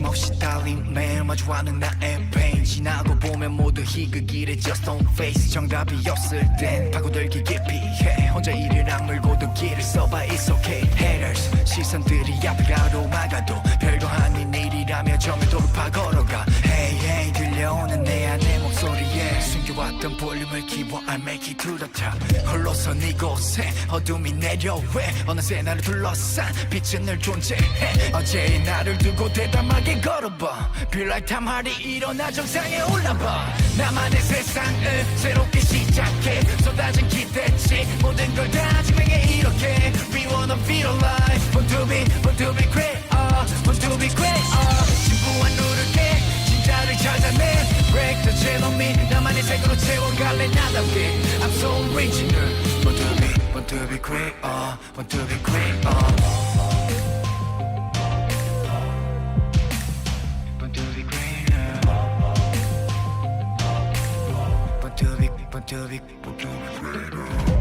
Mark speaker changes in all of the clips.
Speaker 1: 거침없이 달린 매일 마주하는 나의 pain 지나고 보면 모두 희극이래 just don't face 정답이 없을 땐 파고들기 깊이 해 혼자 이를 악물고도 길을 써봐 it's okay haters 시선들이 앞에 가로막아도 별거 아닌 일이라며 정의도로 파걸어가 hey hey 들려오는 내 안의 목소리에 숨겨왔던 볼륨을 키워 I make it to the top 홀로선 이곳에 어둠이 내려외 어느새 나를 둘러싼 빛은 늘 존재해 어제의 나를 두고 대담하게 걸어봐 Feel like 탐할이 일어나 정상에 올라봐 나만의 세상을 새롭게 시작해 쏟아진 기대치 모든 걸 다 증명해 이렇게 We wanna feel alive Want to be great Want to be great 진부한 누를게 진짜를 찾아내 Break the chain 나만의 색으로 채워갈래 나답게 I'm so original Want to be great Want to be great Want to be great Want to be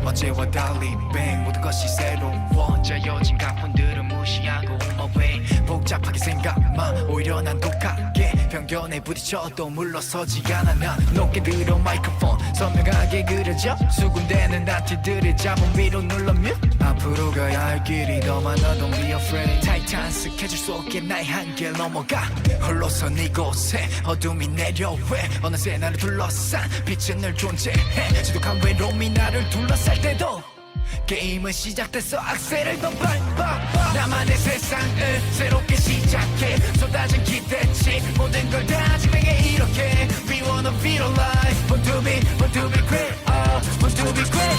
Speaker 1: 어제와 달리 bang 모든 것이 새로워 짜여진 각본들은 무시하고 my way 복잡하게 생각만 오히려 난 독하게 편견에 부딪혀도 물러서지 않아 난 높게 들어 마이크폰 선명하게 그려져 수군대는 나티들을 잡은 위로 눌러 뮤 앞으로 가야 할 길이 더 많아 don't be afraid 타이탄 스케줄 속에 나의 한계를 넘어가 홀로선 이곳에 어둠이 내려외 어느새 나를 둘러싼 빛은 늘 존재해 지독한 외로움이 나를 둘러쌀 때도 게임은 시작됐어 악셀을 더 밟아 나만의 세상을 새롭게 시작해 쏟아진 기대치 모든 걸 다 증명해 이렇게 We wanna feel alive Want to be great Want to be great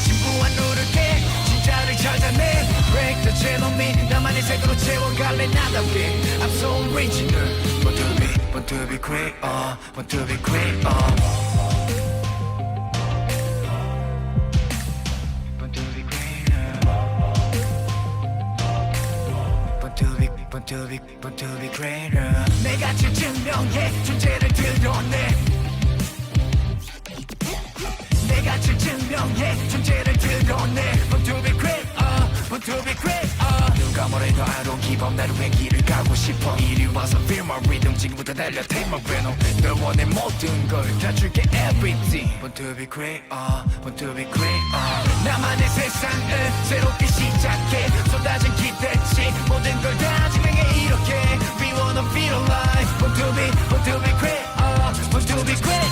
Speaker 1: 진부한 누를게 진짜를 찾아내 Break the chain on me 나만의 색으로 채워갈래 나답게 I'm so original Want to be great Want to be great Want to be greater 내가 질 증명해 존재를 드러내 내가 질 증명해 존재를 드러내 Want to be great Want to be great 누가 뭐래도 I don't give up 나를 왜 길을 가고 싶어 이리 와서 feel my rhythm 지금부터 달려 take my venom 널 원해 모든 걸 다 줄게 everything Want to be great Want to be great 나만의 세상을 새롭게 시작해 쏟아진 기대치 모든 걸 다 증명해 이렇게 We wanna feel alive Want to be great Want to be great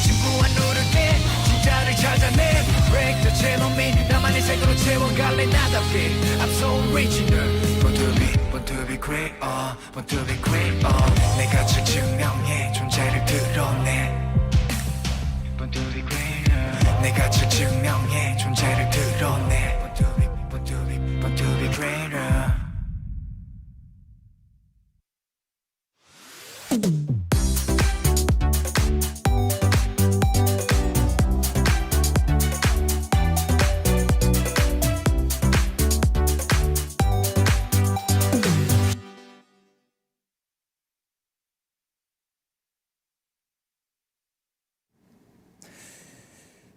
Speaker 1: 진부한 누를게 진짜를 찾아내 Break the chain on me 나만의 색으로 채워갈래 나답게 I'm so original Want to be great Want to be great 내가 질 증명해 존재를 드러내 Want to be greater 내가 질 증명해 존재를 드러내 Want to be greater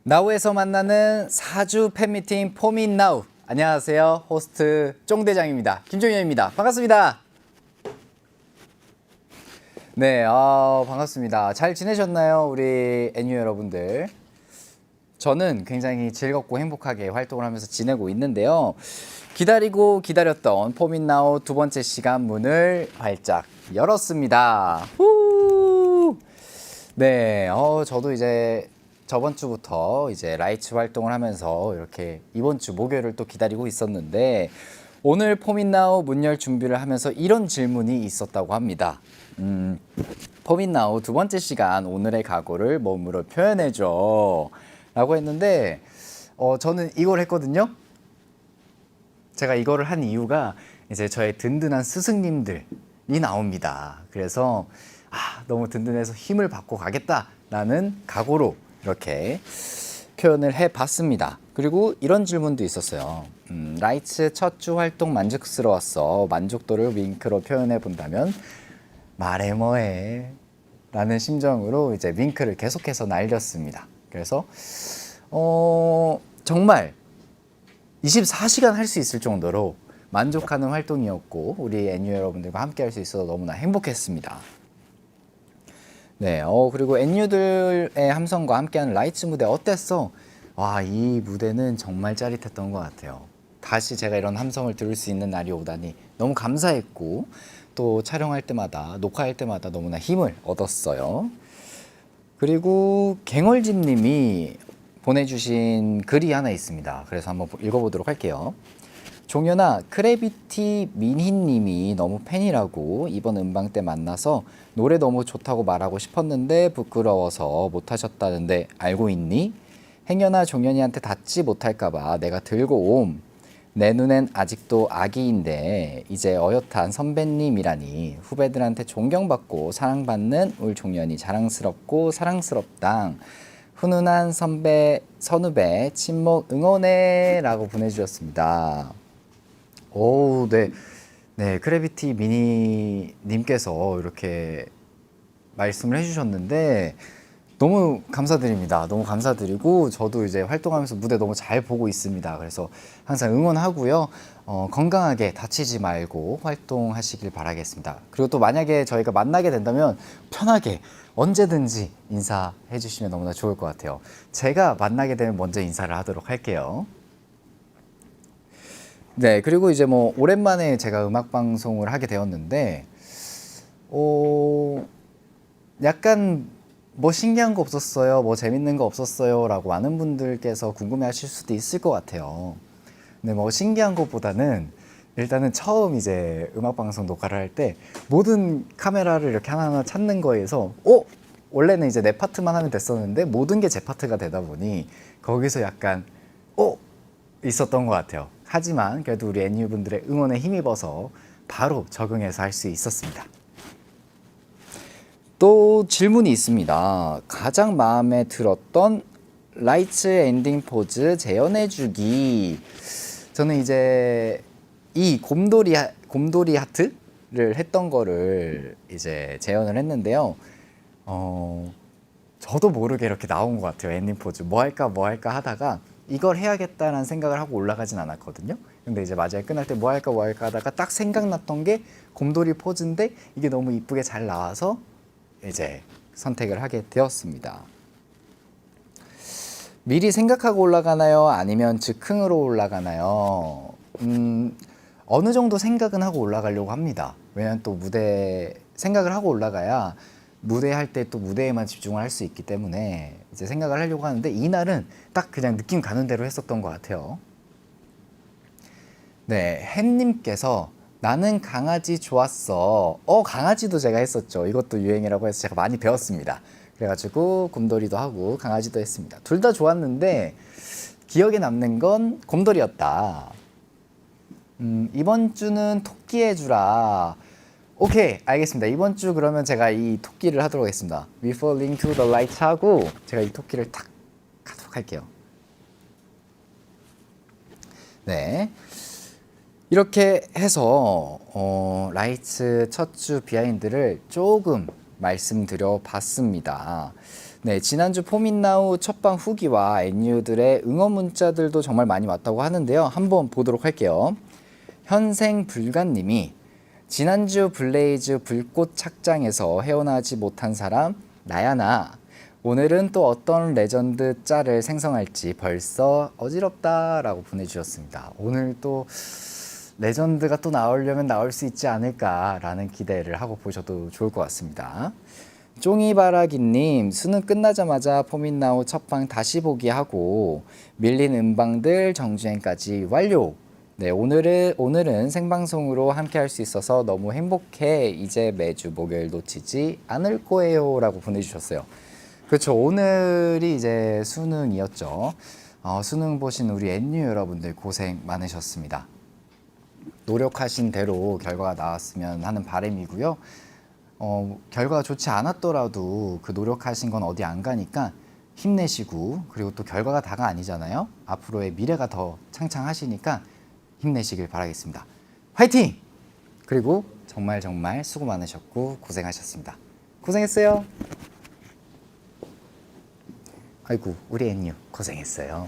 Speaker 2: 나우에서 만나는 4주 팬미팅 포민 나우. 안녕하세요. 호스트 쫑대장입니다. 김종현입니다. 반갑습니다. 네, 반갑습니다. 잘 지내셨나요? 우리 애뉴 여러분들. 저는 굉장히 즐겁고 행복하게 활동을 하면서 지내고 있는데요. 기다리고 기다렸던 포민 나우 두 번째 시간 문을 활짝 열었습니다. 후! 네, 저도 이제 저번 주부터 이제 라이츠 활동을 하면서 이렇게 이번 주 목요일을 또 기다리고 있었는데 오늘 포민나우 문열 준비를 하면서 이런 질문이 있었다고 합니다. 포민나우 두 번째 시간 오늘의 각오를 몸으로 표현해줘 라고 했는데 저는 이걸 했거든요. 제가 이거를 한 이유가 이제 저의 든든한 스승님들이 나옵니다. 그래서 너무 든든해서 힘을 받고 가겠다라는 각오로 이렇게 표현을 해봤습니다. 그리고 이런 질문도 있었어요. 라이츠 첫 주 활동 만족스러웠어. 만족도를 윙크로 표현해 본다면 말해 뭐해 라는 심정으로 이제 윙크를 계속해서 날렸습니다. 그래서 정말 24시간 할 수 있을 정도로 만족하는 활동이었고 우리 NU 여러분들과 함께 할 수 있어서 너무나 행복했습니다. 네, 그리고 NU들의 함성과 함께하는 라이츠 무대 어땠어? 와, 이 무대는 정말 짜릿했던 것 같아요. 다시 제가 이런 함성을 들을 수 있는 날이 오다니 너무 감사했고 또 촬영할 때마다 녹화할 때마다 너무나 힘을 얻었어요. 그리고 갱얼집 님이 보내주신 글이 하나 있습니다. 그래서 한번 읽어보도록 할게요. 종현아, 크래비티 민희 님이 너무 팬이라고 이번 음방 때 만나서 노래 너무 좋다고 말하고 싶었는데 부끄러워서 못하셨다는데 알고 있니? 행여나 종현이한테 닿지 못할까봐 내가 들고 옴. 내 눈엔 아직도 아기인데 이제 어엿한 선배님이라니 후배들한테 존경받고 사랑받는 울 종현이 자랑스럽고 사랑스럽당. 훈훈한 선후배 친목 응원해 라고 보내주셨습니다. 오, 네. 네, 크래비티 미니 님께서 이렇게 말씀을 해주셨는데 너무 감사드립니다. 너무 감사드리고 저도 이제 활동하면서 무대 너무 잘 보고 있습니다. 그래서 항상 응원하고요. 건강하게 다치지 말고 활동하시길 바라겠습니다. 그리고 또 만약에 저희가 만나게 된다면 편하게 언제든지 인사해 주시면 너무나 좋을 것 같아요. 제가 만나게 되면 먼저 인사를 하도록 할게요. 네, 그리고 이제 뭐 오랜만에 제가 음악 방송을 하게 되었는데 약간 뭐 신기한 거 없었어요, 뭐 재밌는 거 없었어요 라고 많은 분들께서 궁금해 하실 수도 있을 것 같아요. 근데 뭐 신기한 것보다는 일단은 처음 이제 음악 방송 녹화를 할 때 모든 카메라를 이렇게 하나하나 찾는 거에서 원래는 이제 내 파트만 하면 됐었는데 모든 게 제 파트가 되다 보니 거기서 약간 있었던 것 같아요. 하지만 그래도 우리 NU 분들의 응원에 힘입어서 바로 적응해서 할 수 있었습니다. 또 질문이 있습니다. 가장 마음에 들었던 라이츠 엔딩 포즈 재현해주기. 저는 이제 이 곰돌이 하트를 했던 거를 이제 재현을 했는데요. 저도 모르게 이렇게 나온 것 같아요. 엔딩 포즈 뭐 할까 하다가 이걸 해야겠다라는 생각을 하고 올라가진 않았거든요. 근데 이제 마지막에 끝날 때 뭐 할까 하다가 딱 생각났던 게 곰돌이 포즈인데 이게 너무 이쁘게 잘 나와서 이제 선택을 하게 되었습니다. 미리 생각하고 올라가나요? 아니면 즉흥으로 올라가나요? 어느 정도 생각은 하고 올라가려고 합니다. 왜냐면 또 생각을 하고 올라가야 무대 할 때 또 무대에만 집중을 할 수 있기 때문에 이제 생각을 하려고 하는데 이날은 딱 그냥 느낌 가는 대로 했었던 것 같아요. 네, 햄님께서 나는 강아지 좋았어. 강아지도 제가 했었죠. 이것도 유행이라고 해서 제가 많이 배웠습니다. 그래가지고 곰돌이도 하고 강아지도 했습니다. 둘 다 좋았는데 기억에 남는 건 곰돌이였다. 이번 주는 토끼 해주라. 오케이, 알겠습니다. 이번 주 그러면 제가 이 토끼를 하도록 하겠습니다. We falling to the light 하고 제가 이 토끼를 탁 하도록 할게요. 네, 이렇게 해서 라이츠 첫 주 비하인드를 조금 말씀드려 봤습니다. 네, 지난주 포민나우 첫방 후기와 NU들의 응원 문자들도 정말 많이 왔다고 하는데요. 한번 보도록 할게요. 현생불가님이 지난주 블레이즈 불꽃 착장에서 헤어나지 못한 사람 나야 나. 오늘은 또 어떤 레전드 짤을 생성할지 벌써 어지럽다 라고 보내주셨습니다. 오늘 또 레전드가 또 나오려면 나올 수 있지 않을까라는 기대를 하고 보셔도 좋을 것 같습니다. 쫑이바라기님, 수능 끝나자마자 포민나우 첫방 다시 보기 하고 밀린 음방들 정주행까지 완료. 네, 오늘은 생방송으로 함께 할 수 있어서 너무 행복해. 이제 매주 목요일 놓치지 않을 거예요 라고 보내주셨어요. 그렇죠, 오늘이 이제 수능이었죠. 수능 보신 우리 NU 여러분들 고생 많으셨습니다. 노력하신 대로 결과가 나왔으면 하는 바람이고요. 결과가 좋지 않았더라도 그 노력하신 건 어디 안 가니까 힘내시고, 그리고 또 결과가 다가 아니잖아요. 앞으로의 미래가 더 창창하시니까 힘내시길 바라겠습니다. 화이팅! 그리고 정말 수고 많으셨고 고생하셨습니다. 고생했어요. 아이고, 우리 NU 고생했어요.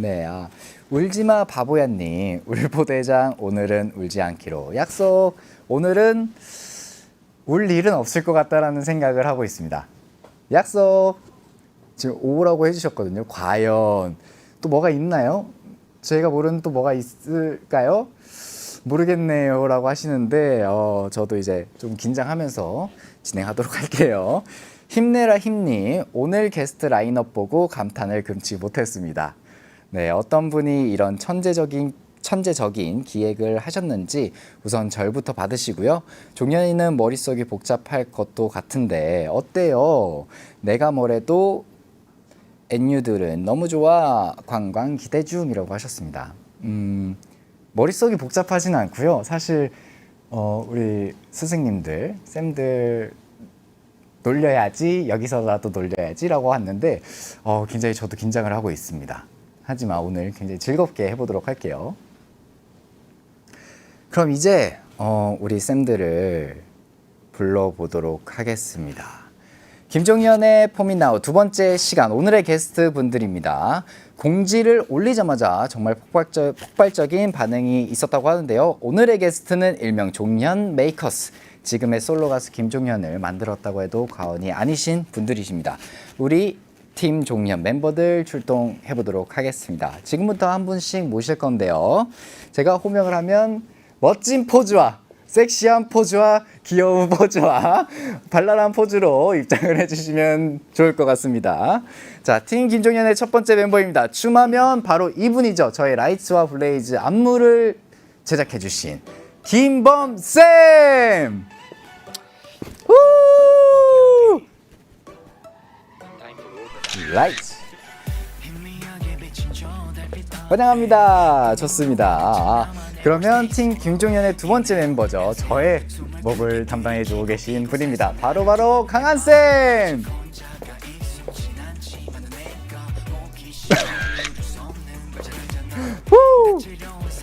Speaker 2: 네, 울지마 바보야님, 울보대장 오늘은 울지 않기로 약속. 오늘은 울 일은 없을 것 같다라는 생각을 하고 있습니다. 약속. 지금 오라고 해주셨거든요. 과연 또 뭐가 있나요? 저희가 모르는 또 뭐가 있을까요? 모르겠네요라고 하시는데 저도 이제 좀 긴장하면서 진행하도록 할게요. 힘내라 힘님, 오늘 게스트 라인업 보고 감탄을 금치 못했습니다. 네, 어떤 분이 이런 천재적인 기획을 하셨는지 우선 절부터 받으시고요. 종현이는 머릿속이 복잡할 것도 같은데 어때요? 내가 뭐래도 NU들은 너무 좋아. 관광 기대 중이라고 하셨습니다. 머릿속이 복잡하진 않고요. 사실 우리 스승님들, 쌤들 놀려야지, 여기서라도 놀려야지라고 하는데 굉장히 저도 긴장을 하고 있습니다. 하지만 오늘 굉장히 즐겁게 해보도록 할게요. 그럼 이제 우리 쌤들을 불러보도록 하겠습니다. 김종현의 포민나우 두 번째 시간, 오늘의 게스트 분들입니다. 공지를 올리자마자 정말 폭발적인 반응이 있었다고 하는데요. 오늘의 게스트는 일명 종현 메이커스, 지금의 솔로 가수 김종현을 만들었다고 해도 과언이 아니신 분들이십니다. 우리 팀 종현 멤버들 출동해 보도록 하겠습니다. 지금부터 한 분씩 모실 건데요. 제가 호명을 하면 멋진 포즈와 섹시한 포즈와 귀여운 포즈와 발랄한 포즈로 입장을 해주시면 좋을 것 같습니다. 자, 팀 김종현의 첫 번째 멤버입니다. 춤하면 바로 이분이죠. 저희 라이츠와 블레이즈 안무를 제작해주신 김범쌤! 우! 라이츠! 환영합니다. 좋습니다. 그러면 팀 김종현의 두 번째 멤버죠. 저의 목을 담당해주고 계신 분입니다. 바로 강한쌤!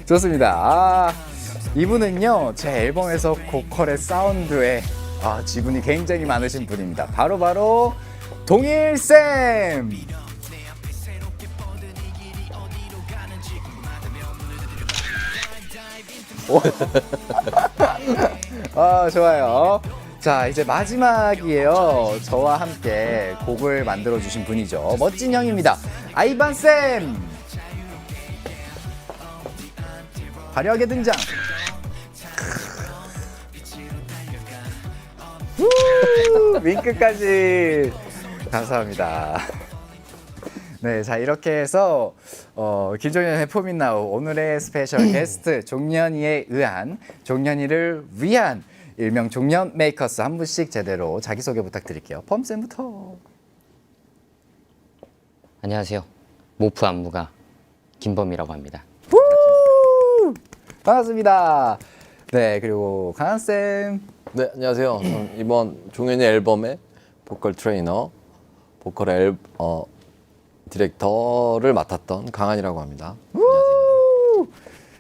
Speaker 2: 좋습니다. 이분은요, 제 앨범에서 보컬의 사운드에 지분이 굉장히 많으신 분입니다. 바로 동일쌤! 좋아요. 자, 이제 마지막이에요. 저와 함께 곡을 만들어주신 분이죠. 멋진 형입니다. 아이반쌤! 화려하게 등장! 윙크까지! 감사합니다. 네, 자 이렇게 해서 김종현의 포민나우 오늘의 스페셜 게스트 종현이에 의한, 종현이를 위한 일명 종현 메이커스 한 분씩 제대로 자기소개 부탁드릴게요. 펌쌤부터.
Speaker 3: 안녕하세요. 모프 안무가 김범이라고 합니다.
Speaker 2: 반갑습니다. 네, 그리고 강한쌤.
Speaker 4: 네, 안녕하세요. 저는 이번 종현이 앨범의 보컬 트레이너, 보컬 디렉터를 맡았던 강한이라고 합니다. 안녕하세요.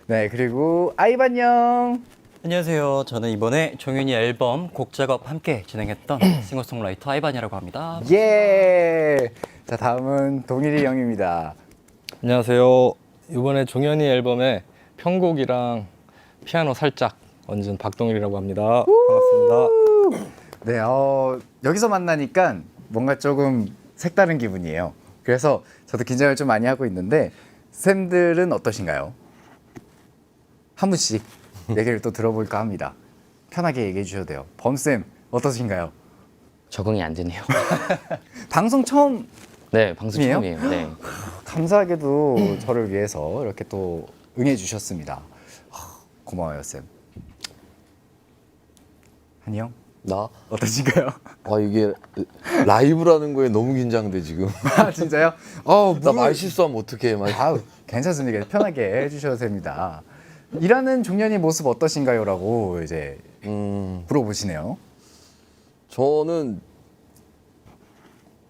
Speaker 2: 네, 그리고 아이반 형.
Speaker 5: 안녕하세요. 저는 이번에 종현이 앨범 곡 작업 함께 진행했던 싱어송라이터 아이반이라고 합니다.
Speaker 2: 예. 자, 다음은 동일이 형입니다.
Speaker 6: 안녕하세요. 이번에 종현이 앨범에 편곡이랑 피아노 살짝 얹은 박동일이라고 합니다. 반갑습니다.
Speaker 2: 네, 여기서 만나니까 뭔가 조금 색다른 기분이에요. 그래서 저도 긴장을 좀 많이 하고 있는데 쌤들은 어떠신가요? 한 분씩 얘기를 또 들어볼까 합니다. 편하게 얘기해 주셔도 돼요. 범쌤 어떠신가요?
Speaker 3: 적응이 안 되네요.
Speaker 2: 방송 처음
Speaker 3: 네, 방송
Speaker 2: 이에요?
Speaker 3: 처음이에요. 네.
Speaker 2: 감사하게도 저를 위해서 이렇게 또 응해 주셨습니다. 고마워요, 쌤. 한이 형
Speaker 4: 나?
Speaker 2: 어떠신가요?
Speaker 4: 이게 라이브라는 거에 너무 긴장돼 지금.
Speaker 2: 진짜요?
Speaker 4: 나 말 실수하면 어떡해.
Speaker 2: 괜찮습니다. 편하게 해주셔도 됩니다. 일하는 종현이 모습 어떠신가요?라고 이제 물어보시네요.
Speaker 4: 저는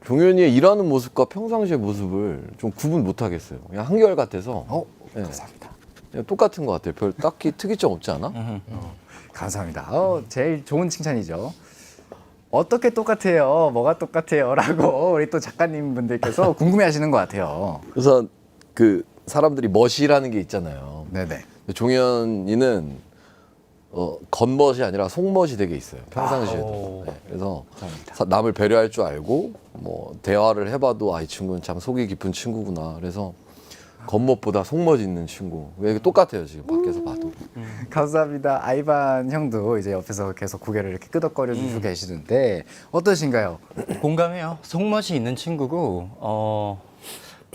Speaker 4: 종현이의 일하는 모습과 평상시의 모습을 좀 구분 못 하겠어요. 그냥 한결같아서. 네.
Speaker 2: 감사합니다.
Speaker 4: 그냥 똑같은 것 같아요. 별 딱히 특이점 없지 않아?
Speaker 2: 감사합니다. 제일 좋은 칭찬이죠. 어떻게 똑같아요? 뭐가 똑같아요? 라고 우리 또 작가님 분들께서 궁금해하시는 것 같아요.
Speaker 4: 그래서 그 사람들이 멋이라는 게 있잖아요.
Speaker 2: 네네.
Speaker 4: 종현이는 겉멋이 아니라 속멋이 되게 있어요. 평상시에도. 네, 그래서 남을 배려할 줄 알고 뭐 대화를 해봐도 이 친구는 참 속이 깊은 친구구나. 그래서 겉멋보다 속멋 있는 친구. 왜 똑같아요 지금 밖에서 봐도.
Speaker 2: 감사합니다. 아이반 형도 이제 옆에서 계속 고개를 이렇게 끄덕거려 주시고 계시는데 어떠신가요?
Speaker 5: 공감해요. 속멋이 있는 친구고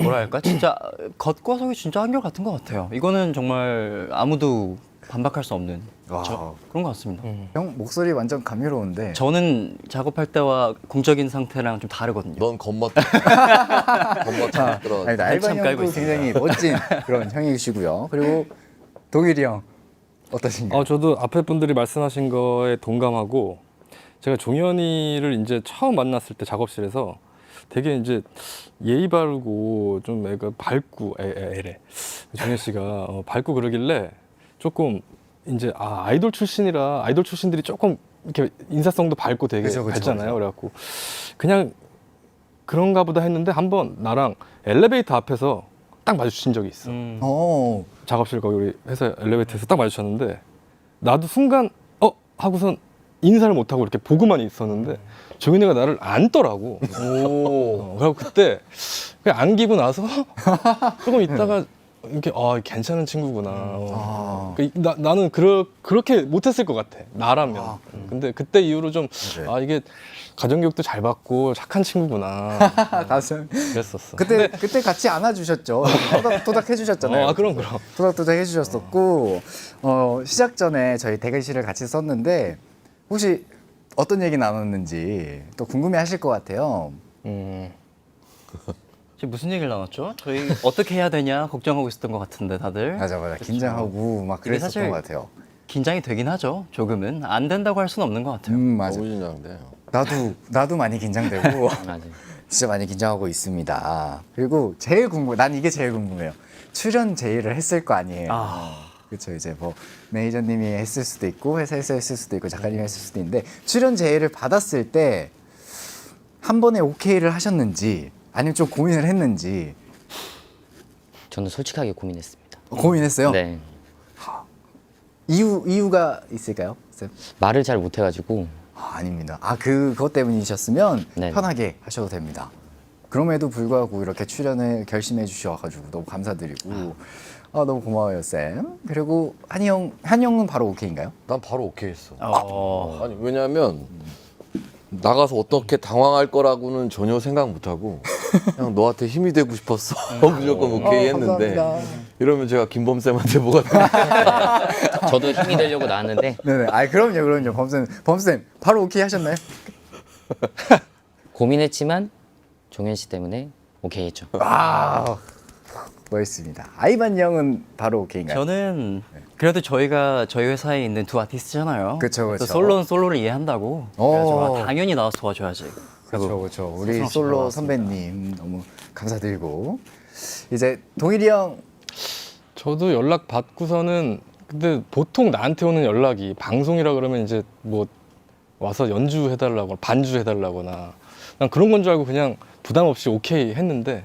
Speaker 5: 뭐랄까 진짜 겉과 속이 진짜 한결같은 것 같아요. 이거는 정말 아무도 반박할 수 없는
Speaker 2: 와.
Speaker 5: 그런 것 같습니다.
Speaker 2: 형 목소리 완전 감미로운데.
Speaker 5: 저는 작업할 때와 공적인 상태랑 좀 다르거든요.
Speaker 4: 넌 겉멋. 겉멋 잘 들어.
Speaker 2: 아니, 아이반
Speaker 5: 한참 깔고
Speaker 2: 형도
Speaker 5: 있습니다.
Speaker 2: 굉장히 멋진 그런 형이시고요. 그리고 동일이 형 어떠신가요?
Speaker 6: 저도 앞에 분들이 말씀하신 거에 동감하고 제가 종현이를 이제 처음 만났을 때 작업실에서 되게 이제 예의 바르고 좀 애가 밝고 애래 종현 씨가 밝고 그러길래 조금 이제 아이돌 출신이라 아이돌 출신들이 조금 이렇게 인사성도 밝고 되게
Speaker 2: 그죠,
Speaker 6: 밝잖아요.
Speaker 2: 그죠.
Speaker 6: 그래갖고 그냥 그런가 보다 했는데 한번 나랑 엘리베이터 앞에서 딱 마주친 적이 있어.
Speaker 2: 어.
Speaker 6: 작업실 거기 우리 회사 엘리베이터에서 딱 마주쳤는데 나도 순간 하고선 인사를 못 하고 이렇게 보고만 있었는데 종현이가 나를 안더라고. 그래서 그때 그냥 안기고 나서 조금 있다가 이렇게 괜찮은 친구구나. 나는 그렇게 못했을 것 같아. 나라면. 근데 그때 이후로 좀 이게 가정교육도 잘 받고 착한 친구구나.
Speaker 2: 가슴.
Speaker 6: 그랬었어.
Speaker 2: 그때 같이 안아주셨죠. 토닥토닥 해주셨잖아요.
Speaker 6: 그럼.
Speaker 2: 토닥토닥 해주셨었고 시작 전에 저희 대기실을 같이 썼는데 혹시 어떤 얘기 나눴는지 또 궁금해하실 것 같아요.
Speaker 5: 지금 무슨 얘기를 나눴죠? 저희 어떻게 해야 되냐 걱정하고 있었던 것 같은데 다들.
Speaker 2: 맞아. 긴장하고 막
Speaker 5: 이게
Speaker 2: 그랬었던
Speaker 5: 사실
Speaker 2: 것 같아요.
Speaker 5: 긴장이 되긴 하죠. 조금은 안 된다고 할 수는 없는 것 같아요.
Speaker 2: 맞아.
Speaker 4: 너무 긴장돼.
Speaker 2: 나도 많이 긴장되고
Speaker 3: 맞아요.
Speaker 2: 진짜 많이 긴장하고 있습니다. 그리고 난 이게 제일 궁금해요. 출연 제의를 했을 거 아니에요. 그렇죠. 이제 뭐 매니저님이 했을 수도 있고 회사에서 했을 수도 있고 작가님이 했을 수도 있는데 출연 제의를 받았을 때 한 번에 오케이를 하셨는지 아니면 좀 고민을 했는지.
Speaker 3: 저는 솔직하게 고민했습니다.
Speaker 2: 고민했어요?
Speaker 3: 네.
Speaker 2: 이유가 있을까요, 쌤?
Speaker 3: 말을 잘 못해가지고
Speaker 2: 아닙니다. 그것 때문이셨으면
Speaker 3: 네.
Speaker 2: 편하게 하셔도 됩니다. 그럼에도 불구하고 이렇게 출연을 결심해 주셔가지고 너무 감사드리고 너무 고마워요, 쌤. 그리고 한형은 바로 오케이인가요?
Speaker 4: 난 바로 오케이 했어.
Speaker 5: 어,
Speaker 4: 아니 왜냐면 나가서 어떻게 당황할 거라고는 전혀 생각 못 하고 그냥 너한테 힘이 되고 싶었어. 무조건 오케이 했는데
Speaker 2: 감사합니다.
Speaker 4: 이러면 제가 김범 쌤한테 뭐가 돼?
Speaker 3: 저도 힘이 되려고 나왔는데
Speaker 2: 네네. 그럼요. 범쌤 바로 오케이 하셨나요?
Speaker 3: 고민했지만 종현 씨 때문에 오케이 했죠.
Speaker 2: 멋있습니다. 아이반 형은 바로 오케이인가요?
Speaker 5: 저는 그래도 저희 회사에 있는 두 아티스트잖아요.
Speaker 2: 그쵸.
Speaker 5: 또 솔로는 솔로를 이해한다고. 그래서 당연히 나와서 도와줘야지.
Speaker 2: 그렇죠. 우리
Speaker 5: 스스럼없이
Speaker 2: 솔로
Speaker 5: 돌아왔습니다.
Speaker 2: 선배님 너무 감사드리고 이제 동일이 형.
Speaker 6: 저도 연락 받고서는 근데 보통 나한테 오는 연락이 방송이라 그러면 이제 뭐 와서 연주해달라거나 반주해달라거나 난 그런 건 줄 알고 그냥 부담 없이 오케이 했는데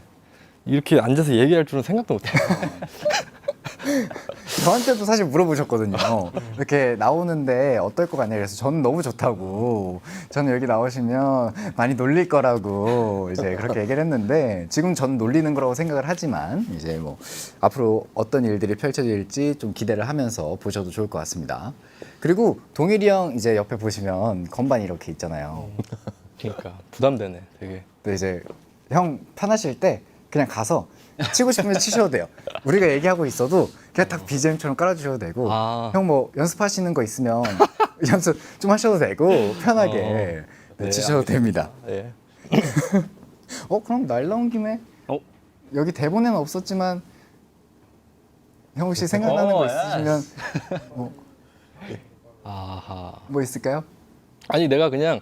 Speaker 6: 이렇게 앉아서 얘기할 줄은 생각도 못했어요.
Speaker 2: 저한테도 사실 물어보셨거든요. 이렇게 나오는데 어떨 것 같냐 그래서 저는 너무 좋다고. 저는 여기 나오시면 많이 놀릴 거라고 이제 그렇게 얘기를 했는데 지금 저는 놀리는 거라고 생각을 하지만 이제 뭐 앞으로 어떤 일들이 펼쳐질지 좀 기대를 하면서 보셔도 좋을 것 같습니다. 그리고 동일이 형 이제 옆에 보시면 건반이 이렇게 있잖아요.
Speaker 6: 그러니까 부담되네 되게.
Speaker 2: 또 이제 형 편하실 때 그냥 가서 치고 싶으면 치셔도 돼요. 우리가 얘기하고 있어도 그냥 딱 BGM처럼 깔아주셔도 되고 형 뭐 연습하시는 거 있으면 연습 좀 하셔도 되고 편하게 치셔도 됩니다.
Speaker 6: 예.
Speaker 2: 그럼 날 나온 김에 여기 대본에는 없었지만 형 혹시 생각나는 거 있으시면 뭐 있을까요?
Speaker 6: 아니 내가 그냥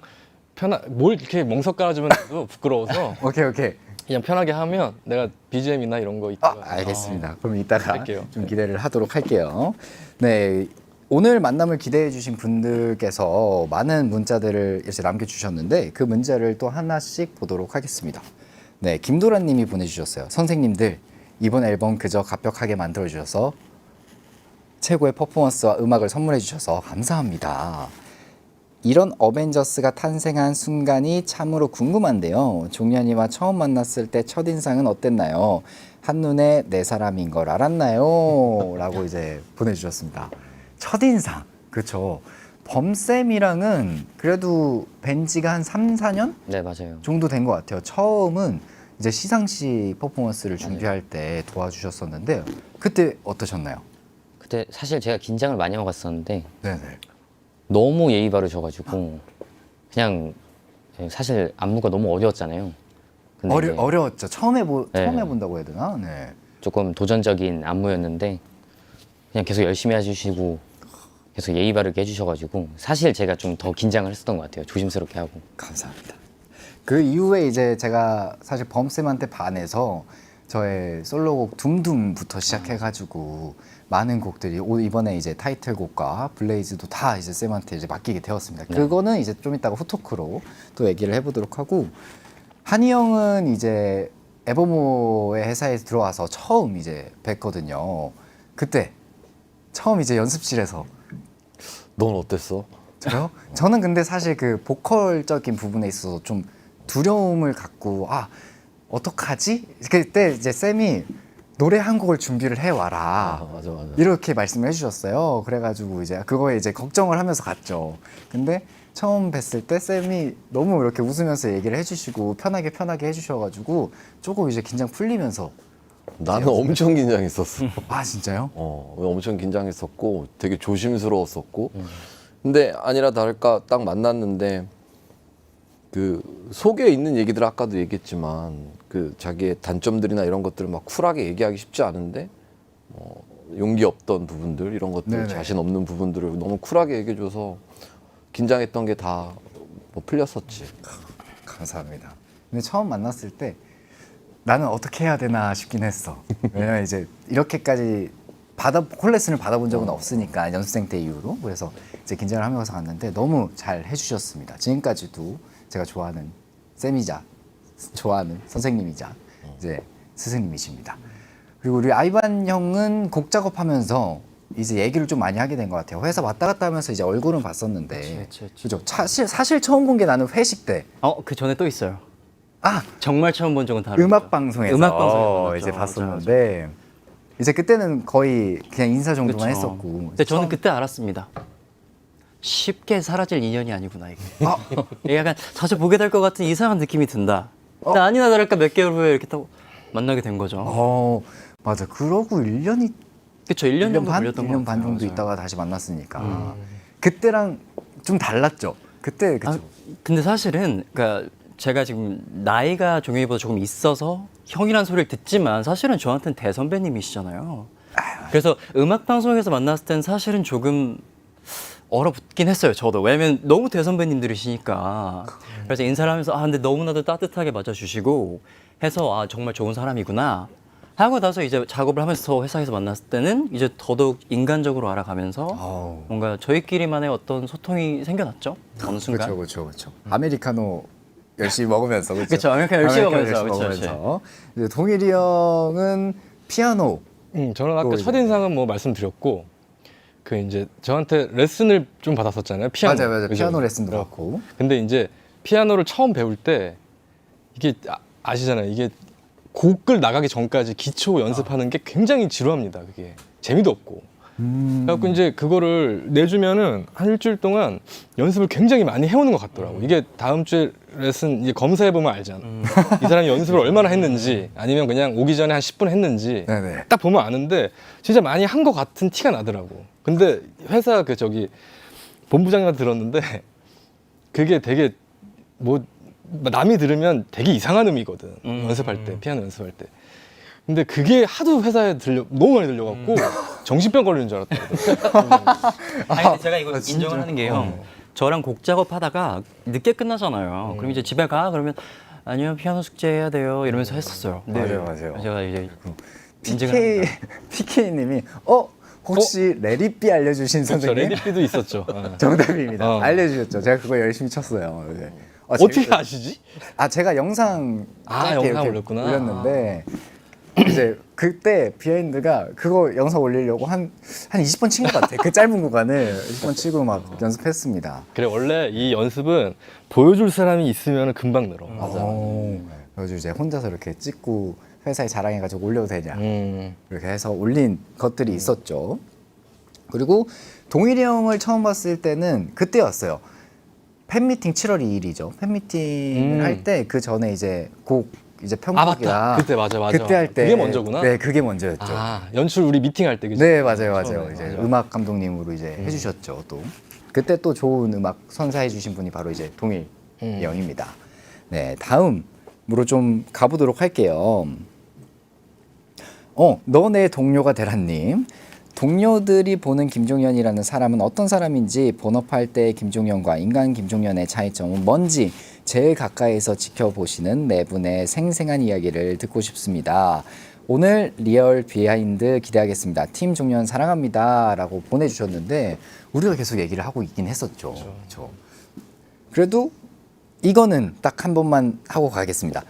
Speaker 6: 뭘 이렇게 멍석 깔아주면 나도 부끄러워서
Speaker 2: 오케이.
Speaker 6: 그냥 편하게 하면 내가 BGM이나 이런 거 있다가
Speaker 2: 알겠습니다. 그럼 이따가
Speaker 6: 할게요.
Speaker 2: 좀 기대를 하도록 할게요. 네. 오늘 만남을 기대해 주신 분들께서 많은 문자들을 이제 남겨주셨는데 그 문자를 또 하나씩 보도록 하겠습니다. 네, 김도란 님이 보내주셨어요. 선생님들, 이번 앨범 그저 갑벽하게 만들어주셔서 최고의 퍼포먼스와 음악을 선물해 주셔서 감사합니다. 이런 어벤져스가 탄생한 순간이 참으로 궁금한데요. 종현이와 처음 만났을 때 첫인상은 어땠나요? 한눈에 내 사람인 걸 알았나요? 라고 이제 보내주셨습니다. 첫인상, 그렇죠. 범쌤이랑은 그래도 뵌 지가 한 3, 4년
Speaker 3: 네, 맞아요.
Speaker 2: 정도 된 것 같아요. 처음은 이제 시상식 퍼포먼스를 준비할 때 도와주셨었는데 그때 어떠셨나요?
Speaker 3: 그때 사실 제가 긴장을 많이 하고 갔었는데
Speaker 2: 네네.
Speaker 3: 너무 예의 바르셔가지고 그냥 사실 안무가 너무 어려웠잖아요. 근데 이제
Speaker 2: 어려웠죠. 처음
Speaker 3: 네.
Speaker 2: 해본다고 해야 되나? 네.
Speaker 3: 조금 도전적인 안무였는데 그냥 계속 열심히 해주시고 계속 예의 바르게 해주셔가지고 사실 제가 좀 더 긴장을 했었던 것 같아요. 조심스럽게 하고.
Speaker 2: 감사합니다. 그 이후에 이제 제가 사실 범쌤한테 반해서 저의 솔로곡 둠둠부터 시작해가지고 많은 곡들이 이번에 이제 타이틀곡과 블레이즈도 다 이제 쌤한테 이제 맡기게 되었습니다. 그거는 이제 좀 이따가 후토크로 또 얘기를 해보도록 하고 한이 형은 이제 에버모의 회사에 들어와서 처음 이제 뵀거든요. 그때 처음 이제 연습실에서
Speaker 4: 넌 어땠어?
Speaker 2: 저요? 저는 근데 사실 그 보컬적인 부분에 있어서 좀 두려움을 갖고 어떡하지? 그때 이제 쌤이 노래 한 곡을 준비를 해 와라.
Speaker 4: 맞아.
Speaker 2: 이렇게 말씀을 해주셨어요. 그래가지고 이제 그거에 이제 걱정을 하면서 갔죠. 근데 처음 뵀을 때 쌤이 너무 이렇게 웃으면서 얘기를 해주시고 편하게 해주셔가지고 조금 이제 긴장 풀리면서
Speaker 4: 나는 엄청 긴장했었어.
Speaker 2: 진짜요?
Speaker 4: 엄청 긴장했었고 되게 조심스러웠었고 근데 아니라 다를까 딱 만났는데 그 속에 있는 얘기들 아까도 얘기했지만 그 자기의 단점들이나 이런 것들을 막 쿨하게 얘기하기 쉽지 않은데 용기 없던 부분들 이런 것들
Speaker 2: 네네.
Speaker 4: 자신 없는 부분들을 너무 쿨하게 얘기해줘서 긴장했던 게 다 풀렸었지.
Speaker 2: 감사합니다. 근데 처음 만났을 때 나는 어떻게 해야 되나 싶긴 했어. 왜냐면 이제 이렇게까지 콜레슨을 받아본 적은 없으니까 연습생 때 이후로 그래서 이제 긴장을 하면서 갔는데 너무 잘 해주셨습니다. 지금까지도 제가 좋아하는 쌤이자 좋아하는 선생님이자 이제 스승님이십니다. 그리고 우리 아이반 형은 곡 작업하면서 이제 얘기를 좀 많이 하게 된 것 같아요. 회사 왔다 갔다 하면서 이제 얼굴은 봤었는데
Speaker 5: 그치.
Speaker 2: 그죠? 사실 처음 본 게 나는 회식 때
Speaker 5: 그 전에 또 있어요.
Speaker 2: 아!
Speaker 5: 정말 처음 본 적은 다르죠.
Speaker 2: 음악 방송에서
Speaker 5: 음악 방송에서
Speaker 2: 이제
Speaker 5: 만났죠.
Speaker 2: 봤었는데 이제 그때는 거의 그냥 인사 정도만
Speaker 5: 그쵸.
Speaker 2: 했었고.
Speaker 5: 근데 저는 그때 알았습니다. 쉽게 사라질 인연이 아니구나 이게.
Speaker 2: 아.
Speaker 5: 이게 약간 자주 보게 될 것 같은 이상한 느낌이 든다. 근데 아니나 다를까 몇 개월 후에 이렇게 딱 만나게 된 거죠.
Speaker 2: 맞아. 그러고 1년이
Speaker 5: 그쵸, 1년 정도
Speaker 2: 1년
Speaker 5: 걸렸던 것
Speaker 2: 반
Speaker 5: 같아요.
Speaker 2: 정도
Speaker 5: 맞아요.
Speaker 2: 있다가 다시 만났으니까 그때랑 좀 달랐죠. 그때 그쵸.
Speaker 5: 근데 사실은 그러니까 제가 지금 나이가 종현이보다 조금 있어서 형이란 소리를 듣지만 사실은 저한테는 대선배님이시잖아요. 그래서 음악 방송에서 만났을 땐 사실은 조금 얼어붙긴 했어요. 저도 왜냐면 너무 대선배님들이시니까. 그래서 인사를 하면서 근데 너무나도 따뜻하게 맞아주시고 해서 정말 좋은 사람이구나 하고 나서 이제 작업을 하면서 회사에서 만났을 때는 이제 더더욱 인간적으로 알아가면서 뭔가 저희끼리만의 어떤 소통이 생겨났죠. 어느 순간.
Speaker 2: 그렇죠. 아메리카노 열심히 먹으면서
Speaker 5: 그쵸, 아메리카노 열심히 먹으면서,
Speaker 2: 먹으면서. 이제 동일이 형은 피아노.
Speaker 6: 저는 아까
Speaker 2: 또
Speaker 6: 첫인상은 뭐 말씀드렸고 그 이제 저한테 레슨을 좀 받았었잖아요. 피아노.
Speaker 2: 맞아요.
Speaker 6: 그죠?
Speaker 2: 피아노 레슨도 받고.
Speaker 6: 근데 이제 피아노를 처음 배울 때 이게 아시잖아요. 이게 곡을 나가기 전까지 기초 연습하는 게 굉장히 지루합니다. 그게 재미도 없고. 그래갖고 이제 그거를 내주면은 한 일주일 동안 연습을 굉장히 많이 해오는 것 같더라고. 이게 다음 주에 레슨 이제 검사해 보면 알잖아. 이 사람이 연습을 얼마나 했는지 아니면 그냥 오기 전에 한 10분 했는지
Speaker 2: 네네.
Speaker 6: 딱 보면 아는데 진짜 많이 한 것 같은 티가 나더라고. 근데 회사 그 저기 본부장님한테 들었는데 그게 되게 뭐 남이 들으면 되게 이상한 음이거든. 연습할 때 피아노 연습할 때. 근데 그게 하도 회사에 너무 많이 들려갖고 정신병 걸리는 줄 알았다.
Speaker 5: 근데 제가 이거 인정을 하는 게요. 저랑 곡 작업하다가 늦게 끝나잖아요. 그럼 이제 집에 가 그러면 아니요 피아노 숙제 해야 돼요 이러면서 했었어요.
Speaker 2: 맞아요.
Speaker 5: 제가 이제 인증을 합니다.
Speaker 2: PK님이 혹시 레디비 알려주신
Speaker 6: 그렇죠.
Speaker 2: 선생님?
Speaker 6: 레디피도 있었죠.
Speaker 2: 정답입니다.
Speaker 6: 어.
Speaker 2: 알려주셨죠. 제가 그거 열심히 쳤어요. 네.
Speaker 6: 어떻게 아시지?
Speaker 2: 제가 영상 짧게
Speaker 6: 영상
Speaker 2: 이렇게
Speaker 6: 올렸구나.
Speaker 2: 올렸는데 이제 그때 비하인드가 그거 영상 올리려고 한 20번 친 것 같아. 그 짧은 구간을 20번 치고 막 연습했습니다.
Speaker 6: 그래 원래 이 연습은 보여줄 사람이 있으면 금방 늘어.
Speaker 2: 그래서 이제 혼자서 이렇게 찍고 회사에 자랑해가지고 올려도 되냐 이렇게 해서 올린 것들이 있었죠. 그리고 동일이 형을 처음 봤을 때는 그때였어요. 팬미팅 7월 2일이죠. 팬미팅을 할 때 그 전에 이제 곡 이제 편곡이랑
Speaker 6: 맞다. 그때 맞아.
Speaker 2: 그때 할 때
Speaker 6: 그게 먼저구나.
Speaker 2: 네, 그게 먼저였죠.
Speaker 6: 아 연출 우리 미팅 할 때 그죠?
Speaker 2: 네, 맞아요.
Speaker 6: 처음에,
Speaker 2: 이제
Speaker 6: 맞아.
Speaker 2: 음악 감독님으로 이제 해주셨죠. 또 그때 또 좋은 음악 선사해주신 분이 바로 이제 동일 형입니다. 네, 다음으로 좀 가보도록 할게요. 너네 동료가 되라님. 동료들이 보는 김종현이라는 사람은 어떤 사람인지, 본업할 때 김종현과 인간 김종현의 차이점은 뭔지 제일 가까이서 지켜보시는 네 분의 생생한 이야기를 듣고 싶습니다. 오늘 리얼 비하인드 기대하겠습니다. 팀 종현 사랑합니다 라고 보내주셨는데 우리가 계속 얘기를 하고 있긴 했었죠. 그렇죠. 그래도 이거는 딱 한 번만 하고 가겠습니다.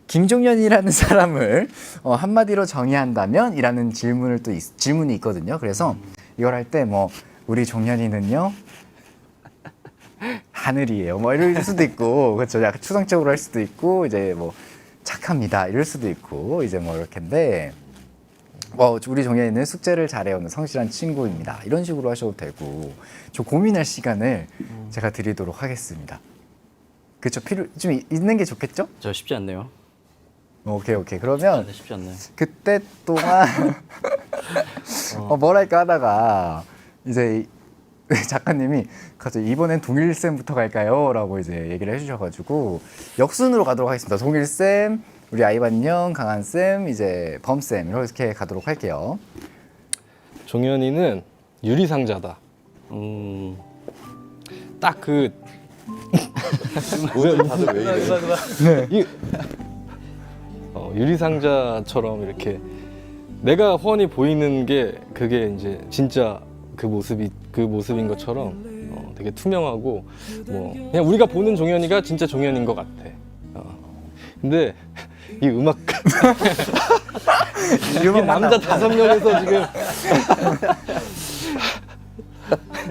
Speaker 2: 김종현이라는 사람을 한마디로 정의한다면? 이라는 질문이 있거든요. 그래서 이걸 할 때 뭐 우리 종현이는요 하늘이에요. 뭐 이럴 수도 있고, 그렇죠. 약간 추상적으로 할 수도 있고, 이제 뭐 착합니다 이럴 수도 있고, 이제 뭐 이렇게인데 우리 종현이는 숙제를 잘해오는 성실한 친구입니다. 이런 식으로 하셔도 되고, 좀 고민할 시간을 제가 드리도록 하겠습니다. 그렇죠. 좀 있는 게 좋겠죠?
Speaker 5: 저 쉽지 않네요.
Speaker 2: 오케이. 그러면
Speaker 5: 쉽지 않네.
Speaker 2: 그때 동안 뭐랄까 하다가 이제 작가님이 갑자기 이번엔 동일쌤부터 갈까요? 라고 이제 얘기를 해주셔가지고 역순으로 가도록 하겠습니다. 동일쌤, 우리 아이반 형, 강한쌤, 이제 범쌤 이렇게 가도록 할게요.
Speaker 6: 종현이는 유리상자다. 딱 그
Speaker 4: 오늘 다들 왜 이래?
Speaker 6: 유리상자처럼 이렇게 내가 훤히 보이는 게 그게 이제 진짜 그 모습인 것처럼 되게 투명하고 뭐 그냥 우리가 보는 종현이가 진짜 종현인 것 같아. 근데 이 음악 이 남자 5명에서 지금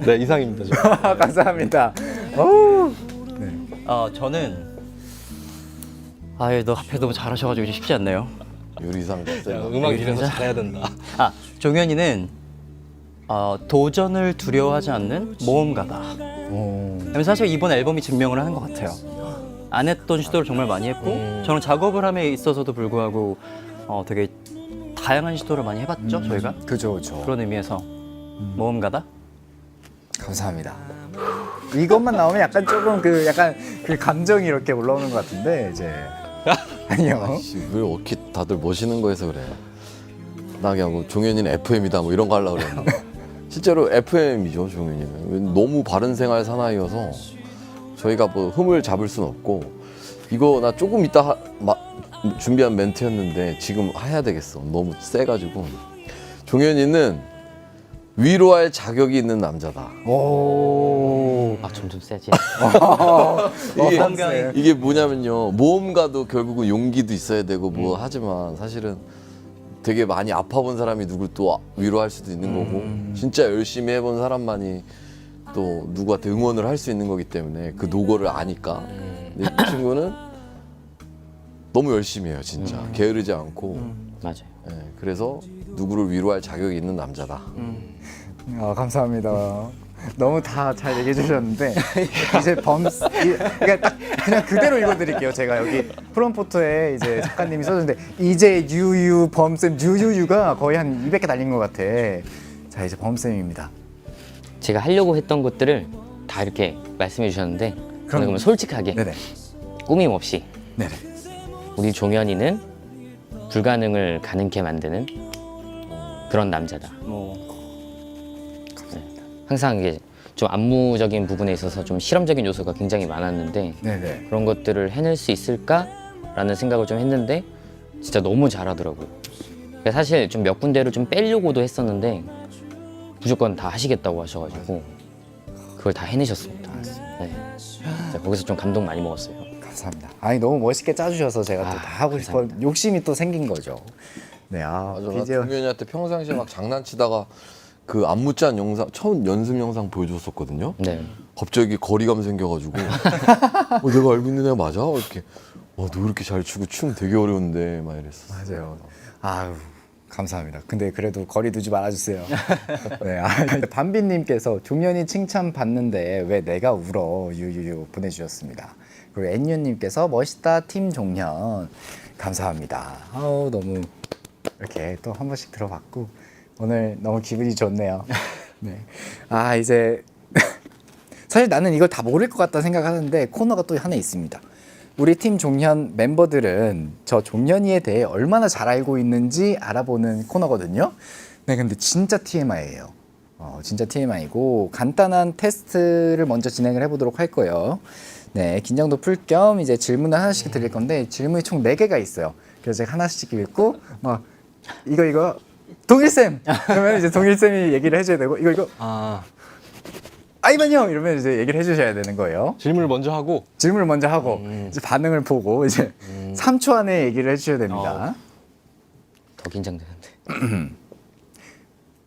Speaker 6: 네 이상입니다. 저.
Speaker 2: 감사합니다.
Speaker 5: 저는 너 앞에 너무 잘하셔가지고 이제 쉽지 않네요.
Speaker 4: 유리상자.
Speaker 6: 야, 음악 이래서 잘해야 된다.
Speaker 5: 종현이는 도전을 두려워하지 않는 모험가다. 사실 이번 앨범이 증명을 하는 것 같아요. 안 했던 시도를 정말 많이 했고, 저는 작업을 함에 있어서도 불구하고 되게 다양한 시도를 많이 해봤죠, 저희가.
Speaker 2: 그죠.
Speaker 5: 그런 의미에서 모험가다.
Speaker 2: 감사합니다. 이것만 나오면 약간 조금 그 감정이 이렇게 올라오는 것 같은데 이제 아니요.
Speaker 4: 왜 어떻게 다들 멋있는 거 해서 그래? 나 그냥 뭐 종현이는 FM이다 뭐 이런 거 하려고 그랬는데 실제로 FM이죠 종현이는. 너무 바른 생활 사나이여서 저희가 뭐 흠을 잡을 순 없고, 이거 나 조금 이따 준비한 멘트였는데 지금 해야 되겠어. 너무 세가지고. 종현이는 위로할 자격이 있는 남자다.
Speaker 2: 오.
Speaker 3: 점점 세지.
Speaker 4: 이게 뭐냐면요, 모험가도 결국은 용기도 있어야 되고 뭐 하지만 사실은 되게 많이 아파본 사람이 누굴 또 위로할 수도 있는 거고, 진짜 열심히 해본 사람만이 또 누구한테 응원을 할 수 있는 거기 때문에 그 노고를 아니까. 근데 이 친구는 너무 열심히 해요 진짜. 게으르지 않고.
Speaker 3: 맞아요.
Speaker 4: 그래서 누구를 위로할 자격이 있는 남자다.
Speaker 2: 감사합니다. 너무 다 잘 얘기해 주셨는데 이제 그러니까 딱 그냥 그대로 읽어드릴게요. 제가 여기 프롬포트에 이제 작가님이 써주는데 이제 유유 범쌤 유유유가 거의 한 200개 달린 것 같아. 자 이제 범쌤입니다.
Speaker 3: 제가 하려고 했던 것들을 다 이렇게 말씀해 주셨는데, 그러면 솔직하게
Speaker 2: 네네.
Speaker 3: 꾸밈 없이
Speaker 2: 네네.
Speaker 3: 우리 종현이는 불가능을 가능케 만드는 그런 남자다. 항상 이게 좀 안무적인 부분에 있어서 좀 실험적인 요소가 굉장히 많았는데,
Speaker 2: 네네.
Speaker 3: 그런 것들을 해낼 수 있을까라는 생각을 좀 했는데 진짜 너무 잘하더라고요. 사실 좀 몇 군데를 좀 빼려고도 했었는데 무조건 다 하시겠다고 하셔가지고 그걸 다 해내셨습니다. 네. 진짜 거기서 좀 감동 많이 먹었어요.
Speaker 2: 감사합니다. 아니 너무 멋있게 짜주셔서 제가 또 다 하고 싶어 욕심이 또 생긴 거죠. 네, 아,
Speaker 4: 맞아. 나
Speaker 2: BJ
Speaker 4: 종현이한테 평상시에 막 장난치다가 그 안무짠 영상 처음 연습 영상 보여줬었거든요.
Speaker 3: 네.
Speaker 4: 갑자기 거리감 생겨가지고 내가 알고 있는 애가 맞아? 이렇게 너 이렇게 잘 추고 춤 되게 어려운데 막 이랬어.
Speaker 2: 맞아요. 아유, 감사합니다. 근데 그래도 거리 두지 말아주세요. 네, 반비님께서 종현이 칭찬 받는데 왜 내가 울어 유유유 보내주셨습니다. 그리고 엔유님께서 멋있다 팀 종현 감사합니다. 아우 너무 이렇게 또 한 번씩 들어봤고 오늘 너무 기분이 좋네요. 네, 아 이제 사실 나는 이걸 다 모를 것 같다 생각하는데 코너가 또 하나 있습니다. 우리 팀 종현 멤버들은 저 종현이에 대해 얼마나 잘 알고 있는지 알아보는 코너거든요. 네, 근데 진짜 TMI예요. 진짜 TMI고 간단한 테스트를 먼저 진행을 해보도록 할 거예요. 네, 긴장도 풀 겸 이제 질문을 하나씩 드릴 건데 질문이 총 4개가 있어요. 그래서 제가 하나씩 읽고 막 이거 동일쌤 그러면 이제 동일쌤이 얘기를 해줘야 되고 이거 아이반 형 이러면 이제 얘기를 해주셔야 되는 거예요.
Speaker 6: 질문을 먼저 하고
Speaker 2: 질문을 먼저 하고 이제 반응을 보고 이제 3초 안에 얘기를 해주셔야 됩니다.
Speaker 3: 더 긴장되는데.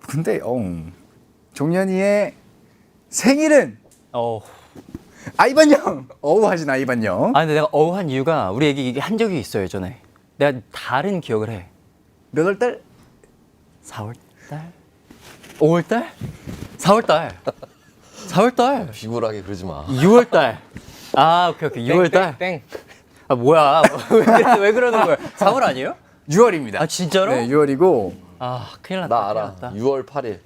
Speaker 2: 근데 종현이의 생일은 아이반 형 하신 아이반 형.
Speaker 5: 아 근데 내가 어우한 이유가 우리 얘기 한 적이 있어요 예전에. 내가 다른 기억을 해.
Speaker 2: 몇 월 달?
Speaker 5: 4월 달? 5월 달? 4월 달. 4월 달.
Speaker 4: 비굴하게 그러지 마.
Speaker 5: 6월 달. 아 오케이 6월 달.
Speaker 6: 땡.
Speaker 5: 아 뭐야? 왜 그러는 거야? 4월 아니에요?
Speaker 2: 6월입니다.
Speaker 5: 아 진짜로?
Speaker 2: 네, 6월이고
Speaker 5: 아 큰일 났다.
Speaker 4: 나 알아.
Speaker 5: 큰일 났다.
Speaker 4: 6월 8일.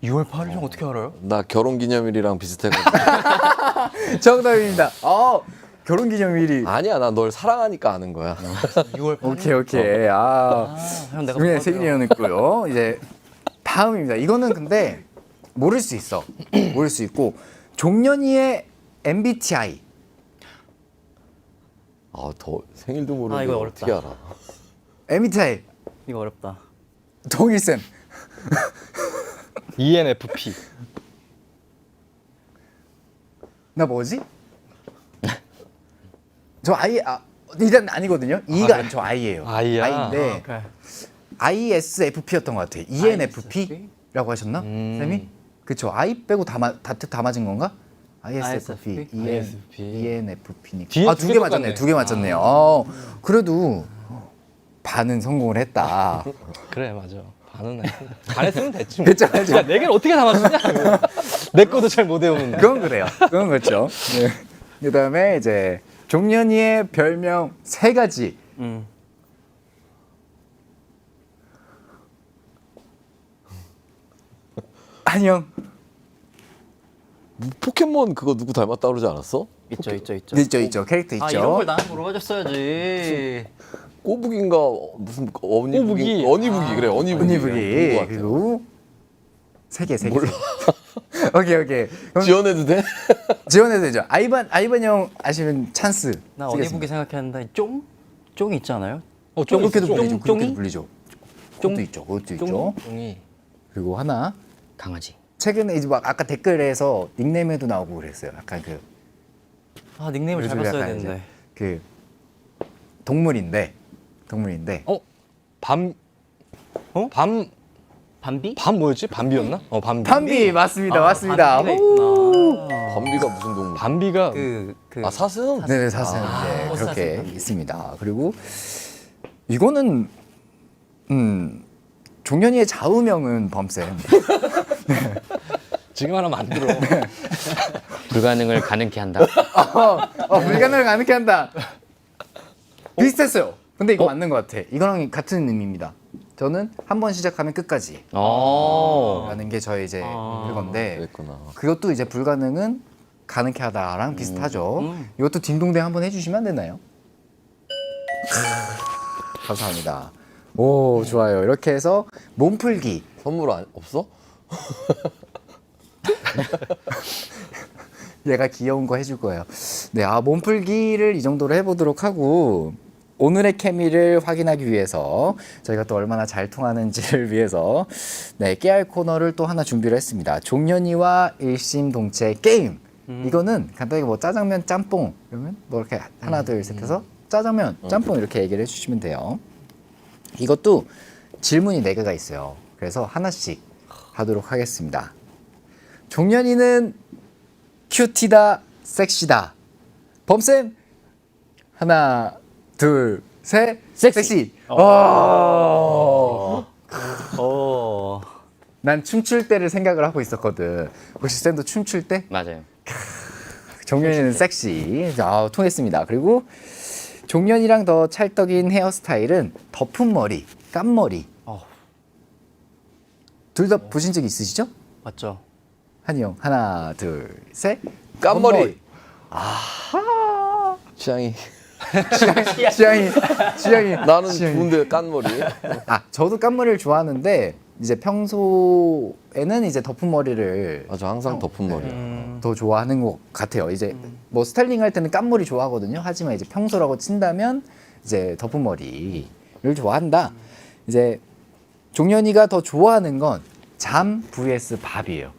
Speaker 5: 6월 8일 형 어떻게 알아요?
Speaker 4: 나 결혼기념일이랑 비슷해가지고.
Speaker 2: 정답입니다. 결혼기념일이
Speaker 4: 아니야, 나 널 사랑하니까 아는 거야.
Speaker 5: 6월 8일.
Speaker 2: 오케이.
Speaker 5: 형 내가
Speaker 2: 종현의
Speaker 5: 뭐
Speaker 2: 생일이었고요. 이제 다음입니다. 이거는 근데 모를 수 있어. 모를 수 있고 종현이의 MBTI.
Speaker 4: 더 생일도 모르고
Speaker 5: 이거
Speaker 4: 어떻게
Speaker 5: 어렵다.
Speaker 4: 알아?
Speaker 2: MBTI
Speaker 5: 이거 어렵다.
Speaker 2: 동일쌤.
Speaker 6: ENFP.
Speaker 2: 나 뭐지? 저 일단 아니거든요. E가 저 I예요.
Speaker 6: I야?
Speaker 2: I인데
Speaker 5: 오케이.
Speaker 2: ISFP였던 것 같아요. ENFP라고 하셨나? 쌤이? 그쵸. I 빼고 다 맞은 건가? ISFP,
Speaker 6: ISFP.
Speaker 2: ENFP니까.
Speaker 6: 뒤에
Speaker 2: 두
Speaker 6: 개
Speaker 2: 개 맞았네.
Speaker 6: 똑같네.
Speaker 2: 두 개 맞췄네요. 그래도 반은 성공을 했다.
Speaker 6: 그래 맞아. 반 했으면 됐지. 뭐.
Speaker 2: 그쵸, 그쵸.
Speaker 6: 야, 4개를 어떻게 다 맞추냐? 내 것도 잘 못 외우는데.
Speaker 2: 그건 그래요. 그건 그렇죠. 네. 그다음에 이제 종현이의 별명 3가지. 안녕.
Speaker 4: 포켓몬 그거 누구 닮았다 그러지 않았어?
Speaker 2: 있죠. 캐릭터 있죠.
Speaker 5: 아 이런 걸 나한테 물어봐줬어야지.
Speaker 4: 꼬북인가 무슨
Speaker 6: 꼬부기.
Speaker 4: 어니부기 그래 어니부기.
Speaker 2: 언니부기 그리고 3개. 몰라. 오케이. 그럼
Speaker 4: 지원해도 돼?
Speaker 2: 지원해도 되죠. 아이반 형 아시면 찬스.
Speaker 5: 나
Speaker 2: 쓰겠습니다.
Speaker 5: 어디보기 생각했는데 쫑 있지 않아요?
Speaker 6: 좀
Speaker 2: 그렇게도
Speaker 6: 있어, 좀.
Speaker 2: 불리죠.
Speaker 5: 쫑이?
Speaker 2: 그렇게도 불리죠. 그것도 있죠. 그것도 있죠.
Speaker 6: 종이.
Speaker 2: 그리고 하나
Speaker 3: 강아지.
Speaker 2: 최근에 이제 막 아까 댓글에서 닉네임에도 나오고 그랬어요. 약간 그
Speaker 5: 아 닉네임을 잘
Speaker 2: 요즘
Speaker 5: 봤어야
Speaker 2: 약간 이제
Speaker 5: 되는데.
Speaker 2: 그 동물인데
Speaker 6: 밤
Speaker 5: 밤비?
Speaker 6: 뭐였지? 밤비였나? 밤비.
Speaker 2: 밤비 맞습니다. 맞습니다.
Speaker 5: 밤비가 있구나.
Speaker 4: 밤비가 무슨 동물?
Speaker 6: 밤비가
Speaker 5: 그
Speaker 4: 사슴?
Speaker 2: 네네 사슴 그렇게 있습니다. 그리고 이거는 종현이의 좌우명은 범쌤.
Speaker 6: 지금 하나 만들어.
Speaker 3: 불가능을 가능케 한다.
Speaker 2: 불가능을 가능케 한다. 비슷했어요. 근데 이거 맞는 것 같아. 이거랑 같은 의미입니다. 저는 한 번 시작하면 끝까지 라는 게 저의 이제 그건데
Speaker 4: 그랬구나.
Speaker 2: 그것도 이제 불가능은 가능케 하다랑 비슷하죠. 이것도 딩동댕 한번 해주시면 안 되나요? 감사합니다. 오 좋아요. 이렇게 해서 몸풀기.
Speaker 4: 선물 없어?
Speaker 2: 얘가 귀여운 거 해줄 거예요. 네, 몸풀기를 이 정도로 해보도록 하고 오늘의 케미를 확인하기 위해서 저희가 또 얼마나 잘 통하는지를 위해서 깨알 코너를 또 하나 준비를 했습니다. 종현이와 일심동체 게임. 이거는 간단하게 뭐 짜장면, 짬뽕 그러면 뭐 이렇게 하나 둘 셋 해서 짜장면, 짬뽕 이렇게 얘기를 해주시면 돼요. 이것도 질문이 4개가 있어요. 그래서 하나씩 하도록 하겠습니다. 종현이는 큐티다, 섹시다. 범쌤 하나, 둘, 셋. 섹시.
Speaker 5: 어.
Speaker 2: 난 춤출 때를 생각을 하고 있었거든. 혹시 쌤도 춤출 때?
Speaker 3: 맞아요.
Speaker 2: 종현이는 섹시. 자, 통했습니다. 그리고 종현이랑 더 찰떡인 헤어스타일은 덮은 머리, 깐머리. 둘 다 보신 적 있으시죠?
Speaker 5: 맞죠?
Speaker 2: 한이 형 하나, 둘, 셋.
Speaker 4: 깐머리. 취향이.
Speaker 2: 취향이.
Speaker 4: 나는
Speaker 2: 취향이.
Speaker 4: 좋은데 깐머리.
Speaker 2: 아, 저도 깐머리를 좋아하는데 이제 평소에는 이제 덮은 머리를
Speaker 4: 아, 저 항상 덮은 머리야.
Speaker 2: 더 좋아하는 것 같아요. 이제 뭐 스타일링 할 때는 깐머리 좋아하거든요. 하지만 이제 평소라고 친다면 이제 덮은 머리를 좋아한다. 이제 종현이가 더 좋아하는 건 잠 vs 밥이에요.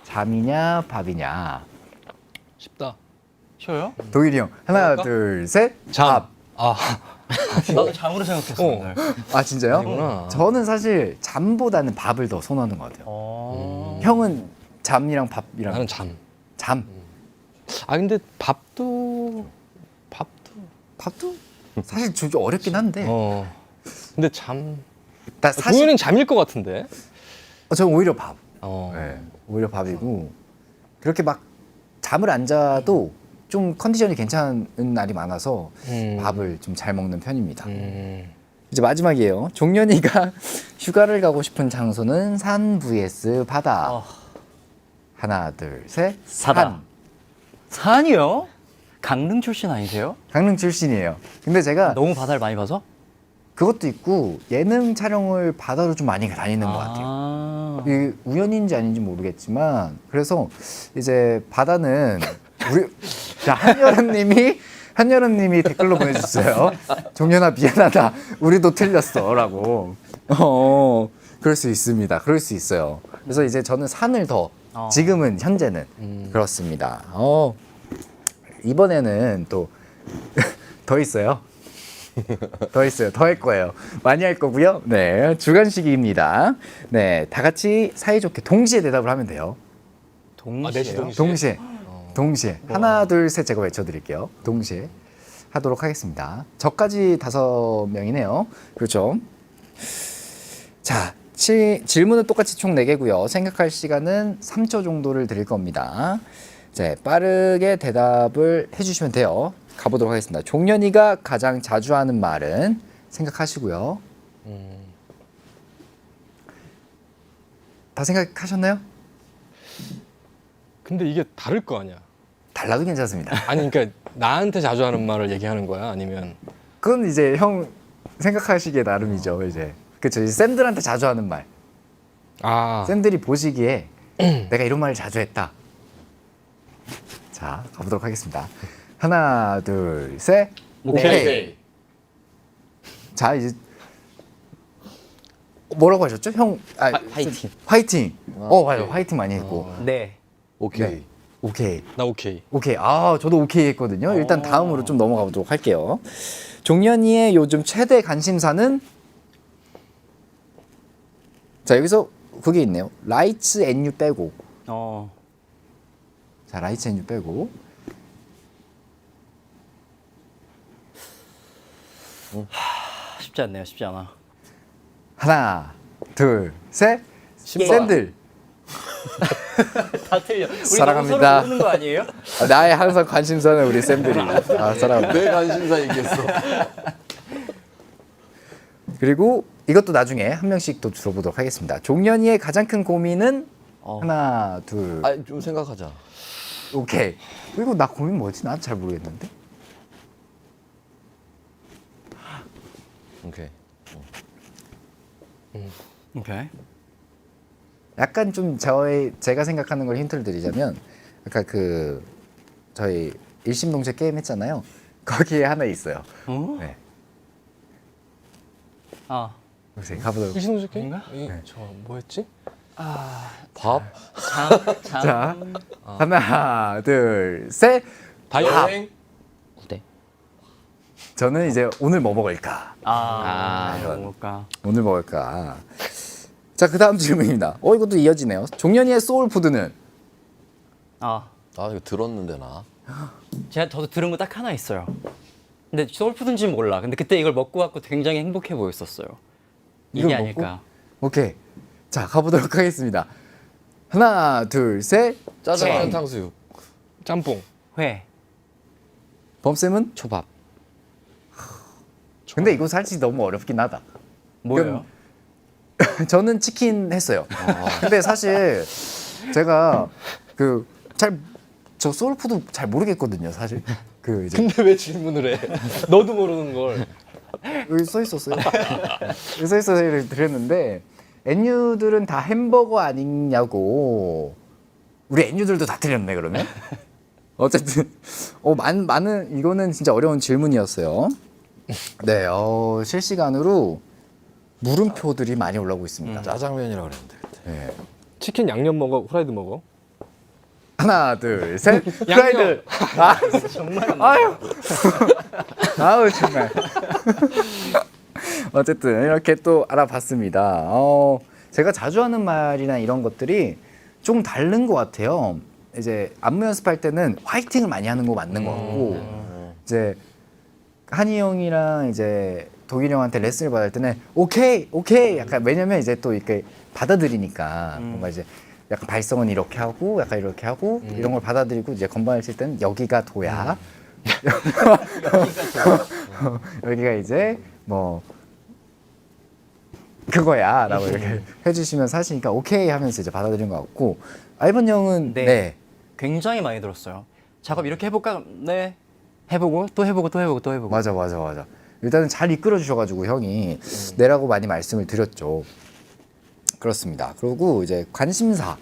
Speaker 2: 잠이냐 밥이냐.
Speaker 6: 쉽다.
Speaker 5: 쉬어요?
Speaker 2: 도일이 형 하나,
Speaker 6: 그럴까?
Speaker 2: 둘, 셋.
Speaker 6: 잠.
Speaker 2: 밥.
Speaker 6: 아,
Speaker 5: 나도 잠으로 생각했어. 오늘.
Speaker 2: 아 진짜요?
Speaker 6: 아니구나.
Speaker 2: 저는 사실 잠보다는 밥을 더 선호하는 것 같아요. 형은 잠이랑 밥이랑
Speaker 6: 나는 잠.
Speaker 2: 잠.
Speaker 6: 아 근데 밥도
Speaker 2: 밥도 사실 좀 어렵긴 한데.
Speaker 6: 근데 잠.
Speaker 2: 나 사실
Speaker 6: 동현이는 잠일 것 같은데.
Speaker 2: 저는 오히려 밥.
Speaker 6: 어.
Speaker 2: 네, 오히려 밥이고 그렇게 막 잠을 안 자도 좀 컨디션이 괜찮은 날이 많아서 밥을 좀 잘 먹는 편입니다. 이제 마지막이에요. 종현이가 휴가를 가고 싶은 장소는 산 vs 바다. 하나, 둘, 셋.
Speaker 5: 사다. 산이요? 강릉 출신 아니세요?
Speaker 2: 강릉 출신이에요. 근데 제가
Speaker 5: 너무 바다를 많이 봐서?
Speaker 2: 그것도 있고 예능 촬영을 바다로 좀 많이 다니는 것 같아요. 이게 우연인지 아닌지 모르겠지만 그래서 이제 바다는 우리 자 한여름님이 댓글로 보내주셨어요. 종현아 미안하다. 우리도 틀렸어라고. 그럴 수 있습니다. 그럴 수 있어요. 그래서 이제 저는 산을 더 지금은 현재는 그렇습니다. 이번에는 또 더 있어요. 더 있어요. 더 할 거예요. 많이 할 거고요. 네, 주간식입니다. 네, 다 같이 사이좋게 동시에 대답을 하면 돼요.
Speaker 5: 동시에요?
Speaker 2: 동시에. 하나, 둘, 셋 제가 외쳐드릴게요. 동시에 하도록 하겠습니다. 저까지 5명이네요. 그렇죠. 자, 질문은 똑같이 총 4개고요. 생각할 시간은 3초 정도를 드릴 겁니다. 네, 빠르게 대답을 해주시면 돼요. 가보도록 하겠습니다. 종현이가 가장 자주 하는 말은 생각하시고요. 다 생각하셨나요?
Speaker 6: 근데 이게 다를 거 아니야.
Speaker 2: 달라도 괜찮습니다.
Speaker 6: 아니 그러니까 나한테 자주 하는 말을 얘기하는 거야? 아니면
Speaker 2: 그건 이제 형 생각하시기에 나름이죠. 이제 그렇죠. 이제 쌤들한테 자주 하는 말.
Speaker 6: 아
Speaker 2: 쌤들이 보시기에 내가 이런 말을 자주 했다. 자, 가보도록 하겠습니다. 하나, 둘, 셋. 오케이. 자, 이제 뭐라고 하셨죠? 형,
Speaker 3: 화이팅.
Speaker 2: 화이팅. 맞아. 화이팅 많이 했고.
Speaker 5: 네.
Speaker 4: 오케이.
Speaker 2: 네. 오케이.
Speaker 6: 나 오케이.
Speaker 2: 오케이. 아, 저도 오케이 했거든요. 일단 다음으로 좀 넘어가 보도록 할게요. 종현이의 요즘 최대 관심사는 자, 여기서 그게 있네요. 라이츠 앤유 빼고. 자, 라이츠 앤유 빼고.
Speaker 5: 쉽지 않네요. 쉽지 않아.
Speaker 2: 하나, 둘, 셋.
Speaker 4: 신발.
Speaker 2: 샌들.
Speaker 5: 다 틀려. 우리
Speaker 2: 사랑합니다.
Speaker 5: 너무 서로 모르는 거 아니에요?
Speaker 2: 나의 항상 관심사는 우리 쌤들이. 아, 사랑합니다.
Speaker 4: 내 관심사 얘기했어.
Speaker 2: 그리고 이것도 나중에 한 명씩 또 들어보도록 하겠습니다. 종현이의 가장 큰 고민은 하나, 둘,
Speaker 4: 아, 좀 생각하자.
Speaker 2: 오케이. 그리고 나 고민 뭐지? 나도 잘 모르겠는데.
Speaker 4: 오케이.
Speaker 5: 오케이.
Speaker 2: 약간 좀 제가 생각하는 걸 힌트를 드리자면 아까 그 저희 일심동체 게임 했잖아요. 거기에 하나 있어요. 네. 보세요. 가보도록.
Speaker 6: 일신동적 게임?
Speaker 2: 네.
Speaker 6: 저 뭐였지?
Speaker 4: 밥?
Speaker 2: 자, 하나, 둘, 셋.
Speaker 6: 다이어트.
Speaker 3: 구대.
Speaker 2: 저는 이제 오늘 뭐 먹을까?
Speaker 5: 뭘까?
Speaker 2: 오늘 먹을까? 자, 그 다음 질문입니다. 이것도 이어지네요. 종현이의 소울푸드는?
Speaker 5: 아,
Speaker 4: 아 이거 들었는데 나.
Speaker 5: 저도 들은 거 딱 하나 있어요. 근데 소울푸드인지 몰라. 근데 그때 이걸 먹고 갖고 굉장히 행복해 보였었어요. 이게
Speaker 2: 이걸
Speaker 5: 아닐까.
Speaker 2: 오케이. 자, 가보도록 하겠습니다. 하나, 둘, 셋.
Speaker 4: 짜장면 탕수육.
Speaker 6: 짬뽕.
Speaker 5: 회.
Speaker 2: 범쌤은?
Speaker 3: 초밥.
Speaker 2: 근데 이거 사실 너무 어렵긴 하다.
Speaker 5: 뭐예요?
Speaker 2: 저는 치킨 했어요. 근데 사실 제가 저 소울푸드 잘 모르겠거든요, 사실. 그 이제
Speaker 6: 근데 왜 질문을 해? 너도 모르는 걸.
Speaker 2: 여기 써 있었어요. 여기 써 있어서 드렸는데 NU들은 다 햄버거 아니냐고. 우리 NU들도 다 틀렸네 그러면. 어쨌든 많은 이거는 진짜 어려운 질문이었어요. 네, 실시간으로 물음표들이 많이 올라오고 있습니다.
Speaker 4: 짜장면이라고 그랬는데 그때.
Speaker 2: 네.
Speaker 6: 치킨 양념 먹어, 후라이드 먹어?
Speaker 2: 하나, 둘, 셋. 프라이드. 아,
Speaker 5: 정말
Speaker 2: 아유. 아우 정말. 어쨌든 이렇게 또 알아봤습니다. 제가 자주 하는 말이나 이런 것들이 좀 다른 것 같아요. 이제 안무 연습할 때는 화이팅을 많이 하는 거 맞는 것 같고, 이제 한이 형이랑 이제 독일이 형한테 레슨을 받을 때는 오케이 약간 왜냐면 이제 또 이렇게 받아들이니까 뭔가 이제 약간 발성은 이렇게 하고 약간 이렇게 하고 이런 걸 받아들이고 이제 건반을 칠 때는 여기가 도야. 여기가 이제 뭐 그거야라고 이렇게 해주시면서 하시니까 오케이 하면서 이제 받아들인 것 같고 아이번 형은
Speaker 5: 네.
Speaker 2: 네.
Speaker 5: 굉장히 많이 들었어요. 작업 이렇게 해볼까? 네. 해보고 또 해보고 또 해보고 또 해보고.
Speaker 2: 맞아. 일단은 잘 이끌어 주셔가지고 형이 내라고 많이 말씀을 드렸죠. 그렇습니다. 그리고 이제 관심사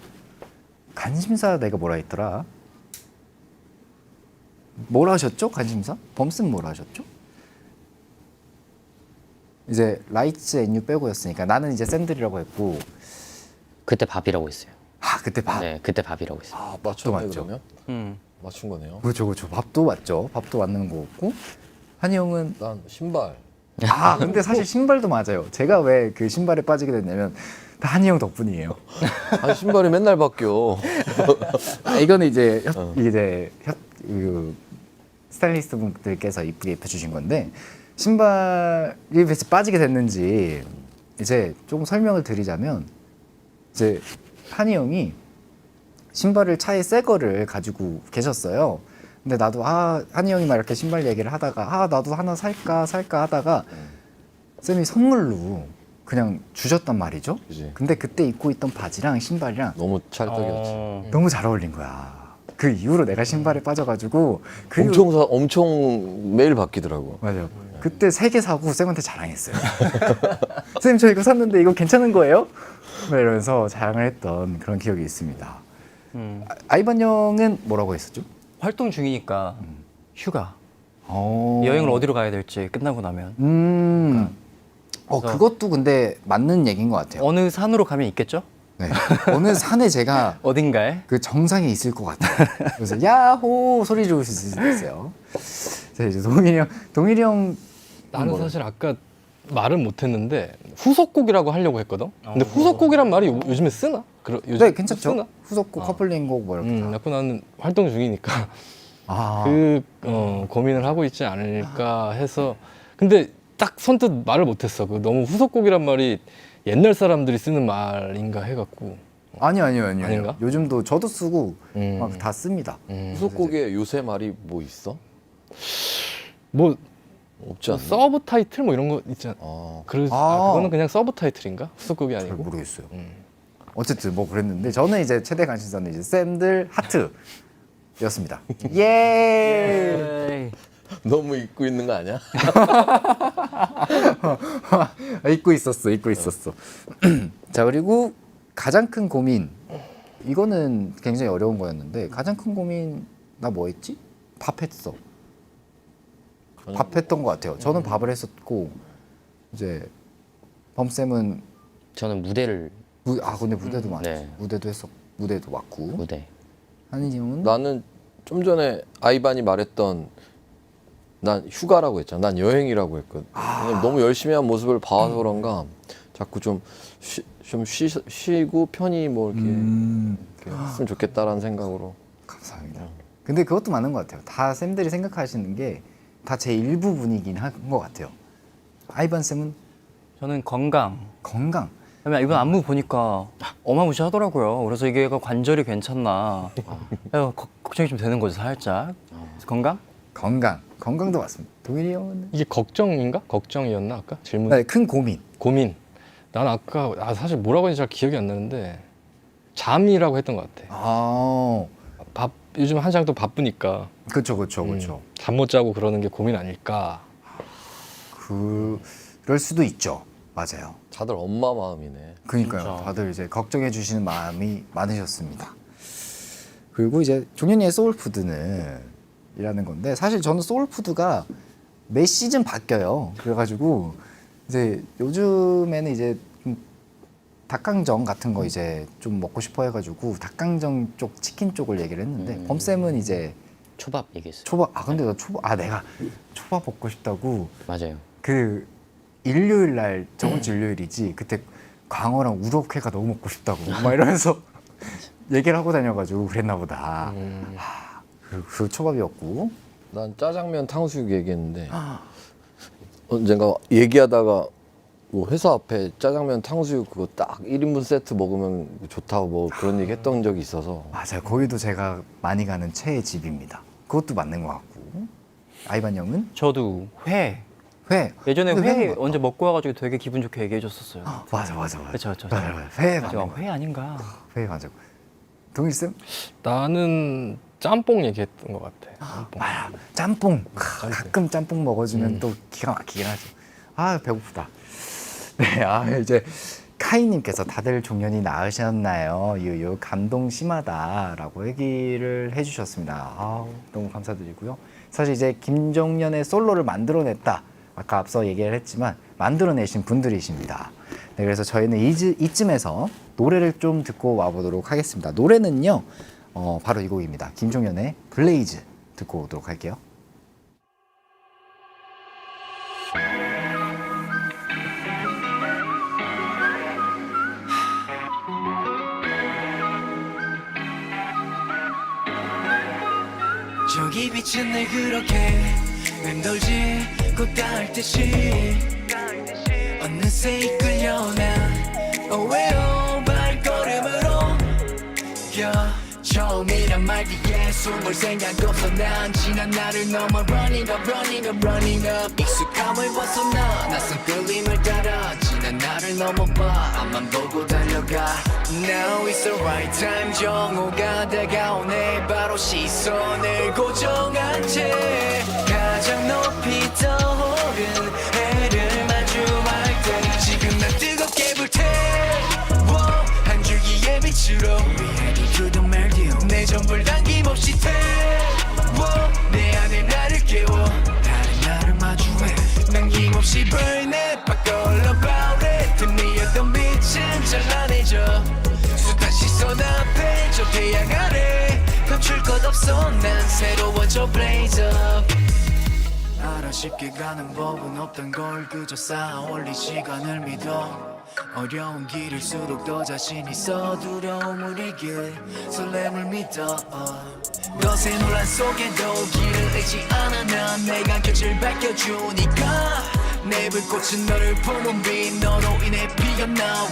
Speaker 2: 내가 뭐라 했더라? 뭐라 하셨죠? 관심사? 범슨 뭐라 하셨죠? 이제 라이츠 NU 빼고였으니까 나는 이제 샌들이라고 했고
Speaker 3: 그때 밥이라고 했어요.
Speaker 2: 그때 밥.
Speaker 3: 네, 그때 밥이라고 했어요.
Speaker 4: 아 맞췄네
Speaker 2: 맞죠?
Speaker 4: 그러면? 맞춘 거네요.
Speaker 2: 그렇죠. 밥도 맞죠. 밥도 맞는 거고 한이 형은
Speaker 4: 난 신발.
Speaker 2: 근데 사실 신발도 맞아요. 제가 왜 그 신발에 빠지게 됐냐면 다 한이 형 덕분이에요.
Speaker 4: 아니 신발이 맨날 바뀌어.
Speaker 2: 이거는 이제 그 스타일리스트 분들께서 이쁘게 입혀주신 건데 신발이 왜 빠지게 됐는지 이제 조금 설명을 드리자면 이제 한이 형이 신발을 차에 새 거를 가지고 계셨어요. 근데 나도 한이 형이 막 이렇게 신발 얘기를 하다가 나도 하나 살까 하다가 쌤이 선물로 그냥 주셨단 말이죠.
Speaker 4: 그치.
Speaker 2: 근데 그때 입고 있던 바지랑 신발이랑
Speaker 4: 너무 찰떡이었지.
Speaker 2: 너무 잘 어울린 거야. 그 이후로 내가 신발에 빠져가지고
Speaker 4: 엄청 매일 바뀌더라고.
Speaker 2: 맞아요. 그때 3개 사고 쌤한테 자랑했어요. 쌤 저 이거 샀는데 이거 괜찮은 거예요? 막 이러면서 자랑을 했던 그런 기억이 있습니다. 아이번 형은 뭐라고 했었죠?
Speaker 5: 활동 중이니까 휴가.
Speaker 2: 어.
Speaker 5: 여행을 어디로 가야 될지 끝나고 나면
Speaker 2: 그것도 근데 맞는 얘기인 것 같아요.
Speaker 5: 어느 산으로 가면 있겠죠?
Speaker 2: 네. 어느 산에 제가
Speaker 5: 어딘가에?
Speaker 2: 그 정상에 있을 것 같아요. 그래서 야호 소리 지르실 수 있어요. 자 이제 동일이 형
Speaker 6: 나는 사실 아까 말은 못했는데 후속곡이라고 하려고 했거든. 근데 후속곡이란 말이 요즘에 쓰나? 요즘
Speaker 2: 네 괜찮죠.
Speaker 6: 쓰나?
Speaker 2: 후속곡 커플링곡 뭐 이렇게 다.
Speaker 6: 자꾸 나는 활동 중이니까 고민을 하고 있지 않을까 해서. 근데 딱 선뜻 말을 못했어. 너무 후속곡이란 말이 옛날 사람들이 쓰는 말인가 해갖고.
Speaker 2: 아니요.
Speaker 6: 아닌가?
Speaker 2: 요즘도 저도 쓰고 막 다 씁니다.
Speaker 4: 후속곡에 요새 말이 뭐 있어?
Speaker 6: 뭐
Speaker 4: 없지 않나?
Speaker 6: 서브 타이틀 뭐 이런 거 있잖아. 그거는 그냥 서브 타이틀인가? 후속곡이
Speaker 2: 잘
Speaker 6: 아니고.
Speaker 2: 모르겠어요. 어쨌든 뭐 그랬는데 저는 이제 최대 관심사는 이제 쌤들 하트였습니다. 예.
Speaker 4: 너무 잊고 있는 거 아니야?
Speaker 2: 잊고 있었어. 자 그리고 가장 큰 고민 이거는 굉장히 어려운 거였는데 가장 큰 고민 나 뭐 했지? 밥 했어. 밥 했던 것 같아요. 저는 밥을 했었고 이제 범쌤은
Speaker 3: 저는 무대를
Speaker 2: 근데 무대도 많았죠.
Speaker 3: 네.
Speaker 2: 무대도 왔고
Speaker 3: 무대.
Speaker 2: 한이 형은
Speaker 4: 나는 좀 전에 아이반이 말했던 난 휴가라고 했잖아. 난 여행이라고 했거든. 왜냐면 너무 열심히 한 모습을 봐서 그런가 자꾸 좀 쉬고 편히 뭐 이렇게, 이렇게 했으면 좋겠다라는 생각으로.
Speaker 2: 감사합니다. 근데 그것도 맞는 것 같아요. 다 쌤들이 생각하시는 게 다 제 일부분이긴 한 것 같아요. 아이반 쌤은
Speaker 5: 저는 건강.
Speaker 2: 건강.
Speaker 5: 그다음에 이번 안무 보니까 어마무시하더라고요. 그래서 이게 관절이 괜찮나 걱정이 좀 되는 거죠, 살짝. 그래서 건강?
Speaker 2: 건강도 맞습니다. 동일이 형은
Speaker 6: 이게 걱정인가? 걱정이었나 아까 질문?
Speaker 2: 네, 큰 고민.
Speaker 6: 고민. 난 아까 사실 뭐라고 했는지 잘 기억이 안 나는데 잠이라고 했던 것 같아.
Speaker 2: 아,
Speaker 6: 요즘 한창 또 바쁘니까
Speaker 2: 그렇죠.
Speaker 6: 잠 못 자고 그러는 게 고민 아닐까.
Speaker 2: 그럴 수도 있죠. 맞아요.
Speaker 4: 다들 엄마 마음이네.
Speaker 2: 그러니까요. 다들 이제 걱정해 주시는 마음이 많으셨습니다. 그리고 이제 종현이의 소울푸드는 이라는 건데 사실 저는 소울푸드가 매 시즌 바뀌어요. 그래가지고 이제 요즘에는 이제 좀 닭강정 같은 거 이제 좀 먹고 싶어 해가지고 닭강정 쪽 치킨 쪽을 얘기를 했는데 범쌤은 이제
Speaker 3: 초밥 얘기했어요.
Speaker 2: 초밥 근데 나 초밥 내가 초밥 먹고 싶다고
Speaker 3: 맞아요.
Speaker 2: 그 일요일 날 저번 주 일요일이지 그때 광어랑 우럭회가 너무 먹고 싶다고 막 이러면서 얘기를 하고 다녀가지고 그랬나 보다. 그 초밥이었고
Speaker 4: 난 짜장면 탕수육 얘기했는데 언젠가 얘기하다가 뭐 회사 앞에 짜장면 탕수육 그거 딱 1인분 세트 먹으면 좋다고 뭐 그런 얘기 했던 적이 있어서
Speaker 2: 맞아요. 거기도 제가 많이 가는 최애 집입니다. 그것도 맞는 것 같고 아이반 형은
Speaker 5: 저도 회.
Speaker 2: 회.
Speaker 5: 예전에
Speaker 2: 근데
Speaker 5: 회
Speaker 2: 회는
Speaker 5: 언제 먹고 와가지고 되게 기분 좋게 얘기해 줬었어요.
Speaker 2: 맞아.
Speaker 5: 그쵸.
Speaker 2: 회
Speaker 5: 맞아,
Speaker 2: 맞는 거.
Speaker 5: 회 아닌가.
Speaker 2: 회 맞아. 동일 쌤?
Speaker 6: 나는 짬뽕 얘기했던 것 같아. 짬뽕.
Speaker 2: 짬뽕. 가끔 짬뽕 먹어주면 또 기가 막히긴 하죠. 아 배고프다. 네, 이제 카이님께서 다들 종현이 낳으셨나요? 유유 감동 심하다라고 얘기를 해주셨습니다. 너무 감사드리고요. 사실 이제 김종현의 솔로를 만들어냈다. 아까 앞서 얘기를 했지만 만들어내신 분들이십니다. 네, 그래서 저희는 이쯤에서 노래를 좀 듣고 와보도록 하겠습니다. 노래는요, 바로 이 곡입니다. 김종현의 블레이즈 듣고 오도록 할게요.
Speaker 1: 저기 빛은 날 그렇게 맴돌지 꽃닿을 듯이 어느새 이끌려나 오웨오 발걸음으로 처음이란 말 뒤에 숨을 생각 없어 난 지난 날을 넘어 running up 익숙함을 벗어나 낯선 끌림을 따라 지난 날을 넘어봐 앞만 보고 달려가 Now is the right time 정오가 다가오네 바로 시선을 고정한 채 가장 높이 떠오른 해를 마주할 때 지금 난 뜨겁게 불태 한 줄기의 빛으로 내 전부를 당김없이 태워 내 안에 나를 깨워 다른 나를 마주해 남김없이 burn it back all about it 틈이었던 빛은 찬란해져 숱한 시선 앞에 저 태양 아래 감출 것 없어 난 새로워져 blaze up 알아 쉽게 가는 법은 없던 걸 그저 쌓아 올린 시간을 믿어 어려운 길일수록 더 자신 있어 두려움을 이길 설렘을 믿어 거센 혼란 속에도 길을 잃지 않아 난 내가 곁을 밝혀주니까 내 불꽃은 너를 품은 빛 너로 인해 피어나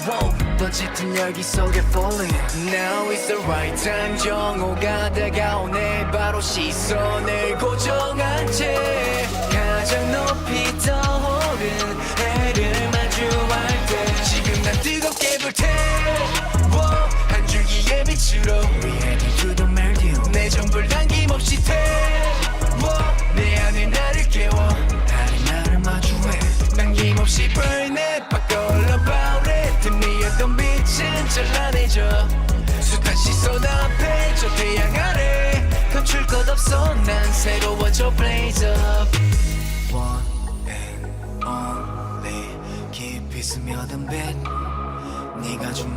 Speaker 1: 더 짙은 열기 속에 falling Now is the right time 정오가 다가오네 바로 시선을 고정한 채 가장 높이 떠오른 해를 마주할 때 지금 난 뜨겁게 불태워 한 줄기의 빛으로 We heading to the medium 내 전부를 당김없이 태워 내 안에 나를 깨워 다른 나를 마주해 남김없이 burn it back all about it 틈이었던 빛은 찬란해져 숱한 시선 앞에 저 태양 아래 감출 것 없어 난 새로워져 blaze up One and only 깊이 스며든 빛 네가 준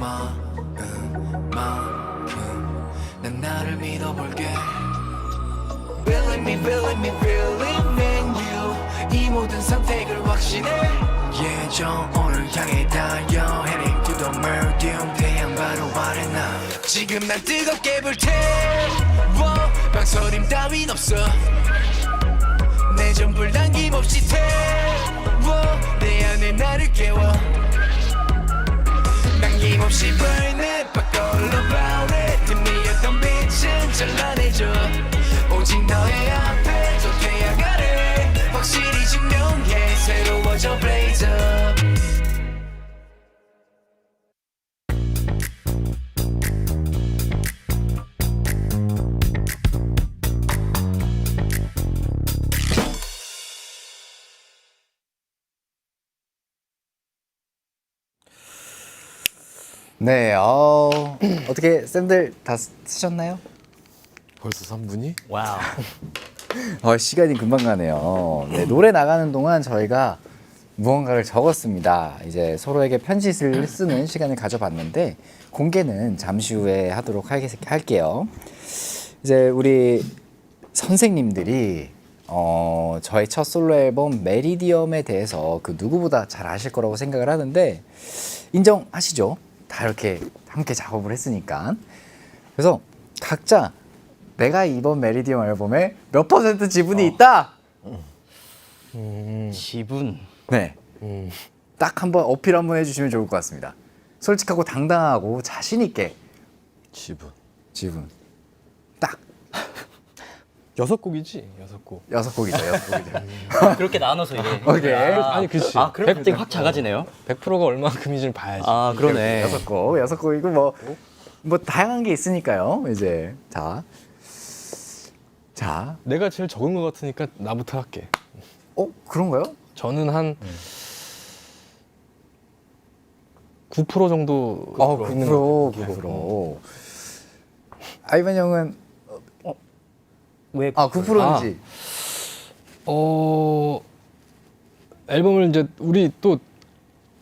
Speaker 1: 마음만큼 난 나를 믿어볼게 Believe me, believe me, believe in you 이 모든 선택을 확신해 예전 오늘 향해 달려 Heading to the medium 태양 바로 아래 나 지금 난 뜨겁게 불태워 망설임 따윈 없어 내 전부를 남김없이 태워 내 안에 나를 깨워 남김없이 burn it But all about it dim미였던 빛은 찬란해져 오직 너의 앞에 저 태양 아래 확실히 증명해 새로워져 blaze up
Speaker 2: 네, 어떻게 쌤들 다 쓰셨나요?
Speaker 4: 벌써 3분이?
Speaker 5: 와우.
Speaker 2: 시간이 금방 가네요. 네, 노래 나가는 동안 저희가 무언가를 적었습니다. 이제 서로에게 편지를 쓰는 시간을 가져봤는데 공개는 잠시 후에 하도록 할게요. 이제 우리 선생님들이 저의 첫 솔로 앨범 메리디엄에 대해서 그 누구보다 잘 아실 거라고 생각을 하는데 인정하시죠? 다 이렇게 함께 작업을 했으니까. 그래서 각자 내가 이번 메리디엄 앨범에 몇 % 지분이 있다.
Speaker 5: 지분.
Speaker 2: 네. 딱 한번 어필 한번 해주시면 좋을 것 같습니다. 솔직하고 당당하고 자신 있게
Speaker 4: 지분.
Speaker 2: 지분. 딱
Speaker 6: 6곡이지 6곡.
Speaker 2: 6곡이죠. 6곡이죠.
Speaker 5: 그렇게 나눠서 이게.
Speaker 2: 오케이.
Speaker 6: 아니 그치.
Speaker 5: 아, 그럼 갑자기 확 작아지네요.
Speaker 6: 100%가 얼마큼인지를 봐야지.
Speaker 5: 아, 그러네.
Speaker 2: 6곡이고 뭐 다양한 게 있으니까요. 이제 자,
Speaker 6: 내가 제일 적은 것 같으니까 나부터 할게.
Speaker 2: 그런가요?
Speaker 6: 저는 한 9% 정도 있는 것 같아요.
Speaker 2: 9%. 아이반 형은
Speaker 5: 왜?
Speaker 2: 9%인지.
Speaker 6: 앨범을 이제 우리 또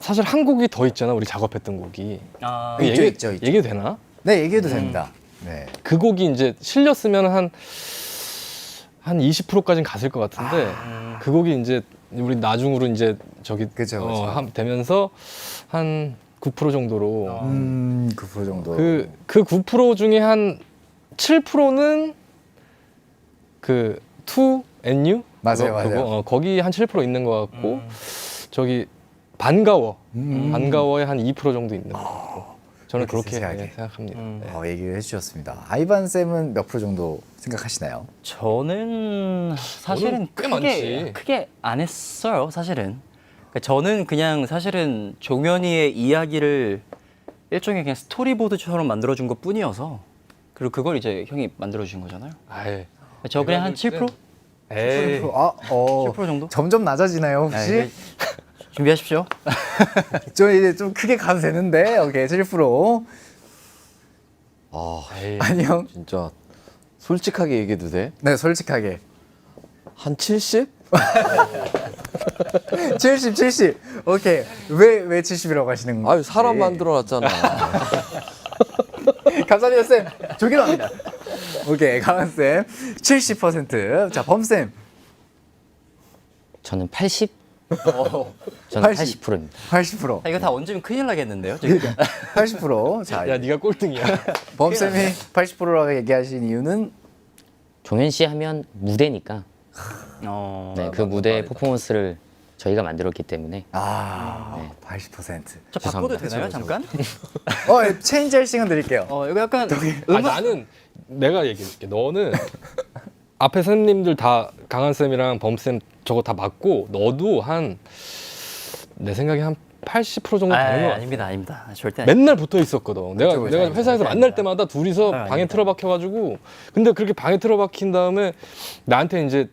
Speaker 6: 사실 한 곡이 더 있잖아. 우리 작업했던 곡이.
Speaker 5: 아,
Speaker 6: 그
Speaker 2: 있죠.
Speaker 6: 얘기도 되나?
Speaker 2: 네, 얘기해도 됩니다. 네.
Speaker 6: 그 곡이 이제 실렸으면 한 20%까지는 갔을 것 같은데 그 곡이 이제 우리 나중으로 이제 저기
Speaker 2: 그쵸.
Speaker 6: 되면서 한 9% 정도로
Speaker 2: 9% 정도.
Speaker 6: 그 9% 중에 한 7%는 그 To and You
Speaker 2: 맞아요,
Speaker 6: 그거,
Speaker 2: 맞아요.
Speaker 6: 거기 한 7% 있는 것 같고 저기 반가워에 한 2% 정도 있는 것 같고 저는
Speaker 2: 그렇게
Speaker 6: 그렇게
Speaker 2: 세세하게.
Speaker 6: 생각합니다. 네.
Speaker 2: 얘기를 해주셨습니다. 아이반 쌤은 몇 프로 정도 생각하시나요?
Speaker 5: 저는 사실은
Speaker 6: 꽤 많지.
Speaker 5: 크게 안 했어요. 사실은. 그러니까 저는 그냥 사실은 종현이의 이야기를 일종의 그냥 스토리보드처럼 만들어준 것 뿐이어서 그리고 그걸 이제 형이 만들어주신 거잖아요.
Speaker 6: 아예.
Speaker 5: 저 그냥 한 7%?
Speaker 6: 에이.
Speaker 5: 7% 정도?
Speaker 2: 점점 낮아지나요 혹시?
Speaker 5: 네, 준비하십시오.
Speaker 2: 저 이제 좀 크게 가도 되는데 오케이 7%.
Speaker 6: 에이.
Speaker 2: 아니요.
Speaker 4: 진짜 솔직하게 얘기해도 돼?
Speaker 2: 네 솔직하게
Speaker 4: 한 70?
Speaker 2: 70. 오케이. 왜 70이라고 하시는 거예요?
Speaker 4: 아유 사람 만들어놨잖아.
Speaker 2: 감사합니다 쌤. 좋기도 합니다. 오케이 강한 쌤 70%. 자 범 쌤.
Speaker 3: 저는 80? 저는
Speaker 2: 80.
Speaker 3: 80%입니다.
Speaker 2: 80%.
Speaker 5: 이거 다 얹으면 큰일 나겠는데요? 지금?
Speaker 2: 80%. 자
Speaker 6: 야 네가 꼴등이야.
Speaker 2: 범 쌤이 80%라고 얘기하신 이유는
Speaker 3: 종현 씨 하면 무대니까 네, 그 무대의 퍼포먼스를 저희가 만들었기 때문에
Speaker 2: 80%.
Speaker 5: 저 바꿔도 되나요? 잠깐?
Speaker 2: 체인지 할 시간 드릴게요.
Speaker 5: 이거 약간
Speaker 6: 나는 내가 얘기해줄게. 너는 앞에 선생님들 다 강한 쌤이랑 범 쌤 저거 다 맞고 너도 내 생각에 한 80% 정도 되는 거 같아.
Speaker 5: 아닙니다. 절대 아닙니다.
Speaker 6: 맨날 붙어 있었거든. 내가 회사에서 만날 때마다 둘이서 방에
Speaker 5: 아닙니다.
Speaker 6: 틀어박혀가지고 근데 그렇게 방에 틀어박힌 다음에 나한테 이제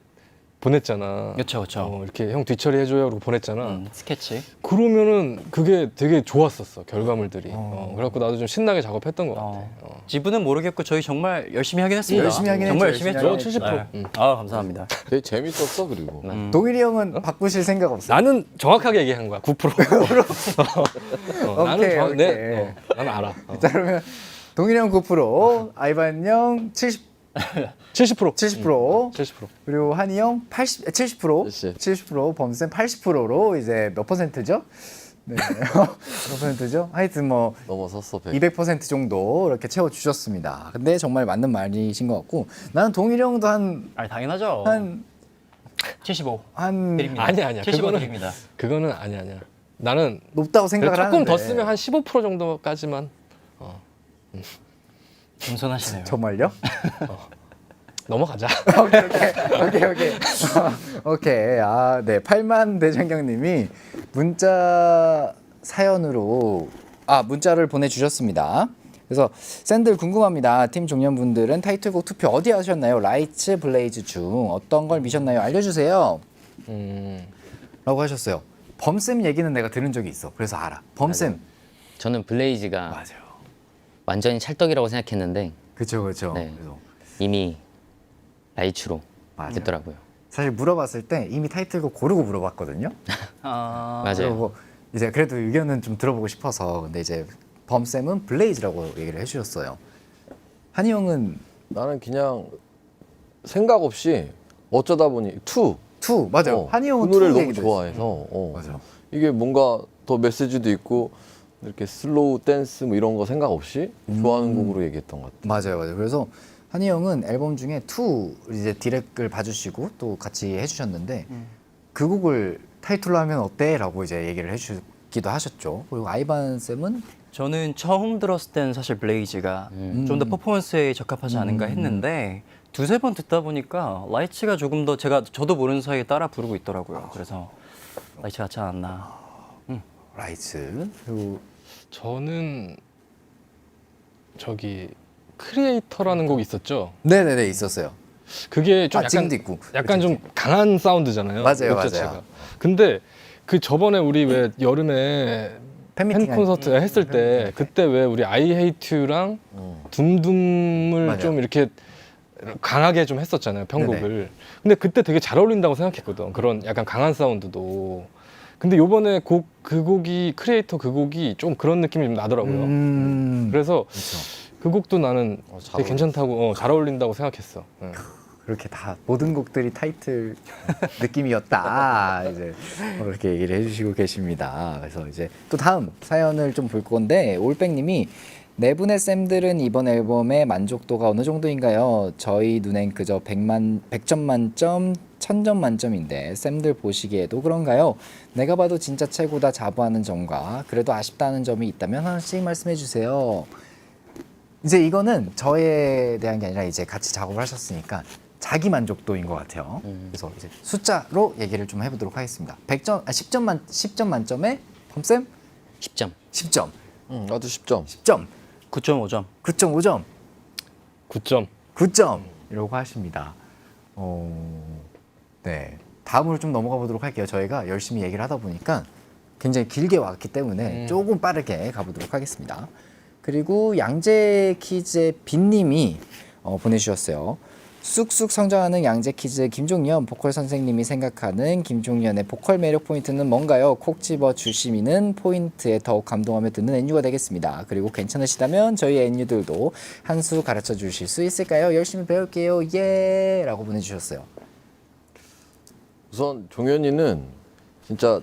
Speaker 6: 보냈잖아.
Speaker 5: 그쵸.
Speaker 6: 이렇게 형 뒤처리 해줘요. 그러고 보냈잖아.
Speaker 5: 스케치.
Speaker 6: 그러면은 그게 되게 좋았었어 결과물들이. 그래갖고 나도 좀 신나게 작업했던 것 같아.
Speaker 5: 지분은 모르겠고 저희 정말 열심히 하긴 했습니다.
Speaker 2: 열심히 하긴
Speaker 5: 정말
Speaker 2: 했죠,
Speaker 5: 열심히
Speaker 2: 열심히
Speaker 5: 했죠.
Speaker 6: 하긴 했죠.
Speaker 5: 네. 감사합니다.
Speaker 4: 되게 재밌었어 그리고.
Speaker 2: 동일이 형은 바꾸실 생각 없어요?
Speaker 6: 나는 정확하게 얘기한 거야. 9%. 나는
Speaker 2: 오케이.
Speaker 6: 나는 알아.
Speaker 2: 자 그러면 동일이 형 9%, 아이반 형 70%
Speaker 6: 70%.
Speaker 2: 70%.
Speaker 6: 70%.
Speaker 2: 그리고 한이 형 70%. 70%. 범쌤 80%로 이제 몇 %죠? 네. 몇 %죠? 하여튼 뭐
Speaker 4: 넘어섰어 100.
Speaker 2: 200% 정도 이렇게 채워 주셨습니다. 근데 정말 맞는 말이신 것 같고 나는 동일이 형도
Speaker 5: 아니 당연하죠.
Speaker 2: 한
Speaker 5: 75
Speaker 2: 한
Speaker 5: 드립니다.
Speaker 6: 아니야.
Speaker 5: 75 드립니다.
Speaker 6: 그거는 아니야. 나는
Speaker 2: 높다고 생각을
Speaker 6: 조금
Speaker 2: 하는데
Speaker 6: 더 쓰면 한 15% 정도까지만
Speaker 5: 겸손하시네요.
Speaker 2: 정말요?
Speaker 6: 넘어가자.
Speaker 2: 오케이. 아, 네. 8만 대장경님이 문자 사연으로 문자를 보내주셨습니다. 그래서 샌들 궁금합니다. 팀 종년분들은 타이틀곡 투표 어디 하셨나요? 라이츠, 블레이즈 중 어떤 걸 미셨나요? 알려주세요. 라고 하셨어요. 범쌤 얘기는 내가 들은 적이 있어. 그래서 알아. 범쌤.
Speaker 3: 저는 블레이즈가
Speaker 2: 맞아요.
Speaker 3: 완전히 찰떡이라고 생각했는데
Speaker 2: 그쵸.
Speaker 3: 네.
Speaker 2: 그래서
Speaker 3: 이미 라이츠로
Speaker 2: 맞아요.
Speaker 3: 됐더라고요.
Speaker 2: 사실 물어봤을 때 이미 타이틀곡 고르고 물어봤거든요.
Speaker 3: 맞아요.
Speaker 2: 그리고 이제 그래도 의견은 좀 들어보고 싶어서 근데 이제 범쌤은 블레이즈라고 얘기를 해주셨어요. 한이 형은
Speaker 4: 나는 그냥 생각 없이 어쩌다 보니 투
Speaker 2: 맞아요. 한이 형은
Speaker 4: 그 노래를
Speaker 2: 투
Speaker 4: 너무
Speaker 2: 얘기도
Speaker 4: 좋아해서
Speaker 2: 맞아요.
Speaker 4: 이게 뭔가 더 메시지도 있고 이렇게 슬로우 댄스 뭐 이런 거 생각 없이 좋아하는 곡으로 얘기했던 것 같아요.
Speaker 2: 맞아요. 그래서 한이 형은 앨범 중에 투 이제 디렉을 봐주시고 또 같이 해주셨는데 그 곡을 타이틀로 하면 어때?라고 이제 얘기를 해주기도 하셨죠. 그리고 아이반 쌤은
Speaker 5: 저는 처음 들었을 때는 사실 블레이즈가 좀 더 퍼포먼스에 적합하지 않은가 했는데 두세 번 듣다 보니까 라이츠가 조금 더 저도 모르는 사이에 따라 부르고 있더라고요. 그래서 라이츠 같지 않았나.
Speaker 2: 라이츠 그리고
Speaker 6: 저는 저기 크리에이터라는 곡이 있었죠.
Speaker 2: 네네네 있었어요.
Speaker 6: 그게 좀
Speaker 2: 지금도 있고
Speaker 6: 약간 좀 강한 사운드잖아요.
Speaker 2: 맞아요,
Speaker 6: 곡 자체가.
Speaker 2: 맞아요.
Speaker 6: 근데 그 저번에 우리 왜 여름에 팬 콘서트 했을 때 그때 왜 우리 I Hate You랑 둠둠을
Speaker 2: 맞아요.
Speaker 6: 좀 이렇게 강하게 좀 했었잖아요, 편곡을. 근데 그때 되게 잘 어울린다고 생각했거든. 그런 약간 강한 사운드도. 근데 요번에 그 곡이 크리에이터 그 곡이 좀 그런 느낌이 좀 나더라고요. 그래서 그 곡도 나는
Speaker 4: 잘
Speaker 6: 되게 괜찮다고 잘 어울린다고 생각했어.
Speaker 2: 그렇게 다 모든 곡들이 타이틀 느낌이었다 이제 그렇게 얘기를 해주시고 계십니다. 그래서 이제 또 다음 사연을 좀 볼 건데 올백님이 네 분의 쌤들은 이번 앨범의 만족도가 어느 정도인가요? 저희 눈엔 그저 100점 만점, 1000점 만점인데 쌤들 보시기에도 그런가요? 내가 봐도 진짜 최고다 자부하는 점과 그래도 아쉽다는 점이 있다면 하나씩 말씀해 주세요. 이제 이거는 저에 대한 게 아니라 이제 같이 작업을 하셨으니까 자기 만족도인 것 같아요. 그래서 이제 숫자로 얘기를 좀 해보도록 하겠습니다. 10점 만점에 범쌤
Speaker 3: 10점.
Speaker 2: 10점,
Speaker 4: 나도 10점.
Speaker 2: 10점,
Speaker 5: 9.5점.
Speaker 2: 9.5점,
Speaker 6: 9점.
Speaker 2: 9점 이러고 하십니다. 네. 다음으로 좀 넘어가 보도록 할게요. 저희가 열심히 얘기를 하다 보니까 굉장히 길게 왔기 때문에 조금 빠르게 가보도록 하겠습니다. 그리고 양재키즈의 빈님이 보내주셨어요. 쑥쑥 성장하는 양재키즈의 김종현 보컬 선생님이 생각하는 김종현의 보컬 매력 포인트는 뭔가요? 콕 집어 주시미는 포인트에 더욱 감동하며 듣는 NU가 되겠습니다. 그리고 괜찮으시다면 저희 NU들도 한 수 가르쳐 주실 수 있을까요? 열심히 배울게요. 예! 라고 보내주셨어요.
Speaker 4: 우선 종현이는 진짜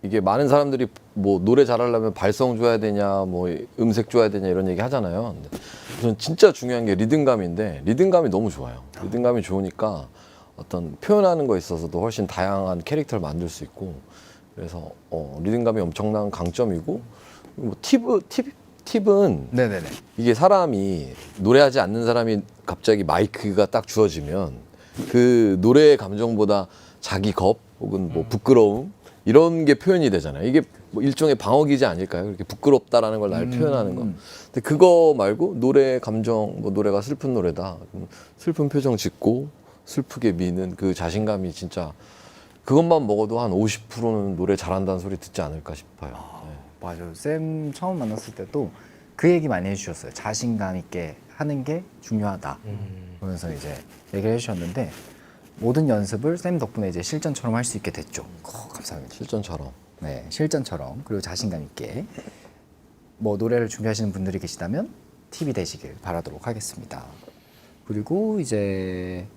Speaker 4: 이게 많은 사람들이 뭐 노래 잘하려면 발성 줘야 되냐 뭐 음색 줘야 되냐 이런 얘기 하잖아요. 근데 우선 진짜 중요한 게 리듬감인데 리듬감이 너무 좋아요. 리듬감이 좋으니까 어떤 표현하는 거에 있어서도 훨씬 다양한 캐릭터를 만들 수 있고 그래서 리듬감이 엄청난 강점이고 뭐 팁은
Speaker 2: 네네네.
Speaker 4: 이게 사람이 노래하지 않는 사람이 갑자기 마이크가 딱 주어지면 그 노래의 감정보다 자기 겁 혹은 뭐 부끄러움 이런 게 표현이 되잖아요. 이게 뭐 일종의 방어기제 아닐까요? 이렇게 부끄럽다라는 걸 나를 표현하는 거. 근데 그거 말고 노래 감정, 뭐 노래가 슬픈 노래다. 슬픈 표정 짓고 슬프게 미는 그 자신감이 진짜 그것만 먹어도 한 50%는 노래 잘한다는 소리 듣지 않을까 싶어요. 네.
Speaker 2: 맞아요. 쌤 처음 만났을 때도 그 얘기 많이 해주셨어요. 자신감 있게 하는 게 중요하다. 그러면서 이제 얘기를 해주셨는데 모든 연습을 쌤 덕분에 이제 실전처럼 할 수 있게 됐죠. 감사합니다.
Speaker 4: 실전처럼.
Speaker 2: 네, 실전처럼 그리고 자신감 있게 뭐 노래를 준비하시는 분들이 계시다면 팁이 되시길 바라도록 하겠습니다. 그리고 이제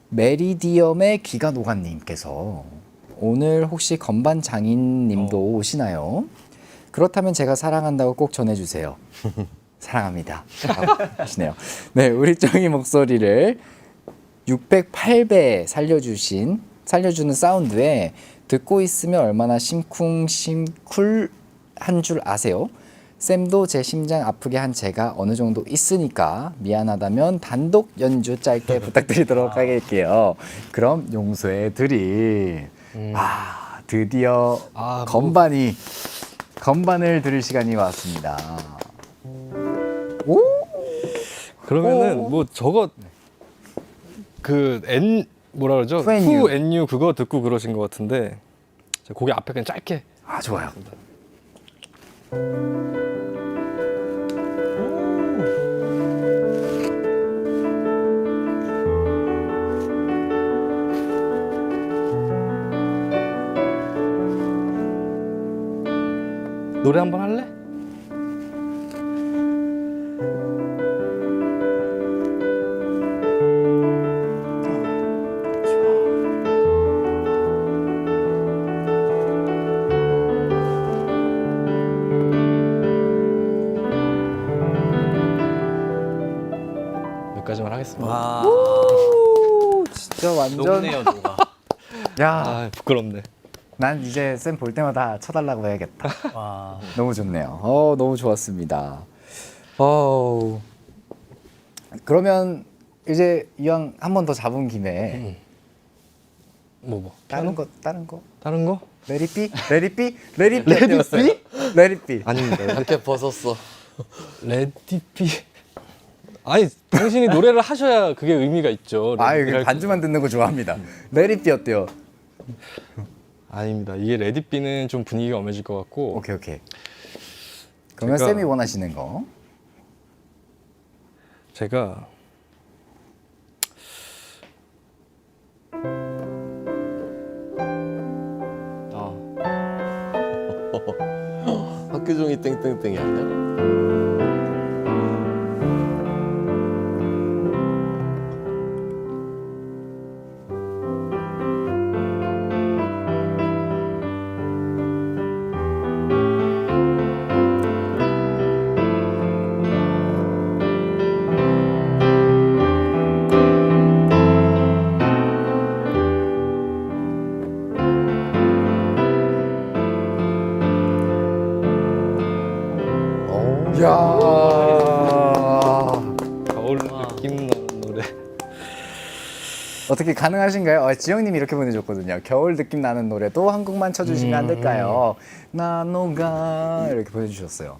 Speaker 2: 메리디엄의 귀가 노간님께서 오늘 혹시 건반 장인님도 오시나요? 그렇다면 제가 사랑한다고 꼭 전해주세요. 사랑합니다. 라고 하시네요. 네, 우리 쫑이 목소리를 608배 살려주는 사운드에 듣고 있으면 얼마나 심쿵심쿨한 줄 아세요? 쌤도 제 심장 아프게 한 제가 어느 정도 있으니까 미안하다면 단독 연주 짧게 부탁드리도록 할게요. 그럼 용서해 드리. 드디어 건반을 들을 시간이 왔습니다. 오!
Speaker 6: 그러면은 뭐 저거 뭐라 그러죠?
Speaker 2: Who and You.
Speaker 6: Who and You 그거 듣고 그러신 것 같은데 자, 곡의 앞에 그냥 짧게.
Speaker 2: 좋아요.
Speaker 6: 노래 한번 할래? 여기까지만 하겠습니다.
Speaker 5: 와,
Speaker 2: 진짜 완전.
Speaker 5: 녹네요, 녹아.
Speaker 2: 야,
Speaker 6: 아 부끄럽네.
Speaker 2: 난 이제 쌤 볼 때마다 쳐달라고 해야겠다.
Speaker 5: 와.
Speaker 2: 너무 좋네요. 너무 좋았습니다. 그러면 이제 이왕 한 번 더 잡은 김에
Speaker 6: 뭐
Speaker 2: 다른 거
Speaker 6: 다른 거?
Speaker 2: 레리삐 어때요? 레리삐
Speaker 6: 아닙니다.
Speaker 4: 이렇게 벗었어.
Speaker 6: 레디피. 아니 당신이 노래를 하셔야 그게 의미가 있죠.
Speaker 2: 그냥 반주만 듣는 거 좋아합니다. 레리삐 어때요?
Speaker 6: 아닙니다. 이게 레디피는 좀 분위기가 엄해질 것 같고.
Speaker 2: 오케이. 그러면
Speaker 6: 제가-
Speaker 2: 쌤이 원하시는 거.
Speaker 6: 제가
Speaker 4: 학교 종이 땡땡땡이 아니야?
Speaker 6: 겨울 느낌 나는 노래.
Speaker 2: 어떻게 가능하신가요? 지영님이 이렇게 보내줬거든요. 겨울 느낌 나는 노래도 한 곡만 쳐주시면 안 될까요? 나노가 이렇게 보내주셨어요.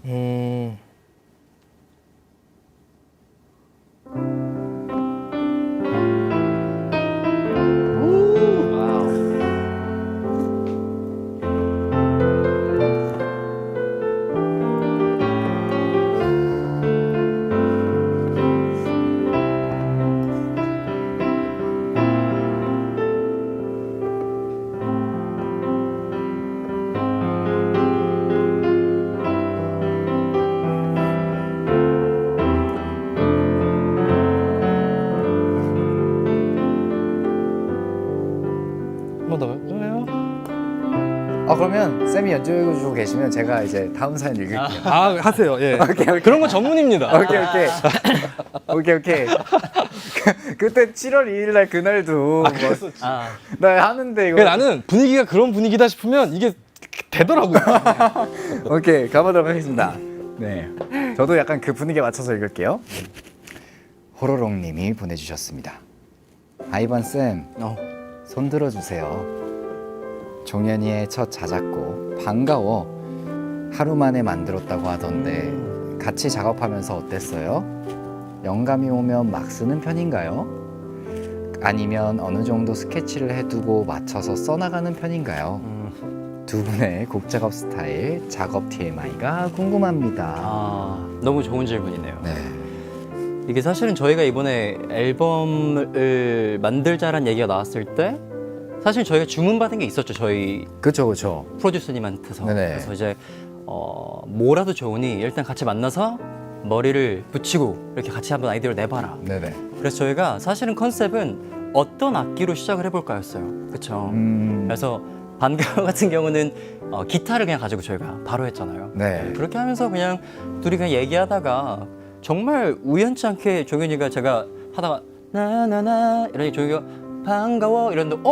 Speaker 6: 한 번 더 할까요?
Speaker 2: 그러면 쌤이 연주해주고 계시면 제가 이제 다음 사연 읽을게요.
Speaker 6: 하세요. 예.
Speaker 2: 오케이.
Speaker 6: 그런 건 전문입니다.
Speaker 2: 오케이. 그때 7월 2일 날 그날도 나 하는데 이거.
Speaker 6: 그러니까 나는 분위기가 그런 분위기다 싶으면 이게 되더라고요.
Speaker 2: 오케이, 가보도록 하겠습니다. 네, 저도 약간 그 분위기에 맞춰서 읽을게요. 호로롱님이 보내주셨습니다. 아이반 쌤, 손 들어주세요. 종현이의 첫 자작곡 반가워 하루 만에 만들었다고 하던데 같이 작업하면서 어땠어요? 영감이 오면 막 쓰는 편인가요? 아니면 어느 정도 스케치를 해두고 맞춰서 써나가는 편인가요? 두 분의 곡 작업 스타일, 작업 TMI가 궁금합니다.
Speaker 5: 너무 좋은 질문이네요.
Speaker 2: 네.
Speaker 5: 이게 사실은 저희가 이번에 앨범을 만들자란 얘기가 나왔을 때 사실 저희가 주문받은 게 있었죠. 저희
Speaker 2: 그렇죠.
Speaker 5: 프로듀서님한테서.
Speaker 2: 네네.
Speaker 5: 그래서 이제 뭐라도 좋으니 일단 같이 만나서 머리를 붙이고 이렇게 같이 한번 아이디어를 내봐라.
Speaker 2: 네네.
Speaker 5: 그래서 저희가 사실은 컨셉은 어떤 악기로 시작을 해볼까였어요. 그렇죠. 그래서 반가워 같은 경우는 기타를 그냥 가지고 저희가 바로 했잖아요.
Speaker 2: 네.
Speaker 5: 그렇게 하면서 그냥 둘이 그냥 얘기하다가 정말 우연치 않게 종현이가 제가 하다가 나나나 이러니 종현이가 반가워 이랬는데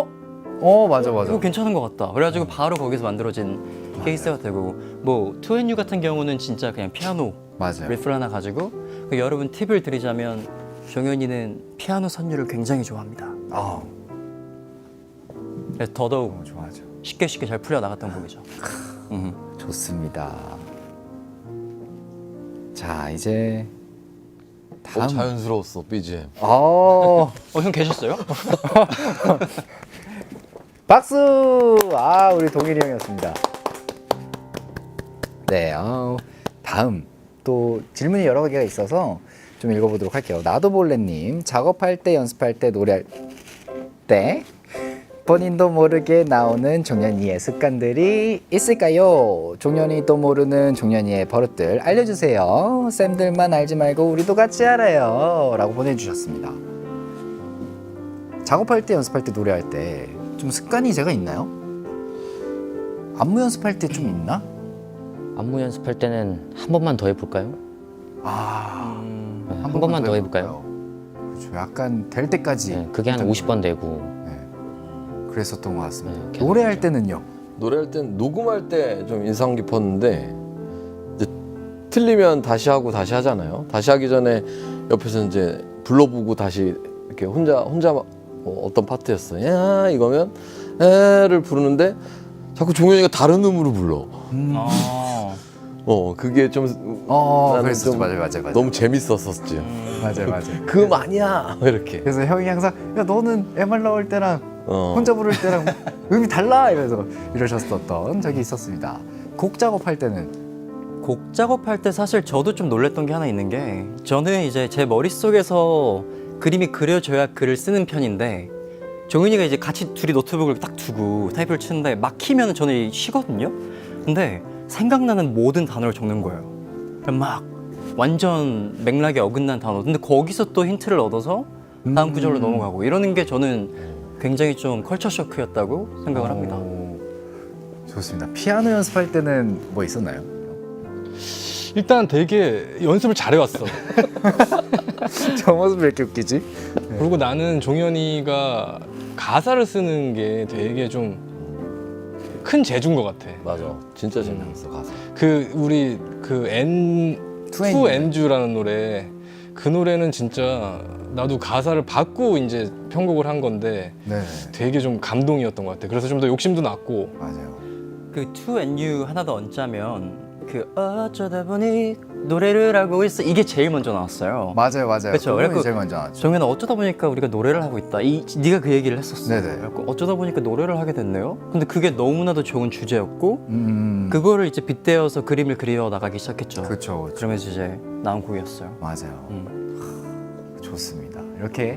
Speaker 2: 맞아.
Speaker 5: 이거 괜찮은 것 같다. 그래가지고 바로 거기서 만들어진 케이스가 되고 뭐 2NU 같은 경우는 진짜 그냥 피아노
Speaker 2: 맞아요.
Speaker 5: 리프를 하나 가지고 여러분 팁을 드리자면 종현이는 피아노 선율을 굉장히 좋아합니다. 그래서 더더욱
Speaker 2: 좋아하죠.
Speaker 5: 쉽게 잘 풀려 나갔던 곡이죠.
Speaker 2: 좋습니다. 자, 이제 다음.
Speaker 4: 자연스러웠어 BGM.
Speaker 5: 형 계셨어요?
Speaker 2: 박수! 우리 동일이 형이었습니다. 네, 다음 또 질문이 여러 개가 있어서 좀 읽어보도록 할게요. 나도볼레님, 작업할 때, 연습할 때, 노래할 때 본인도 모르게 나오는 종현이의 습관들이 있을까요? 종현이도 모르는 종현이의 버릇들 알려주세요. 쌤들만 알지 말고 우리도 같이 알아요. 라고 보내주셨습니다. 작업할 때, 연습할 때, 노래할 때 좀 습관이 제가 있나요? 안무 연습할 때 좀 있나?
Speaker 3: 안무 연습할 때는 한 번만 더 해볼까요?
Speaker 2: 한
Speaker 3: 번만 더 해볼까요?
Speaker 2: 그렇죠. 약간 될 때까지.
Speaker 3: 네, 그게 한 50번 되고.
Speaker 2: 그랬었던 것 같습니다.
Speaker 3: 네,
Speaker 2: 노래할 때는요?
Speaker 4: 노래할 땐 녹음할 때 좀 인상 깊었는데 이제 틀리면 다시 하고 다시 하잖아요. 다시 하기 전에 옆에서 이제 불러보고 다시 이렇게 혼자 어떤 파트였어. 야 이거면 에를 부르는데 자꾸 종현이가 다른 음으로 불러. 그게 좀 나는
Speaker 2: 그랬었죠.
Speaker 4: 좀
Speaker 2: 맞아요.
Speaker 4: 너무 재밌었었지.
Speaker 2: 맞아요.
Speaker 4: 그 음 아니야 이렇게.
Speaker 2: 그래서 형이 항상 야 너는 MR 나올 때랑 혼자 부를 때랑 음이 달라 이러면서 이러셨었던 적이 있었습니다. 곡 작업할 때는
Speaker 5: 곡 작업할 때 사실 저도 좀 놀랬던 게 하나 있는 게 저는 이제 제 머릿속에서 그림이 그려져야 글을 쓰는 편인데 종현이가 이제 같이 둘이 노트북을 딱 두고 타이프를 치는데 막히면 저는 쉬거든요. 근데 생각나는 모든 단어를 적는 거예요. 막 완전 맥락에 어긋난 단어. 근데 거기서 또 힌트를 얻어서 다음 구절로 넘어가고 이러는 게 저는 굉장히 좀 컬처 쇼크였다고 생각을 합니다.
Speaker 2: 좋습니다. 피아노 연습할 때는 뭐 있었나요?
Speaker 6: 일단 되게 연습을 잘해왔어.
Speaker 2: 저 모습 왜 이렇게 웃기지?
Speaker 6: 그리고 나는 종현이가 가사를 쓰는 게 되게 좀 큰 재주인 것 같아.
Speaker 4: 맞아. 진짜 재밌었어 가사.
Speaker 6: 우리 투엔주라는 노래, 그 노래는 진짜 나도 가사를 받고 이제 편곡을 한 건데
Speaker 2: 네,
Speaker 6: 되게 좀 감동이었던 것 같아. 그래서 좀 더 욕심도 났고.
Speaker 2: 맞아요.
Speaker 5: 그 2NU 하나 더 얹자면 그 어쩌다 보니 노래를 하고 있어 이게 제일 먼저 나왔어요.
Speaker 2: 맞아요.
Speaker 5: 그쵸?
Speaker 2: 그분이
Speaker 5: 그래갖고
Speaker 2: 제일 먼저 나왔죠.
Speaker 5: 정현아 어쩌다 보니까 우리가 노래를 하고 있다. 네가 그 얘기를 했었어.
Speaker 2: 네네.
Speaker 5: 그래갖고 어쩌다 보니까 노래를 하게 됐네요. 근데 그게 너무나도 좋은 주제였고 그거를 이제 빗대어서 그림을 그려 나가기 시작했죠.
Speaker 2: 그렇죠.
Speaker 5: 그러면서 이제 나온 곡이었어요.
Speaker 2: 맞아요. 좋습니다. 이렇게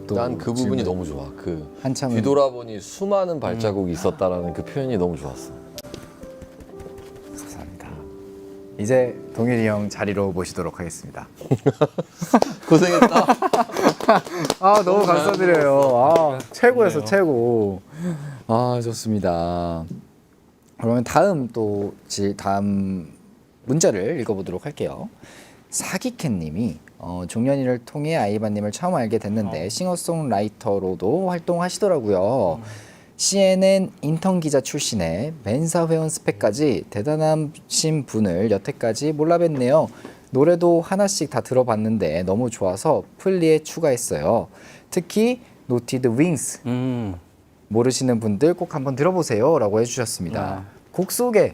Speaker 2: 또
Speaker 4: 난 그 부분이
Speaker 2: 질문.
Speaker 4: 너무 좋아. 그
Speaker 2: 한참은
Speaker 4: 뒤돌아보니 수많은 발자국이 있었다라는 그 표현이 너무 좋았어.
Speaker 2: 감사합니다. 이제 동일이 형 자리로 모시도록 하겠습니다.
Speaker 4: 고생했다.
Speaker 2: 너무 감사드려요. 최고였어, 최고. 좋습니다. 그러면 다음 문자를 읽어보도록 할게요. 사기캣님이 종현이를 통해 아이바님을 처음 알게 됐는데 싱어송라이터로도 활동하시더라고요. CNN 인턴 기자 출신의 멘사 회원 스펙까지 대단하신 분을 여태까지 몰라 뵀네요. 노래도 하나씩 다 들어봤는데 너무 좋아서 플리에 추가했어요. 특히 노티드 윙스 모르시는 분들 꼭 한번 들어보세요 라고 해주셨습니다. 곡 소개.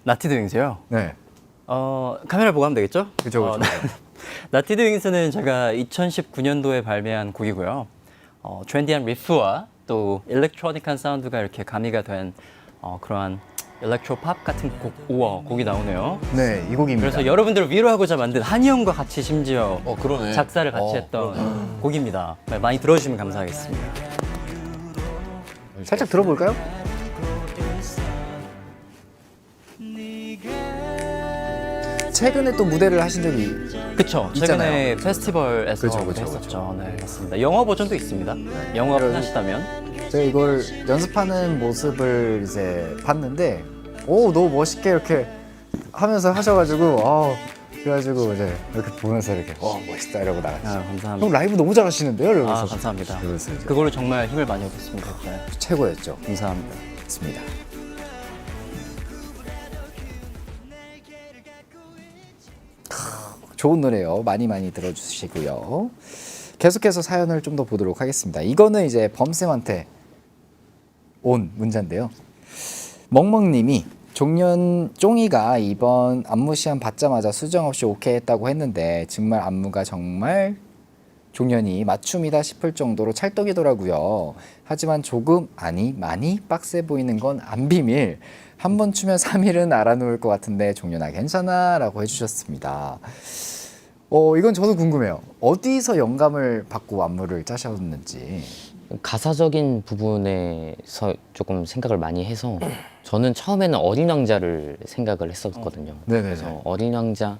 Speaker 5: 나티드 윙스요.
Speaker 2: 네.
Speaker 5: 카메라 보고 하면 되겠죠?
Speaker 2: 그죠.
Speaker 5: 나티드 윙스는 제가 2019년도에 발매한 곡이고요. 트렌디한 리프와 또 일렉트로닉한 사운드가 이렇게 가미가 된 그러한 일렉트로 팝 같은 곡이 나오네요.
Speaker 2: 네, 이 곡입니다.
Speaker 5: 그래서 여러분들을 위로하고자 만든 한이 형과 같이 심지어
Speaker 4: 그러네.
Speaker 5: 작사를 같이 했던 곡입니다. 많이 들어주시면 감사하겠습니다.
Speaker 2: 살짝 들어볼까요? 최근에 또 무대를 하신 적이
Speaker 5: 그쵸. 최근에
Speaker 2: 있잖아요.
Speaker 5: 페스티벌에서
Speaker 2: 그쵸.
Speaker 5: 했었죠. 네, 맞습니다. 영어 버전도 있습니다. 영어 편하시다면.
Speaker 2: 제가 이걸 연습하는 모습을 이제 봤는데 오 너무 멋있게 이렇게 하면서 하셔가지고 그래가지고 이제 이렇게 보면서 이렇게 멋있다 이러고 나갔죠.
Speaker 5: 감사합니다.
Speaker 2: 형 라이브 너무 잘하시는데요? 이러면서
Speaker 5: 감사합니다.
Speaker 2: 그래서 이제
Speaker 5: 그걸로 정말 힘을 많이 얻었습니다. 네.
Speaker 2: 최고였죠.
Speaker 5: 감사합니다.
Speaker 2: 맞습니다. 좋은 노래요. 많이 많이 들어주시고요. 계속해서 사연을 좀 더 보도록 하겠습니다. 이거는 이제 범쌤한테 온 문자인데요. 멍멍님이 쫑이가 이번 안무 시험 받자마자 수정 없이 오케이 했다고 했는데 정말 안무가 정말 종현이 맞춤이다 싶을 정도로 찰떡이더라고요. 하지만 조금 아니 많이 빡세 보이는 건 안 비밀. 한 번 추면 3일은 알아놓을 것 같은데 종현아 괜찮아? 라고 해주셨습니다. 이건 저도 궁금해요. 어디서 영감을 받고 안무를 짜셨는지.
Speaker 3: 가사적인 부분에서 조금 생각을 많이 해서 저는 처음에는 어린 왕자를 생각을 했었거든요.
Speaker 2: 네네네.
Speaker 3: 그래서 어린 왕자,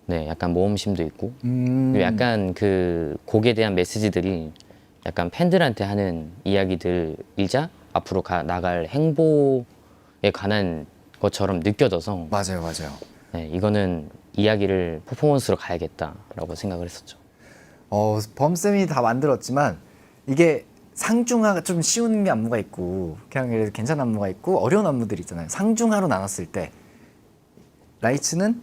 Speaker 3: 네, 약간 모험심도 있고, 그리고 약간 그 곡에 대한 메시지들이 약간 팬들한테 하는 이야기들이자 앞으로 나갈 행보에 관한 것처럼 느껴져서
Speaker 2: 맞아요.
Speaker 3: 네, 이거는 이야기를 퍼포먼스로 가야겠다라고 생각을 했었죠.
Speaker 2: 범쌤이 다 만들었지만 이게 상중하가 좀 쉬운 게 안무가 있고 그냥 그래도 괜찮은 안무가 있고 어려운 안무들이 있잖아요. 상중하로 나눴을 때 라이츠는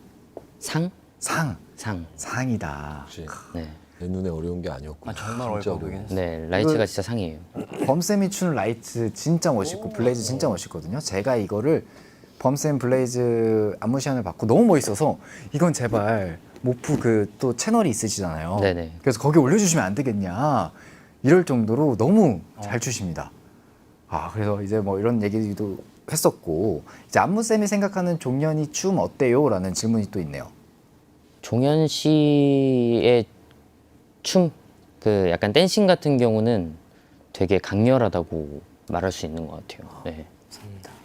Speaker 2: 상이다.
Speaker 4: 역시
Speaker 3: 네,
Speaker 4: 내 눈에 어려운 게 아니었구나.
Speaker 5: 정말
Speaker 4: 진짜
Speaker 5: 어려워 보이긴 했어요.
Speaker 3: 네, 라이츠가 진짜 상이에요.
Speaker 2: 범쌤이 추는 라이츠 진짜 멋있고 블레이즈 진짜 멋있거든요. 제가 이거를 범쌤 블레이즈 안무 시간을 받고 너무 멋있어서 이건 제발 모프 그 또 채널이 있으시잖아요.
Speaker 3: 네네.
Speaker 2: 그래서 거기 올려주시면 안 되겠냐 이럴 정도로 너무 잘 추십니다. 그래서 이제 뭐 이런 얘기도 했었고 이제 안무쌤이 생각하는 종현이 춤 어때요? 라는 질문이 또 있네요.
Speaker 3: 종현 씨의 춤, 그 약간 댄싱 같은 경우는 되게 강렬하다고 말할 수 있는 것 같아요. 네.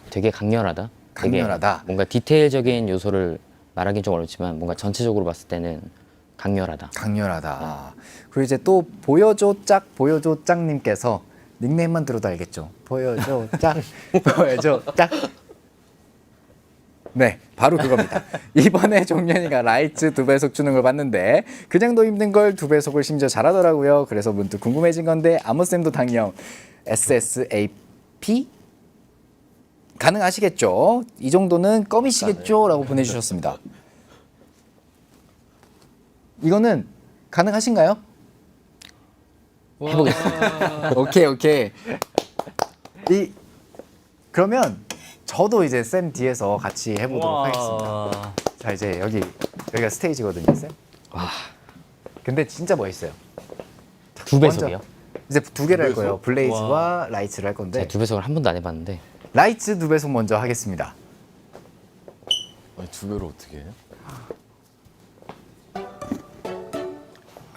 Speaker 3: 되게 강렬하다. 되게
Speaker 2: 강렬하다.
Speaker 3: 뭔가 디테일적인 요소를 말하기는 좀 어렵지만 뭔가 전체적으로 봤을 때는 강렬하다.
Speaker 2: 그리고 이제 또 보여줘 짝님께서 닉네임만 들어도 알겠죠. 보여줘 짝. 네, 바로 그겁니다. 이번에 종현이가 라이츠 2배속 주는 걸 봤는데 그냥도 힘든 걸 2배속을 심지어 잘하더라고요. 그래서 문득 궁금해진 건데 아무쌤도 당연 SSAP 가능하시겠죠? 이 정도는 껌이시겠죠? 라고 보내주셨습니다. 이거는 가능하신가요?
Speaker 3: 해보겠습니다.
Speaker 2: 오케이. 그러면 저도 이제 쌤 뒤에서 같이 해보도록 하겠습니다. 자 이제 여기가 스테이지거든요, 쌤. 근데 진짜 멋있어요.
Speaker 3: 2배속이요?
Speaker 2: 이제 2개를 할 거예요. 블레이즈와 라이츠를 할 건데
Speaker 3: 2배속을 한 번도 안 해봤는데
Speaker 2: 라이츠 2배속 먼저 하겠습니다.
Speaker 4: 아니, 2배로 어떻게 해?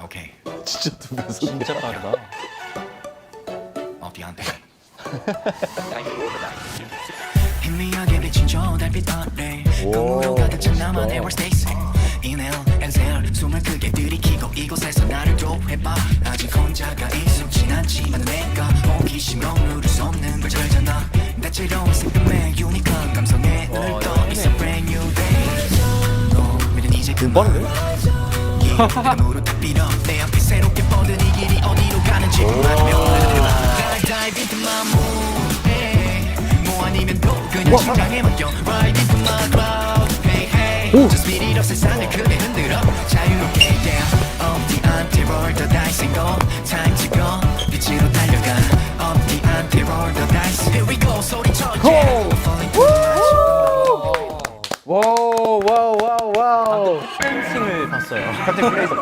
Speaker 1: 오케이
Speaker 4: 진짜 2배속.
Speaker 5: 진짜 빠르다.
Speaker 1: 미안해 희미하게 비친 저 달빛 아래 꿈으로 가득 찬 나만의 월스테이스 Inhale, exhale 숨을 크게 들이키고 이곳에서 나를 도해봐 아직 혼자가 익숙진 않지만 내가 호기심으로 누를 수 없는 걸 잘잖아 다채로운 색감의 유니크한 감성에 눈을 떠 It's a brand new day 너는 이제 그만 무릎 빌어 내 앞에 새롭게 뻗은 이 길이 어디로 가는지 말하며 Dive into my mood hey. 뭐 아니면 또 그냥 심장에 맡겨 Ride into my cloud hey, hey. Just beat it up 세상을 크게 흔들어 자유롭게 yeah. Up the anti-roll the dice and go Time to go 빛으로 달려가 Up the anti-roll the dice Here we go 소리쳐 yeah. Falling to
Speaker 2: 와우.
Speaker 5: 댄싱을 봤어요.
Speaker 2: 갑자기 블레이즈.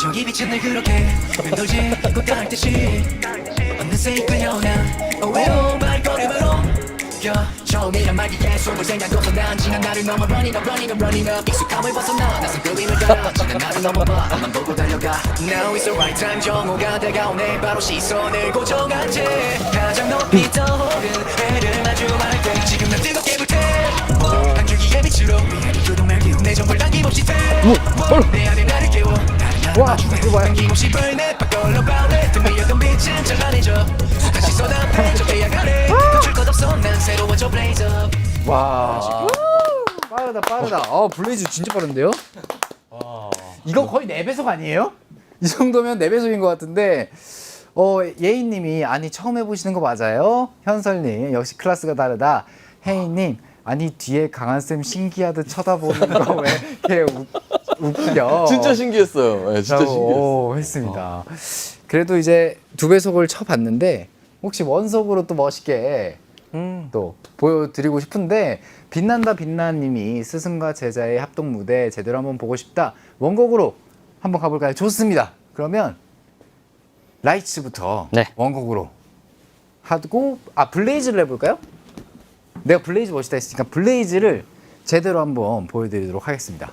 Speaker 1: 저기 빛은 늘 그렇게 맴돌지 꽃갈 듯이 어느새 이끌려나 왜요 발걸음으로 처음이란 말기에 숨을 생각도 난 지난 나를 넘어 running up 익숙함을 벗어나 낯선 그림을 따라 지난 나를 넘어봐 앞만 보고 달려가 Now is the right time 정오가 다가오네 바로 시선을 고정한 채 가장 높이 떠오른 해를 마주할 때 지금 난 뜨겁게 불태 한 줄기의 빛으로 미안히 두둥말 기운 내 정을 당김없이 태 내 안에 나를 깨워 다른 나를 마주해 당김없이 burn it 바꿔로 바래 틈비었던 빛은 찬란해져 다시 쏟아내 저 태양 아래 감출 것 없어 난 새로워져 blaze up
Speaker 2: 와. 빠르다 빠르다. 블레이즈 진짜 빠른데요? 이거 거의 4배속 아니에요? 이 정도면 4배속인 것 같은데 예인님이 아니 처음 해보시는 거 맞아요? 현설님 역시 클래스가 다르다. 혜인님 아니 뒤에 강한쌤 신기하듯 쳐다보는 거 왜 이렇게 웃겨?
Speaker 4: 진짜 신기했어요. 네, 진짜 신기했어요.
Speaker 2: 했습니다. 그래도 이제 2배속을 쳐봤는데 혹시 원속으로 또 멋있게 또 보여드리고 싶은데 빛난다 빛나님이 스승과 제자의 합동 무대 제대로 한번 보고 싶다. 원곡으로 한번 가볼까요? 좋습니다. 그러면 라이츠부터
Speaker 3: 네.
Speaker 2: 원곡으로 하고 블레이즈를 해볼까요? 내가 블레이즈 멋있다 했으니까 블레이즈를 제대로 한번 보여드리도록 하겠습니다.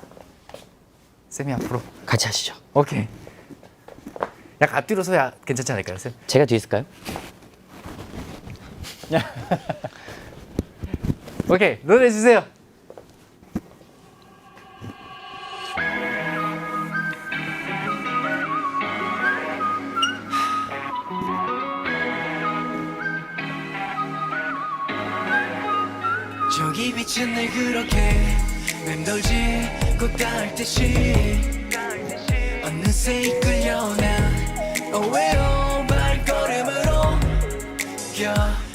Speaker 2: 쌤이 앞으로.
Speaker 3: 같이 하시죠.
Speaker 2: 오케이. 약간 앞뒤로 서야 괜찮지 않을까요, 쌤?
Speaker 3: 제가 뒤에 있을까요?
Speaker 2: 오케이, 노래 주세요.
Speaker 1: 저기 빛은 늘 그렇게 맴돌지 꽃닿을 듯이 어느새 이끌려나 오웨오 발걸음으로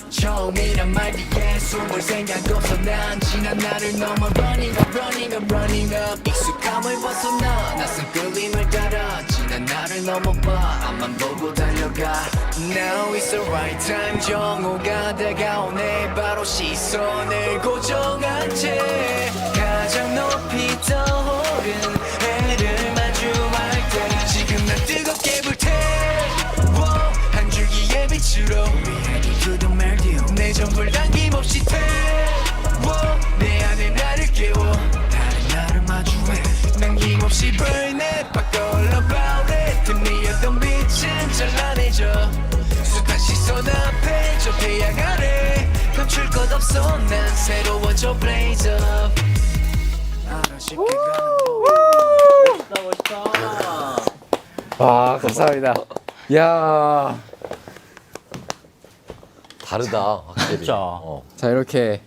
Speaker 1: 처음이란 말 뒤에 숨을 생각 없어 난 지난 날을 넘어 running up running up running up 익숙함을 벗어나 낯선 끌림을 따라 지난 날을 넘어봐 앞만 보고 달려가 Now is the right time 정오가 다가오네 바로 시선을 고정한 채 가장 높이 떠오른 해를 마주할 때 지금 난 뜨겁게 불태 한 줄기의 빛으로 미안히 두던 말 내 전부를 당김없이 태워 내 안에 나를 깨워 다른 나를 마주해 남김없이 burn it 바꿔라 about it 틈이었던 빛은 찬란해져 숱한 시선 앞에 저 태양 아래 감출 것 없어 난 새로워져 blaze up 알아 쉽게
Speaker 2: 와, 감사합니다. 야,
Speaker 4: 다르다 확실히.
Speaker 5: 진짜.
Speaker 2: 자 이렇게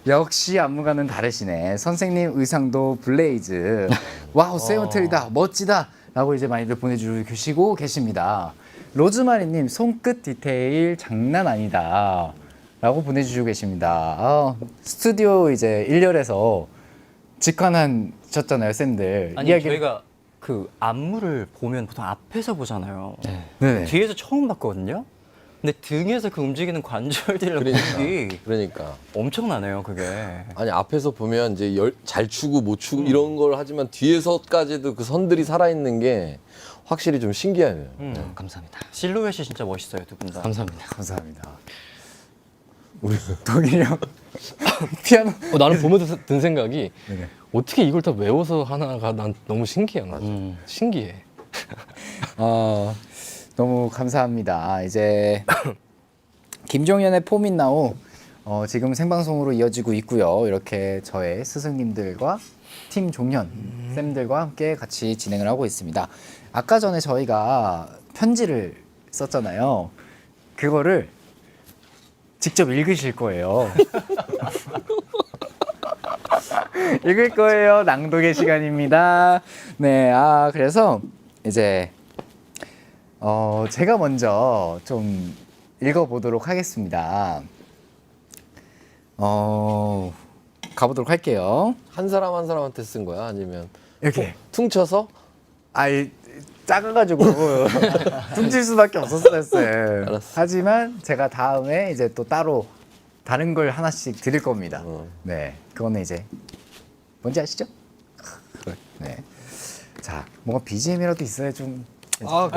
Speaker 2: 역시 안무가는 다르시네. 선생님 의상도 블레이즈. 와우, 세븐테리다, 멋지다라고 이제 많이들 보내주시고 계십니다. 로즈마리님 손끝 디테일 장난 아니다. 라고 보내주시고 계십니다. 스튜디오 이제 1열에서 직관하셨잖아요, 쌤들.
Speaker 5: 아니 저희가 그 안무를 보면 보통 앞에서 보잖아요.
Speaker 2: 네네.
Speaker 5: 뒤에서 처음 봤거든요. 근데 등에서 그 움직이는 관절들이랑 근육이
Speaker 4: 그러니까
Speaker 5: 엄청나네요, 그게.
Speaker 4: 아니 앞에서 보면 이제 잘 추고 못 추고 이런 걸 하지만 뒤에서까지도 그 선들이 살아있는 게 확실히 좀 신기하네요.
Speaker 3: 감사합니다.
Speaker 5: 실루엣이 진짜 멋있어요, 두 분 다.
Speaker 3: 감사합니다.
Speaker 2: 감사합니다. 우리 동일이 형 피아노.
Speaker 6: 나는 보면서 든 생각이
Speaker 2: 네네.
Speaker 6: 어떻게 이걸 다 외워서 하나가 난 너무 신기해. 신기해.
Speaker 2: 너무 감사합니다. 이제 김종현의 포민나우 지금 생방송으로 이어지고 있고요. 이렇게 저의 스승님들과 팀 종현 쌤들과 함께 같이 진행을 하고 있습니다. 아까 전에 저희가 편지를 썼잖아요. 그거를 직접 읽으실 거예요. 읽을 거예요. 낭독의 시간입니다. 네, 그래서 이제 제가 먼저 좀 읽어보도록 하겠습니다. 가보도록 할게요.
Speaker 4: 한 사람 한 사람한테 쓴 거야? 아니면
Speaker 2: 이렇게.
Speaker 4: 퉁쳐서?
Speaker 2: 아이, 작아가지고 퉁칠 수밖에 없었어요, 쌤.
Speaker 4: 알았어.
Speaker 2: 하지만 제가 다음에 이제 또 따로 다른 걸 하나씩 드릴 겁니다. 네, 그거는 이제 뭔지 아시죠? 네. 자, 뭔가 BGM이라도 있어야 좀. 있어요.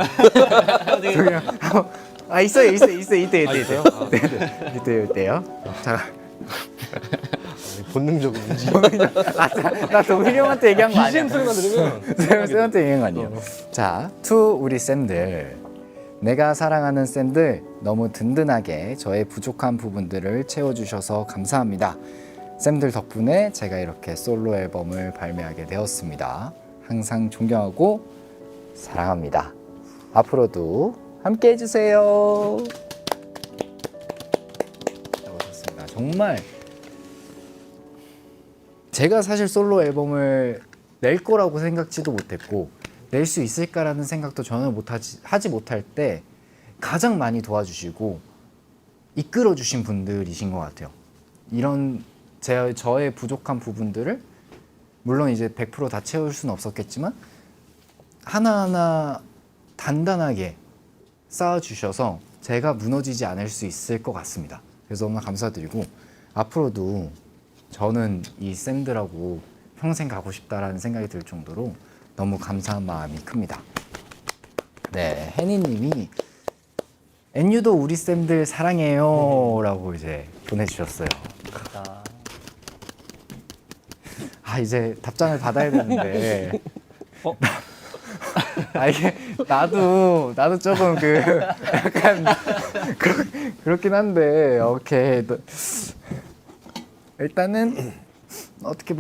Speaker 2: 이때요. 자,
Speaker 6: 본능적으로 움직여.
Speaker 2: 나 동일이 형한테 얘기한 거 아니야?
Speaker 6: BGM 소리만 들으면
Speaker 2: 쌤한테 얘기한 거 아니에요? 자, 투 우리 쌤들. 내가 사랑하는 쌤들 너무 든든하게 저의 부족한 부분들을 채워주셔서 감사합니다. 쌤들 덕분에 제가 이렇게 솔로 앨범을 발매하게 되었습니다. 항상 존경하고 사랑합니다. 앞으로도 함께 해주세요. 좋습니다. 정말 제가 사실 솔로 앨범을 낼 거라고 생각지도 못했고 낼 수 있을까라는 생각도 전혀 하지 못할 때 가장 많이 도와주시고 이끌어 주신 분들이신 것 같아요. 이런 저의 부족한 부분들을 물론 이제 100% 다 채울 수는 없었겠지만 하나하나 단단하게 쌓아주셔서 제가 무너지지 않을 수 있을 것 같습니다. 그래서 너무 감사드리고 앞으로도 저는 이 쌤들하고 평생 가고 싶다라는 생각이 들 정도로 너무 감사한 마음이 큽니다. 네, 혜니님이 NU도 우리 쌤들 사랑해요라고 이제 보내주셨어요. 아 이제 답장을 받아야 되는데. 이게 나도 조금 약간 그렇긴 한데 오케이 일단은 어떻게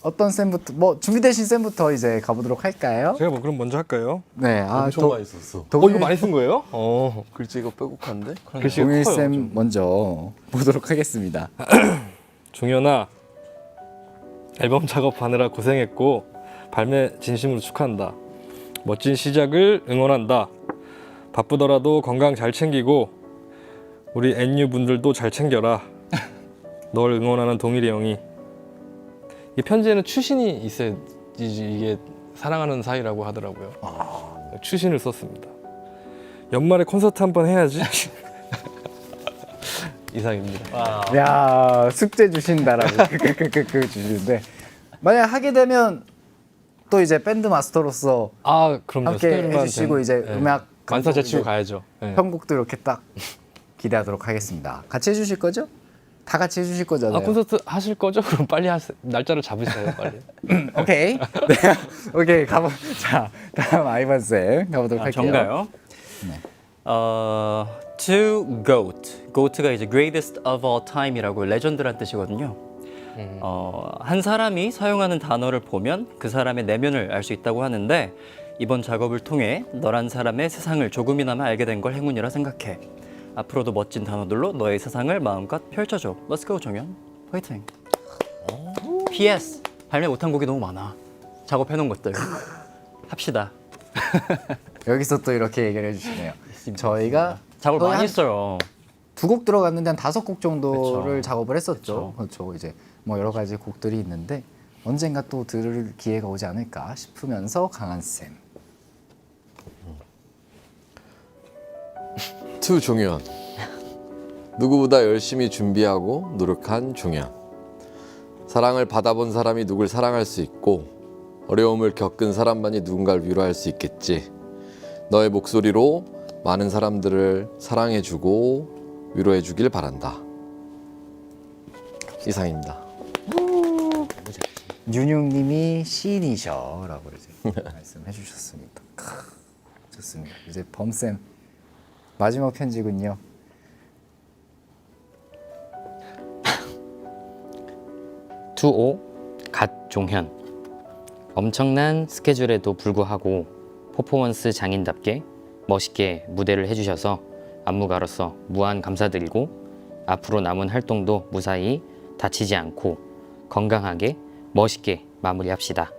Speaker 2: 어떤 쌤부터 준비되신 쌤부터 이제 가보도록 할까요?
Speaker 6: 제가 뭐 그럼 먼저 할까요?
Speaker 2: 네,
Speaker 4: 엄청 많이 썼어.
Speaker 6: 이거 많이 쓴 거예요?
Speaker 4: 글씨가 빼곡한데?
Speaker 6: 글씨가
Speaker 2: 동일
Speaker 6: 커요,
Speaker 2: 쌤
Speaker 6: 좀.
Speaker 2: 먼저 보도록 하겠습니다.
Speaker 6: 종현아, 앨범 작업하느라 고생했고 발매 진심으로 축하한다. 멋진 시작을 응원한다. 바쁘더라도 건강 잘 챙기고 우리 NU 분들도 잘 챙겨라. 널 응원하는 동일이 형이. 이 편지에는 추신이 있어야지 이게 사랑하는 사이라고 하더라고요. 추신을 썼습니다. 연말에 콘서트 한번 해야지. 이상입니다.
Speaker 2: 야 숙제 주신다라고 주시는데 만약 하게 되면 또 이제 밴드 마스터로서
Speaker 6: 그럼요.
Speaker 2: 함께
Speaker 6: 스테이지만
Speaker 2: 해주시고
Speaker 6: 된-
Speaker 2: 이제
Speaker 6: 네.
Speaker 2: 음악
Speaker 6: 만사제치고
Speaker 2: 이제
Speaker 6: 가야죠. 네.
Speaker 2: 편곡도 이렇게 딱 기대하도록 하겠습니다. 같이 해주실 거죠? 다 같이 해주실 거잖아요.
Speaker 6: 콘서트 하실 거죠? 그럼 빨리 날짜를 잡으세요, 빨리.
Speaker 2: 오케이. 네. 오케이 자 다음 아이반 쌤 가보도록 할게요.
Speaker 5: 전가요? To goat. goat가 이제 greatest of all time이라고 레전드란 뜻이거든요. 한 사람이 사용하는 단어를 보면 그 사람의 내면을 알 수 있다고 하는데 이번 작업을 통해 너란 사람의 세상을 조금이나마 알게 된 걸 행운이라 생각해. 앞으로도 멋진 단어들로 너의 세상을 마음껏 펼쳐줘. Let's go 정현. 화이팅. PS. 발매 못한 곡이 너무 많아. 작업해놓은 것들. 합시다.
Speaker 2: 여기서 또 이렇게 얘기를 해주시네요. 저희가
Speaker 5: 작업을
Speaker 2: 거의
Speaker 5: 많이
Speaker 2: 한
Speaker 5: 했어요.
Speaker 2: 2곡 들어갔는데 한 5곡 정도를
Speaker 5: 그쵸.
Speaker 2: 작업을 했었죠. 그렇죠. 이제 뭐 여러 가지 곡들이 있는데 언젠가 또 들을 기회가 오지 않을까 싶으면서 강한 쌤.
Speaker 4: 투 종현. 누구보다 열심히 준비하고 노력한 종현. 사랑을 받아본 사람이 누굴 사랑할 수 있고 어려움을 겪은 사람만이 누군가를 위로할 수 있겠지. 너의 목소리로 많은 사람들을 사랑해주고 위로해주길 바란다. 이상입니다.
Speaker 2: 윤용님이 시인이셔라고 이제 말씀해 주셨습니다. 좋습니다. 이제 범쌤 마지막 편지군요.
Speaker 3: 투오 갓종현. 엄청난 스케줄에도 불구하고 퍼포먼스 장인답게 멋있게 무대를 해주셔서 안무가로서 무한 감사드리고 앞으로 남은 활동도 무사히 다치지 않고 건강하게 멋있게 마무리합시다.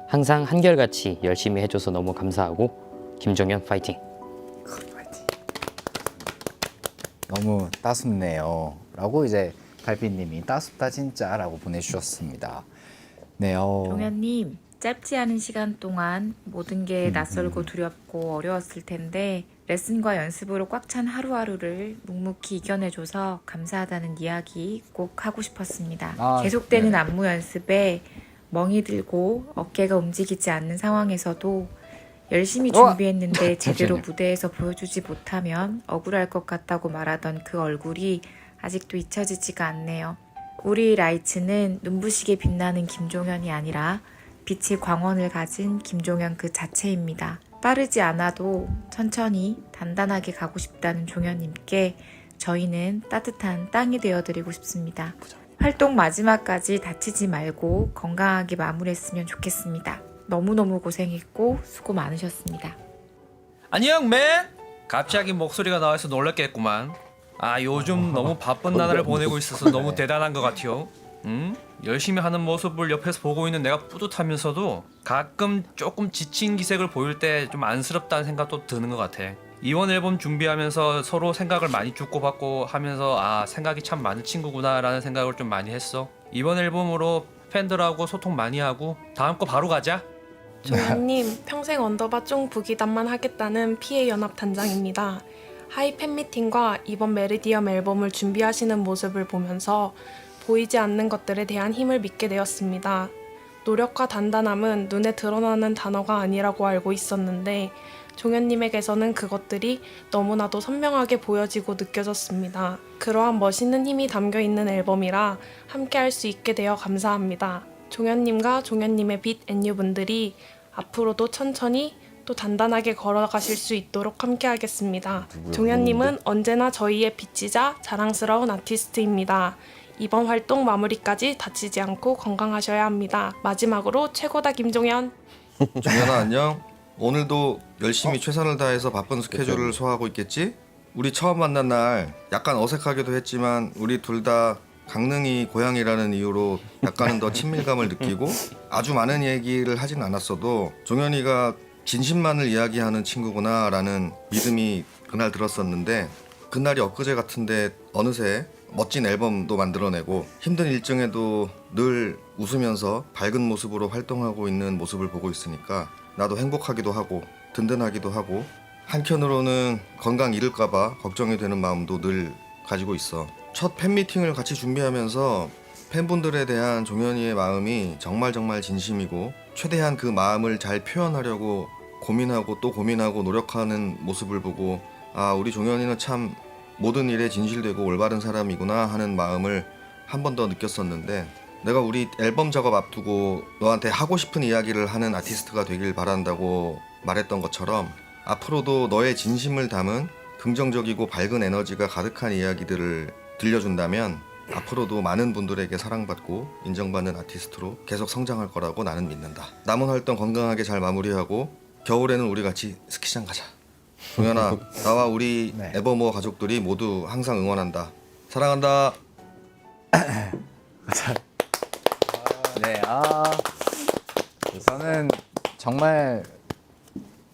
Speaker 3: 항상 한결같이 열심히 해줘서 너무 감사하고 김종현 파이팅.
Speaker 2: 파이팅. 너무 따숩네요. 라고 이제 갈피님이 따숩다 진짜라고 보내주셨습니다. 네,
Speaker 7: 종현님, 짧지 않은 시간 동안 모든 게 낯설고 두렵고 어려웠을 텐데 레슨과 연습으로 꽉 찬 하루하루를 묵묵히 이겨내줘서 감사하다는 이야기 꼭 하고 싶었습니다. 계속되는 안무 연습에 멍이 들고 어깨가 움직이지 않는 상황에서도 열심히 준비했는데 제대로 무대에서 보여주지 못하면 억울할 것 같다고 말하던 그 얼굴이 아직도 잊혀지지가 않네요. 우리 라이츠는 눈부시게 빛나는 김종현이 아니라 빛의 광원을 가진 김종현 그 자체입니다. 빠르지 않아도 천천히 단단하게 가고 싶다는 종현님께 저희는 따뜻한 땅이 되어드리고 싶습니다. 활동 마지막까지 다치지 말고 건강하게 마무리했으면 좋겠습니다. 너무너무 고생했고 수고 많으셨습니다.
Speaker 8: 안녕 맨! 갑자기 목소리가 나와서 놀랐겠구만. 아 요즘 너무 바쁜 나날을 보내고 있어서 너무 대단한 것 같아요. 열심히 하는 모습을 옆에서 보고 있는 내가 뿌듯하면서도 가끔 조금 지친 기색을 보일 때 좀 안쓰럽다는 생각도 드는 것 같아. 이번 앨범 준비하면서 서로 생각을 많이 주고받고 하면서 아 생각이 참 많은 친구구나 라는 생각을 좀 많이 했어. 이번 앨범으로 팬들하고 소통 많이 하고 다음 거 바로 가자.
Speaker 9: 종현님, 평생 언더바 쫑 부기단만 하겠다는 피해 연합 단장입니다. 하이 팬미팅과 이번 메리디엄 앨범을 준비하시는 모습을 보면서 보이지 않는 것들에 대한 힘을 믿게 되었습니다. 노력과 단단함은 눈에 드러나는 단어가 아니라고 알고 있었는데 종현님에게서는 그것들이 너무나도 선명하게 보여지고 느껴졌습니다. 그러한 멋있는 힘이 담겨있는 앨범이라 함께 할 수 있게 되어 감사합니다. 종현님과 종현님의 빛 앤유분들이 앞으로도 천천히 또 단단하게 걸어가실 수 있도록 함께 하겠습니다. 종현님은 언제나 저희의 빛이자 자랑스러운 아티스트입니다. 이번 활동 마무리까지 다치지 않고 건강하셔야 합니다. 마지막으로 최고다 김종현.
Speaker 10: 종현아 안녕. 오늘도 열심히 최선을 다해서 바쁜 스케줄을 소화하고 있겠지? 우리 처음 만난 날 약간 어색하기도 했지만 우리 둘 다 강릉이 고향이라는 이유로 약간은 더 친밀감을 느끼고 아주 많은 얘기를 하진 않았어도 종현이가 진심만을 이야기하는 친구구나 라는 믿음이 그날 들었었는데 그날이 엊그제 같은데 어느새 멋진 앨범도 만들어내고 힘든 일정에도 늘 웃으면서 밝은 모습으로 활동하고 있는 모습을 보고 있으니까 나도 행복하기도 하고 든든하기도 하고 한켠으로는 건강 잃을까봐 걱정이 되는 마음도 늘 가지고 있어. 첫 팬미팅을 같이 준비하면서 팬분들에 대한 종현이의 마음이 정말 진심이고 최대한 그 마음을 잘 표현하려고 고민하고 또 고민하고 노력하는 모습을 보고 아 우리 종현이는 참 모든 일에 진실되고 올바른 사람이구나 하는 마음을 한 번 더 느꼈었는데 내가 우리 앨범 작업 앞두고 너한테 하고 싶은 이야기를 하는 아티스트가 되길 바란다고 말했던 것처럼 앞으로도 너의 진심을 담은 긍정적이고 밝은 에너지가 가득한 이야기들을 들려준다면 앞으로도 많은 분들에게 사랑받고 인정받는 아티스트로 계속 성장할 거라고 나는 믿는다. 남은 활동 건강하게 잘 마무리하고 겨울에는 우리 같이 스키장 가자. 종현아, 나와 우리
Speaker 2: 네.
Speaker 10: 에버모어 가족들이 모두 항상 응원한다. 사랑한다.
Speaker 2: 네, 저는 정말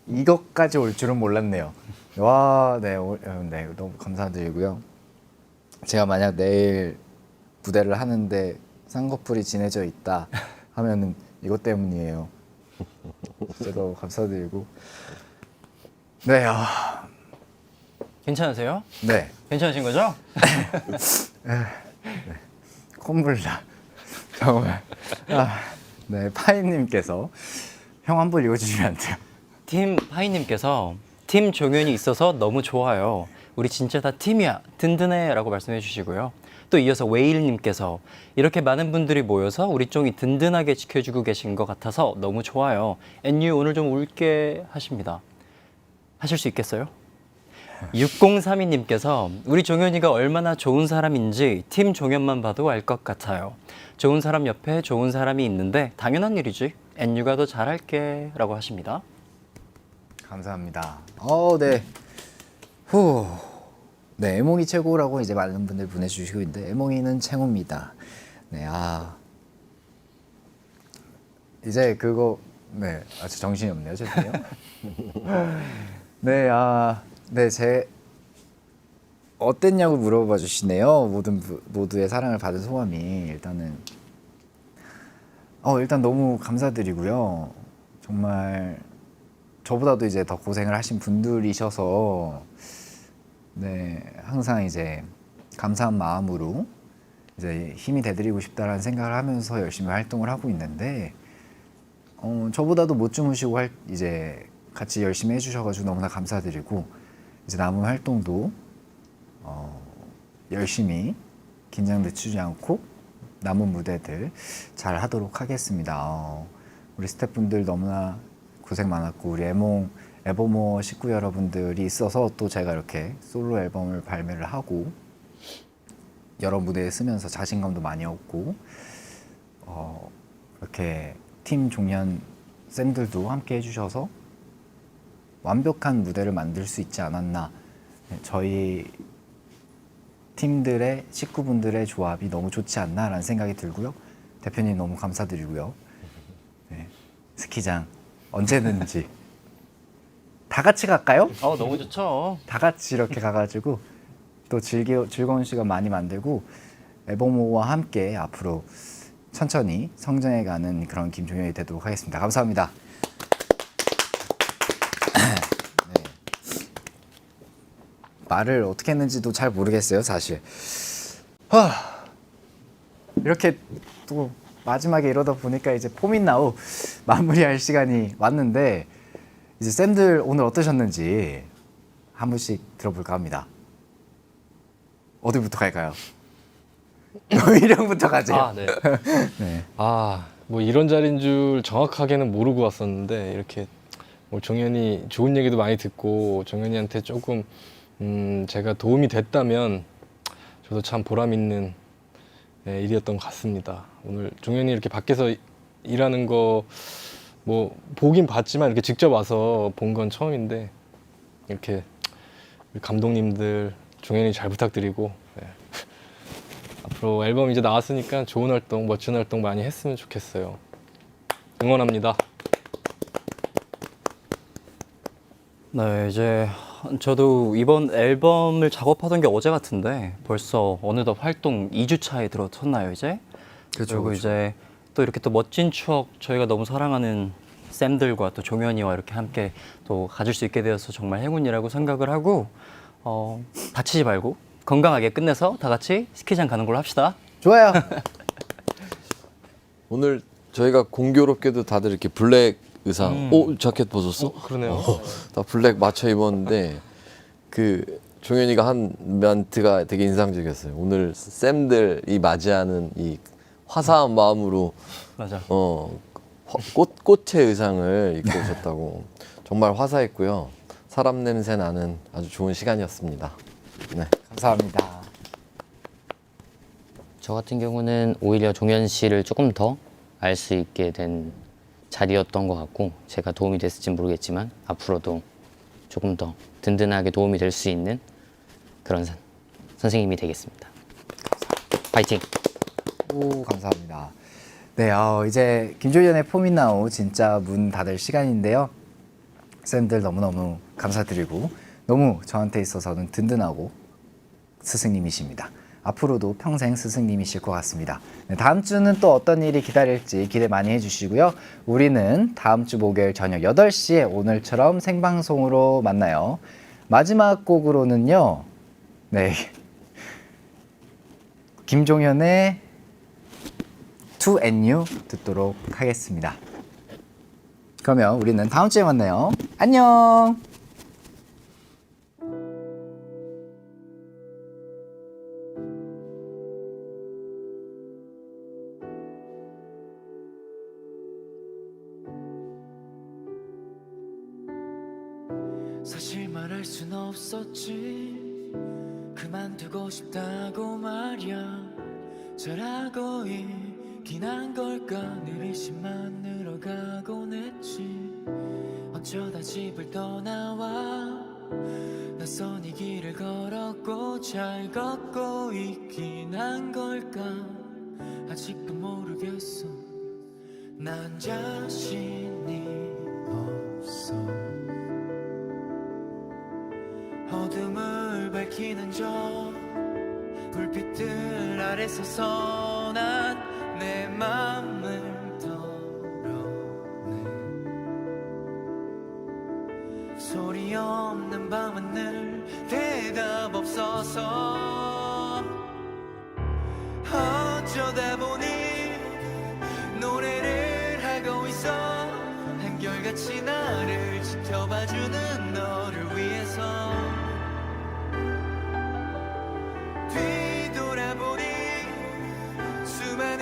Speaker 2: 이것까지 올 줄은 몰랐네요. 와, 네, 네, 너무 감사드리고요. 제가 만약 내일 무대를 하는데 쌍꺼풀이 진해져 있다 하면은 이것 때문이에요. 진짜 너무 감사드리고. 네,
Speaker 5: 괜찮으세요?
Speaker 2: 네,
Speaker 5: 괜찮으신 거죠?
Speaker 2: 콧물 나. 정말. 네, 파이님께서 형 한 번 읽어주시면 안 돼요?
Speaker 5: 팀 파이님께서 팀 종현이 있어서 너무 좋아요. 우리 진짜 다 팀이야. 든든해 라고 말씀해 주시고요. 또 이어서 웨일님께서 이렇게 많은 분들이 모여서 우리 쫑이 든든하게 지켜주고 계신 것 같아서 너무 좋아요. 앤유 오늘 좀 울게 하십니다. 하실 수 있겠어요? 6032님께서 우리 종현이가 얼마나 좋은 사람인지 팀 종현만 봐도 알 것 같아요. 좋은 사람 옆에 좋은 사람이 있는데 당연한 일이지. 앤유가 더 잘할게 라고 하십니다.
Speaker 2: 감사합니다. 네. 네, 애몽이 최고라고 이제 많은 분들 보내주시고 있는데 애몽이는 최고입니다. 네, 이제 그거 네, 저 정신이 없네요, 죄송해요. 네, 네, 제 어땠냐고 물어봐 주시네요. 모두의 사랑을 받은 소감이 일단은 일단 너무 감사드리고요. 정말 저보다도 이제 더 고생을 하신 분들이셔서 네, 항상 이제 감사한 마음으로 이제 힘이 돼드리고 싶다라는 생각을 하면서 열심히 활동을 하고 있는데 저보다도 못 주무시고 이제 같이 열심히 해주셔가지고 너무나 감사드리고 이제 남은 활동도 열심히 긴장 늦추지 않고 남은 무대들 잘 하도록 하겠습니다. 우리 스태프분들 너무나 고생 많았고 우리 에버모어 식구 여러분들이 있어서 또 제가 이렇게 솔로 앨범을 발매를 하고 여러 무대에 쓰면서 자신감도 많이 얻고 이렇게 팀 종년 쌤들도 함께 해주셔서 완벽한 무대를 만들 수 있지 않았나. 저희 팀들의 식구분들의 조합이 너무 좋지 않나라는 생각이 들고요. 대표님 너무 감사드리고요. 네, 스키장 언제든지 다 같이 갈까요?
Speaker 5: 너무 좋죠.
Speaker 2: 다 같이 이렇게 가가지고 또 즐거운 시간 많이 만들고 에버모어와 함께 앞으로 천천히 성장해가는 그런 김종현이 되도록 하겠습니다. 감사합니다. 네. 말을 어떻게 했는지도 잘 모르겠어요, 사실. 이렇게 또 마지막에 이러다 보니까 이제 포민나우 마무리할 시간이 왔는데 이제 쌤들 오늘 어떠셨는지 한 분씩 들어볼까 합니다. 어디부터 갈까요? 노일형부터 가죠.
Speaker 6: 네.
Speaker 2: 네.
Speaker 6: 뭐 이런 자리인 줄 정확하게는 모르고 왔었는데 이렇게 뭐 종현이 좋은 얘기도 많이 듣고 종현이한테 조금 제가 도움이 됐다면 저도 참 보람 있는 일이었던 것 같습니다. 오늘 종현이 이렇게 밖에서 일하는 거 뭐 보긴 봤지만 이렇게 직접 와서 본 건 처음인데 이렇게 우리 감독님들 종현이 잘 부탁드리고 앞으로 앨범 이제 나왔으니까 좋은 활동, 멋진 활동 많이 했으면 좋겠어요. 응원합니다.
Speaker 5: 네, 이제 저도 이번 앨범을 작업하던 게 어제 같은데 벌써 어느덧 활동 2주 차에 들어섰나요, 이제? 그리고 이제 또 이렇게 또 멋진 추억 저희가 너무 사랑하는 쌤들과 또 종현이와 이렇게 함께 또 가질 수 있게 되어서 정말 행운이라고 생각을 하고 다치지 말고 건강하게 끝내서 다 같이 스키장 가는 걸로 합시다.
Speaker 2: 좋아요.
Speaker 4: 오늘 저희가 공교롭게도 다들 이렇게 블랙 의상, 자켓 벗었어?
Speaker 6: 그러네요.
Speaker 4: 다 블랙 맞춰 입었는데 그 종현이가 한 멘트가 되게 인상적이었어요. 오늘 쌤들이 맞이하는 이 화사한 마음으로
Speaker 5: 맞아.
Speaker 4: 꽃의 의상을 입고 오셨다고. 정말 화사했고요. 사람 냄새 나는 아주 좋은 시간이었습니다. 네.
Speaker 2: 감사합니다.
Speaker 3: 저 같은 경우는 오히려 종현 씨를 조금 더 알 수 있게 된 자리였던 것 같고 제가 도움이 됐을지 모르겠지만 앞으로도 조금 더 든든하게 도움이 될 수 있는 그런 선생님이 되겠습니다. 파이팅!
Speaker 2: 오, 감사합니다. 네, 이제 김종현의 포민나우 진짜 문 닫을 시간인데요. 쌤들 너무너무 감사드리고 너무 저한테 있어서는 든든하고 스승님이십니다. 앞으로도 평생 스승님이실 것 같습니다. 네, 다음 주는 또 어떤 일이 기다릴지 기대 많이 해주시고요. 우리는 다음 주 목요일 저녁 8시에 오늘처럼 생방송으로 만나요. 마지막 곡으로는요. 네, 김종현의 To and You 듣도록 하겠습니다. 그러면 우리는 다음 주에 만나요. 안녕.
Speaker 1: 사실 말할 순 없었지 그만두고 싶다고 말야 잘하고 있긴 한 걸까 늘 의심만 늘어가곤 했지 어쩌다 집을 떠나와 낯선 이 길을 걸었고 잘 걷고 있긴 한 걸까 아직도 모르겠어 난 자신이 없어 어둠을 밝히는 저 불빛들 아래 서서 난 내 맘을 덜어내 소리 없는 밤은 늘 대답 없어서 어쩌다 보니 노래를 하고 있어 한결같이 나를 지켜봐주는 너를 위해서 뒤돌아보니 수많은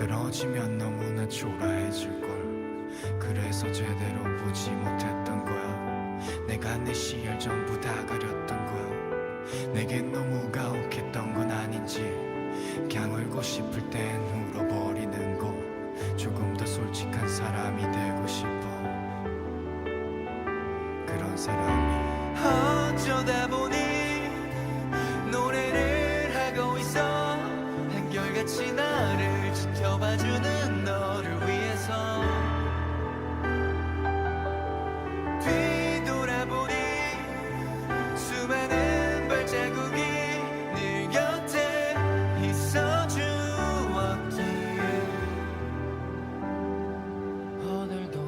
Speaker 1: 떨어지면 너무나 초라해질걸. 그래서 제대로 보지 못했던 거야. 내가 내 시야를 전부 다 가렸던 거야. 내겐 너무 가혹했던 건 아닌지. 그냥 울고 싶을 땐 울어버리는 거. 조금 더 솔직한 사람이 되고 싶어. 그런 사람이 어쩌다 보니 노래를 하고 있어. 한결같이 나를 지켜봐주는 너를 위해서. 뒤돌아보니 수많은 발자국이 늘 곁에 있어 주었기에 오늘도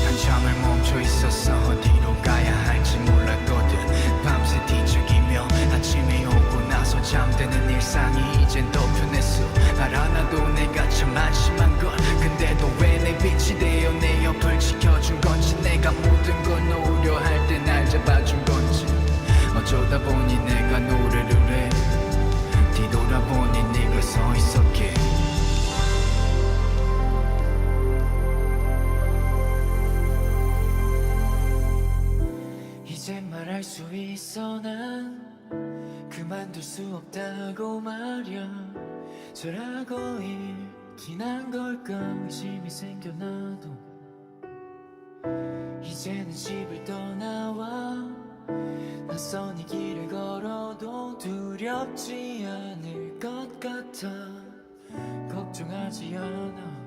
Speaker 1: 한참을 멈춰 있었어. 어디로 가야 할지 몰랐거든. 밤새 뒤척이며 아침이 오고 나서 잠드는 일상이 이젠 더 편했어. 알아나도 내가 참 한심한 걸. 근데도 왜 내 빛이 되어 내 옆을 지켜준 건지. 내가 모든 걸 놓으려 할 때 날 잡아준 건지. 어쩌다 보니 내가 노래를 해. 뒤돌아보니 네가 서 있었기에. 이제 말할 수 있어. 난 그만둘 수 없다고 말야. 저라고 있긴 한 걸까. 의심이 생겨나도 이제는 집을 떠나와. 낯선 이 길을 걸어도 두렵지 않을 것 같아. 걱정하지 않아.